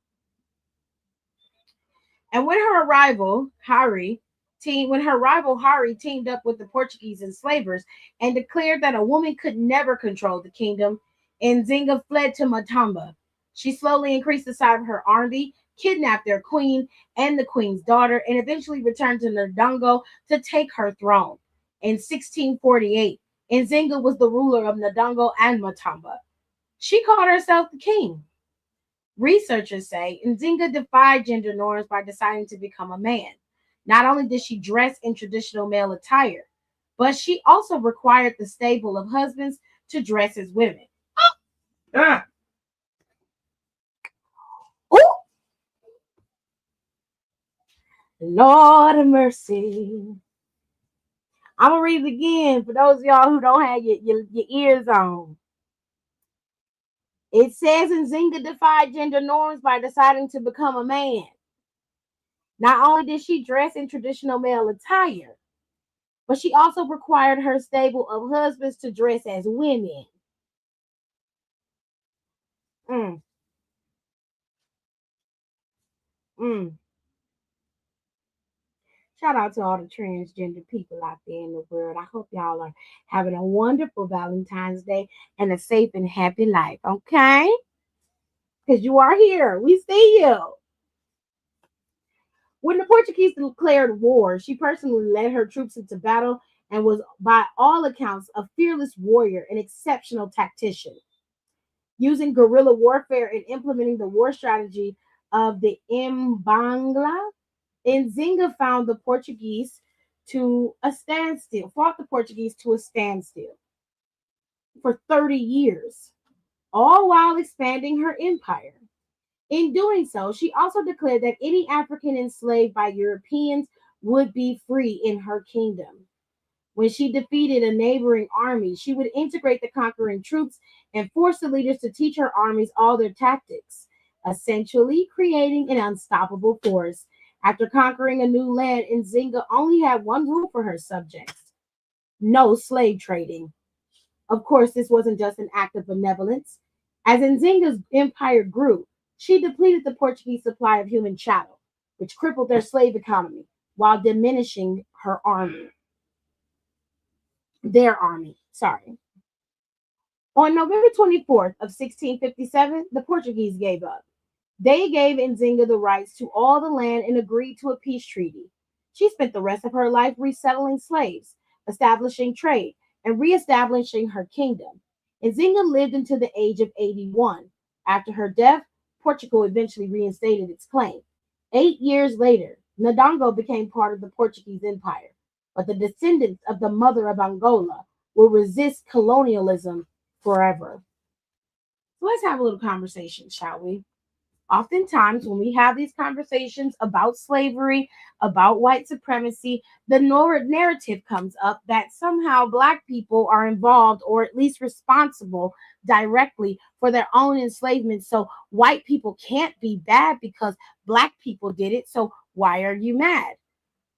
And when her rival Hari teamed up with the Portuguese enslavers and declared that a woman could never control the kingdom, Nzinga fled to Matamba. She slowly increased the size of her army, kidnapped their queen and the queen's daughter, and eventually returned to Ndongo to take her throne. In 1648, Nzinga was the ruler of Ndongo and Matamba. She called herself the king. Researchers say Nzinga defied gender norms by deciding to become a man. Not only did she dress in traditional male attire, but she also required the stable of husbands to dress as women. Ah, Ooh, Lord of mercy. I'm going to read it again for those of y'all who don't have your ears on. It says Nzinga defied gender norms by deciding to become a man. Not only did she dress in traditional male attire, but she also required her stable of husbands to dress as women. Mm, mm. Shout out to all the transgender people out there in the world. I hope y'all are having a wonderful Valentine's Day and a safe and happy life, okay? Because you are here. We see you. When the Portuguese declared war, she personally led her troops into battle and was, by all accounts, a fearless warrior and exceptional tactician. Using guerrilla warfare and implementing the war strategy of the Mbangla, Nzinga fought the Portuguese to a standstill for 30 years, all while expanding her empire. In doing so, she also declared that any African enslaved by Europeans would be free in her kingdom. When she defeated a neighboring army, she would integrate the conquering troops and force the leaders to teach her armies all their tactics, essentially creating an unstoppable force. After conquering a new land, Nzinga only had one rule for her subjects: no slave trading. Of course, this wasn't just an act of benevolence. As Nzinga's empire grew, she depleted the Portuguese supply of human chattel, which crippled their slave economy while diminishing their army. Sorry. On November 24th of 1657, the Portuguese gave up. They gave Nzinga the rights to all the land and agreed to a peace treaty. She spent the rest of her life resettling slaves, establishing trade, and reestablishing her kingdom. Nzinga lived until the age of 81. After her death, Portugal eventually reinstated its claim. 8 years later, Ndongo became part of the Portuguese Empire, but the descendants of the mother of Angola will resist colonialism forever. So let's have a little conversation, shall we? Oftentimes, when we have these conversations about slavery, about white supremacy, the narrative comes up that somehow Black people are involved or at least responsible directly for their own enslavement. So, white people can't be bad because Black people did it. So, why are you mad?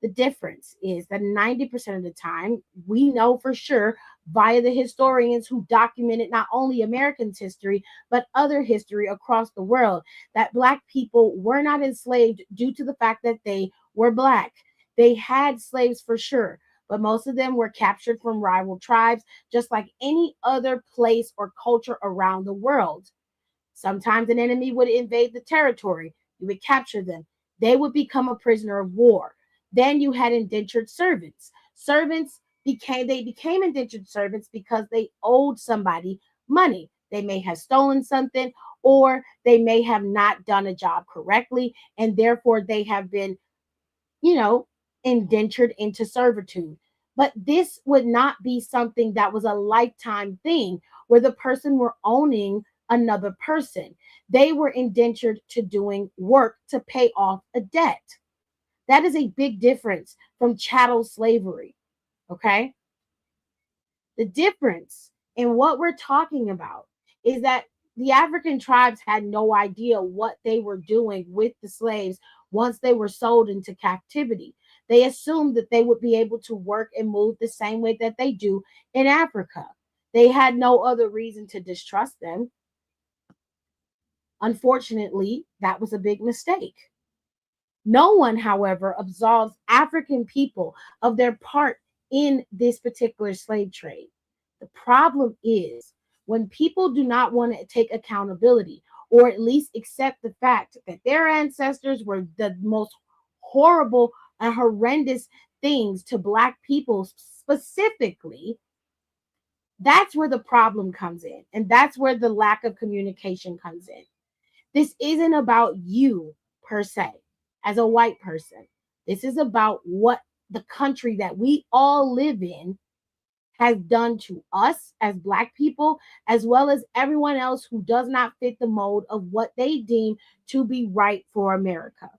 The difference is that 90% of the time, we know for sure via the historians who documented not only Americans' history, but other history across the world, that Black people were not enslaved due to the fact that they were Black. They had slaves for sure, but most of them were captured from rival tribes, just like any other place or culture around the world. Sometimes an enemy would invade the territory. You would capture them. They would become a prisoner of war. Then you had indentured servants. They became indentured servants because they owed somebody money. They may have stolen something, or they may have not done a job correctly, and therefore they have been, you know, indentured into servitude. But this would not be something that was a lifetime thing where the person were owning another person. They were indentured to doing work to pay off a debt. That is a big difference from chattel slavery. Okay. The difference in what we're talking about is that the African tribes had no idea what they were doing with the slaves once they were sold into captivity. They assumed that they would be able to work and move the same way that they do in Africa. They had no other reason to distrust them. Unfortunately, that was a big mistake. No one, however, absolves African people of their part in this particular slave trade. The problem is when people do not want to take accountability or at least accept the fact that their ancestors were the most horrible and horrendous things to Black people specifically, that's where the problem comes in. And that's where the lack of communication comes in. This isn't about you per se, as a white person. This is about what the country that we all live in has done to us as Black people, as well as everyone else who does not fit the mold of what they deem to be right for America.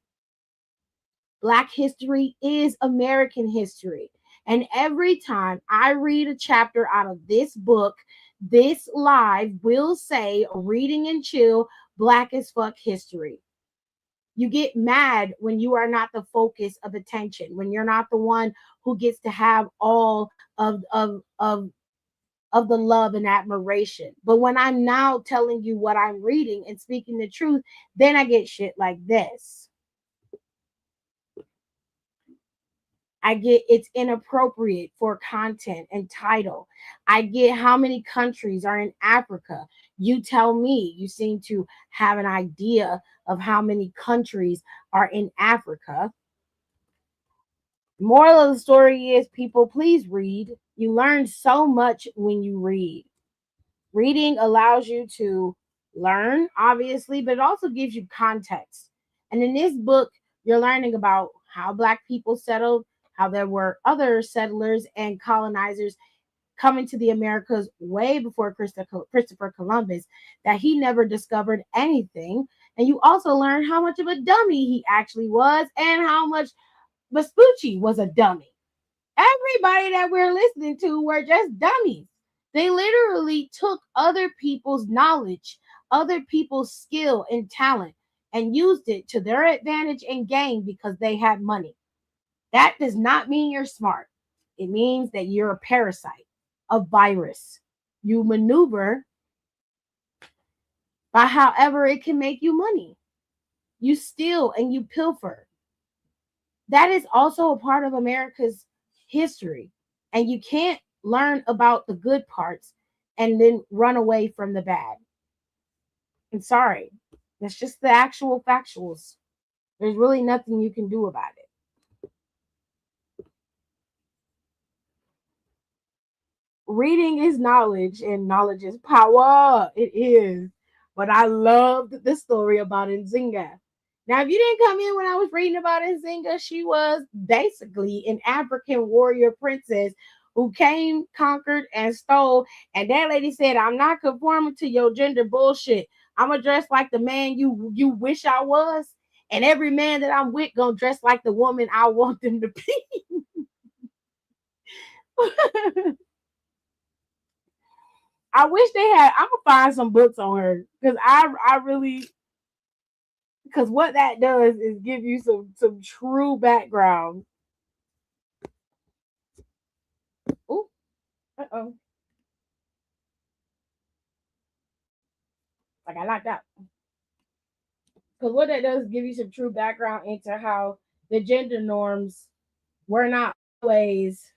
Black history is American history. And every time I read a chapter out of this book, this live will say, reading and chill, Black as fuck history. You get mad when you are not the focus of attention, when you're not the one who gets to have all of the love and admiration. But when I'm now telling you what I'm reading and speaking the truth, then I get shit like this. I get it's inappropriate for content and title. I get how many countries are in Africa. You tell me. You seem to have an idea of how many countries are in Africa. Moral of the story is, people, please read. You learn so much when you read. Reading allows you to learn, obviously, but it also gives you context. And in this book, you're learning about how Black people settled, how there were other settlers and colonizers coming to the Americas way before Christopher Columbus, that he never discovered anything. And you also learn how much of a dummy he actually was and how much Vespucci was a dummy. Everybody that we're listening to were just dummies. They literally took other people's knowledge, other people's skill and talent, and used it to their advantage and gain because they had money. That does not mean you're smart. It means that you're a parasite, a virus. You maneuver by however it can make you money. You steal and you pilfer. That is also a part of America's history. And you can't learn about the good parts and then run away from the bad. I'm sorry. That's just the actual factuals. There's really nothing you can do about it. Reading is knowledge and knowledge is power. It is. But I loved the story about Nzinga. Now, if you didn't come in when I was reading about Nzinga, she was basically an African warrior princess who came, conquered, and stole. And that lady said, I'm not conforming to your gender bullshit. I'm going to dress like the man you wish I was. And every man that I'm with going to dress like the woman I want them to be. I wish they had. I'm going to find some books on her because I really... Because what that does is give you some true background. Oh, uh-oh. Like I locked out. Because what that does is give you some true background into how the gender norms were not always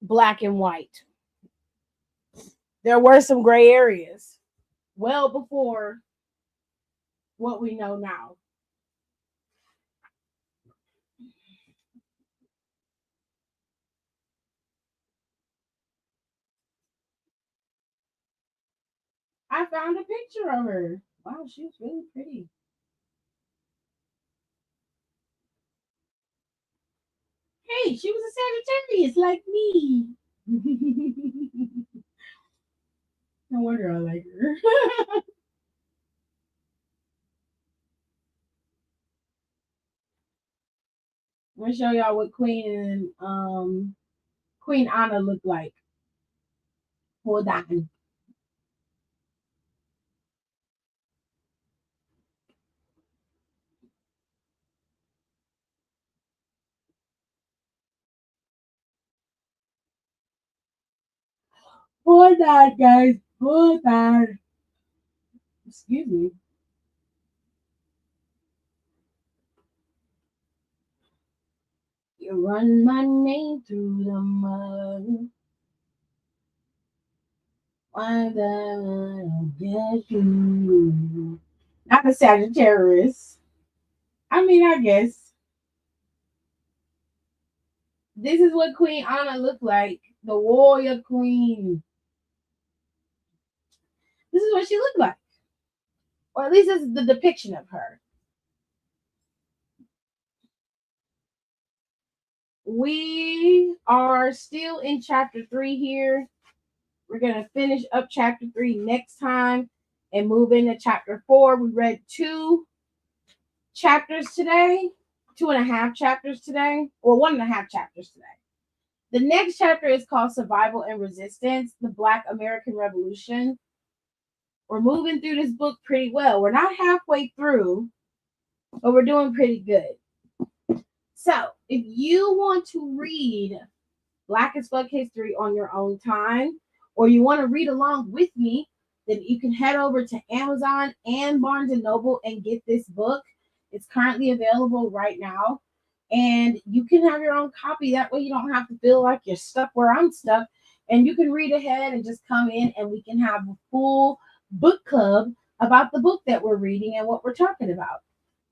black and white. There were some gray areas well before what we know now. I found a picture of her. Wow, she was really pretty. Hey, she was a Sagittarius like me. No wonder I like her. I'm gonna show y'all what Queen Anna looked like. Hold on. Hold on, guys. Hold on. Excuse me. You run my name through the mud. Why the I'll get you? Not the Sagittarius. I mean, I guess this is what Queen Anna looked like. The warrior queen. This is what she looked like. Or at least this is the depiction of her. We are still in chapter 3 here. We're going to finish up chapter 3 next time and move into chapter 4. We read 2 chapters today, 2.5 chapters today, or 1.5 chapters today. The next chapter is called Survival and Resistance, the Black American Revolution. We're moving through this book pretty well. We're not halfway through, but we're doing pretty good. So, if you want to read Black as Fuck History on your own time, or you want to read along with me, then you can head over to Amazon and Barnes and Noble and get this book. It's currently available right now, and you can have your own copy. That way, you don't have to feel like you're stuck where I'm stuck, and you can read ahead and just come in, and we can have a full book club about the book that we're reading and what we're talking about.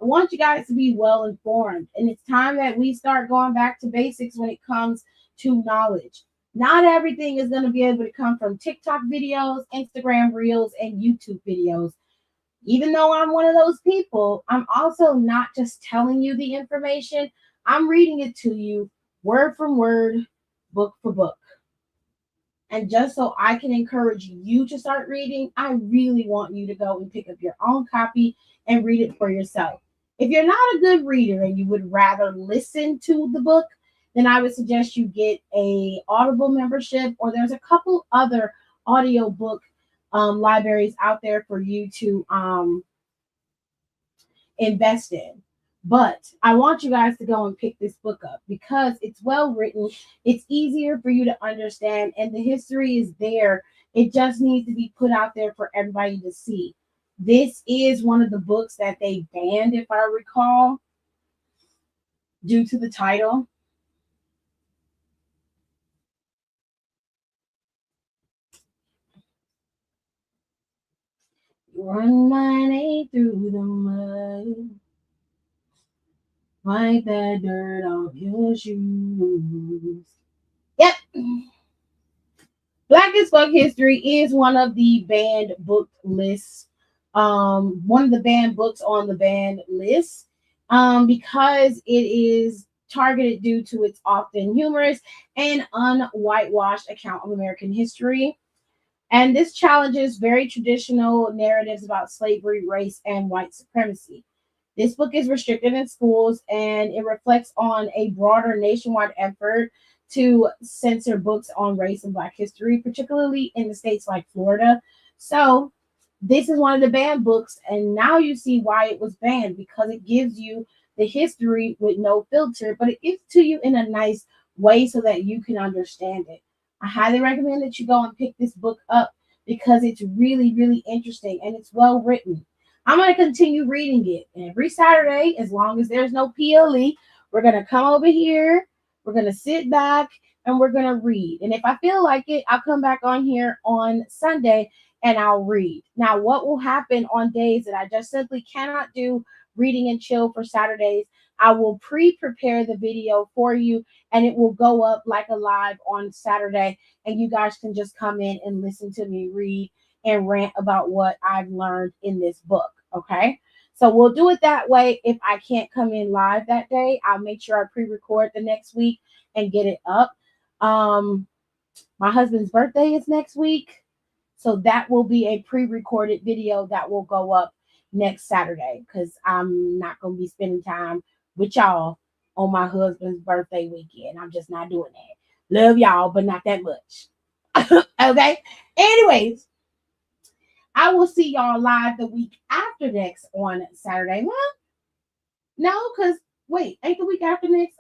I want you guys to be well informed, and it's time that we start going back to basics when it comes to knowledge. Not everything is going to be able to come from TikTok videos, Instagram reels, and YouTube videos. Even though I'm one of those people, I'm also not just telling you the information. I'm reading it to you word for word, book for book. And just so I can encourage you to start reading, I really want you to go and pick up your own copy and read it for yourself. If you're not a good reader and you would rather listen to the book, then I would suggest you get a Audible membership, or there's a couple other audiobook libraries out there for you to invest in. But I want you guys to go and pick this book up because it's well written. It's easier for you to understand, and the history is there. It just needs to be put out there for everybody to see. This is one of the books that they banned, if I recall, due to the title. Run my name through the mud. Wipe that dirt off your shoes. Yep. Black as Fuck History is one of the banned book lists. One of the banned books on the banned list. Because it is targeted due to its often humorous and unwhitewashed account of American history. And this challenges very traditional narratives about slavery, race, and white supremacy. This book is restricted in schools, and it reflects on a broader nationwide effort to censor books on race and Black history, particularly in the states like Florida. So this is one of the banned books, and now you see why it was banned, because it gives you the history with no filter, but it gives it to you in a nice way so that you can understand it. I highly recommend that you go and pick this book up because it's really, really interesting and it's well written. I'm going to continue reading it every Saturday as long as there's no PLE. We're going to come over here, we're going to sit back, and we're going to read. And if I feel like it, I'll come back on here on Sunday and I'll read. Now, what will happen on days that I just simply cannot do reading and chill for Saturdays, I will pre-prepare the video for you and it will go up like a live on Saturday, and you guys can just come in and listen to me read and rant about what I've learned in this book. Okay, so we'll do it that way. If I can't come in live that day, I'll make sure I pre-record the next week and get it up. My husband's birthday is next week, so that will be a pre-recorded video that will go up next Saturday, because I'm not going to be spending time with y'all on my husband's birthday weekend. I'm just not doing that. Love y'all, but not that much. Okay. Anyways, I will see y'all live the week after next on Saturday. Well, no, because wait, ain't the week after next?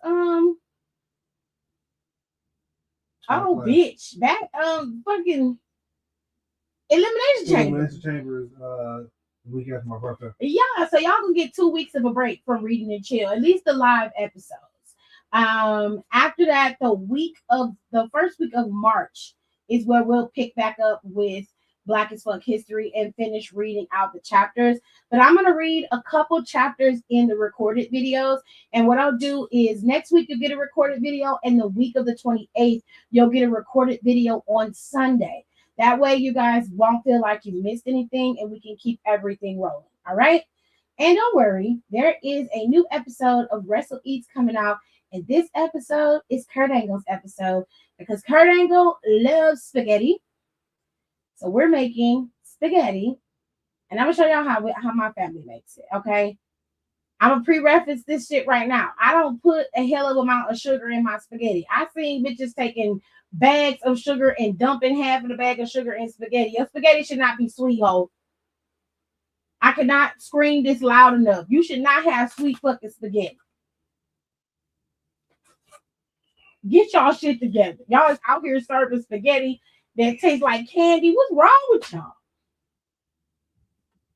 Oh, class. bitch. Back fucking Elimination Chamber. Elimination Chamber is the week after my birthday. Yeah, so y'all can get 2 weeks of a break from Reading and Chill, at least the live episodes. After that, the first week of March is where we'll pick back up with Black as Fuck History and finish reading out the chapters. But I'm gonna read a couple chapters in the recorded videos, and what I'll do is next week you'll get a recorded video, and the week of the 28th you'll get a recorded video on Sunday. That way you guys won't feel like you missed anything, and we can keep everything rolling. All right. And don't worry, there is a new episode of Wrestle Eats coming out. And this episode is Kurt Angle's episode because Kurt Angle loves spaghetti. So we're making spaghetti. And I'm going to show y'all how my family makes it, okay? I'm going to pre-reference this shit right now. I don't put a hell of amount of sugar in my spaghetti. I seen bitches taking bags of sugar and dumping half of the bag of sugar in spaghetti. Your spaghetti should not be sweet, ho. I cannot scream this loud enough. You should not have sweet fucking spaghetti. Get y'all shit together. Y'all is out here serving spaghetti that tastes like candy. What's wrong with y'all?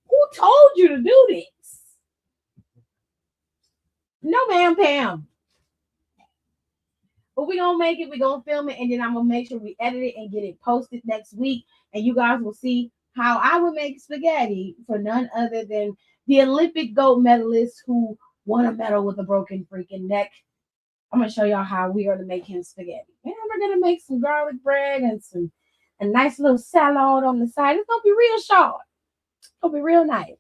Who told you to do this? No, ma'am, Pam. But we're going to make it. We're going to film it. And then I'm going to make sure we edit it and get it posted next week. And you guys will see how I would make spaghetti for none other than the Olympic gold medalist who won a medal with a broken freaking neck. I'm going to show y'all how we are to make him spaghetti. And we're going to make some garlic bread and a nice little salad on the side. It's going to be real short. It's going to be real nice.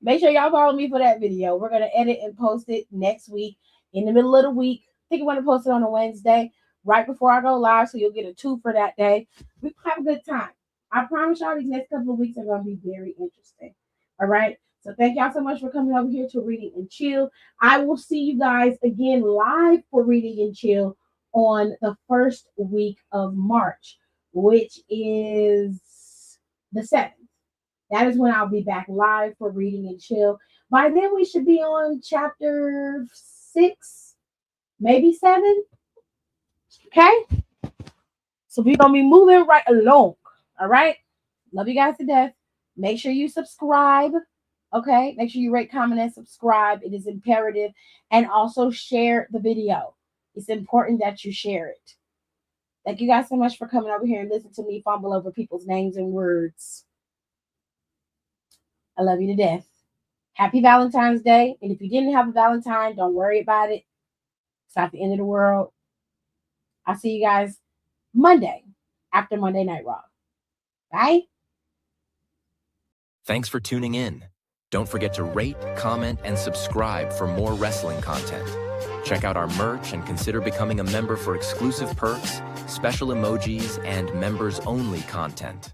Make sure y'all follow me for that video. We're going to edit and post it next week in the middle of the week. I think I want to post it on a Wednesday right before I go live, so you'll get a 2 for that day. We have a good time. I promise y'all these next couple of weeks are going to be very interesting. All right? So thank y'all so much for coming over here to Reading and Chill. I will see you guys again live for Reading and Chill on the first week of March, which is the 7th. That is when I'll be back live for Reading and Chill. By then, we should be on chapter 6, maybe 7. Okay? So we're going to be moving right along. All right? Love you guys to death. Make sure you subscribe. Okay? Make sure you rate, comment, and subscribe. It is imperative. And also share the video. It's important that you share it. Thank you guys so much for coming over here and listening to me fumble over people's names and words. I love you to death. Happy Valentine's Day. And if you didn't have a Valentine, don't worry about it. It's not the end of the world. I'll see you guys Monday after Monday Night Raw. Bye. Thanks for tuning in. Don't forget to rate, comment, and subscribe for more wrestling content. Check out our merch and consider becoming a member for exclusive perks, special emojis, and members-only content.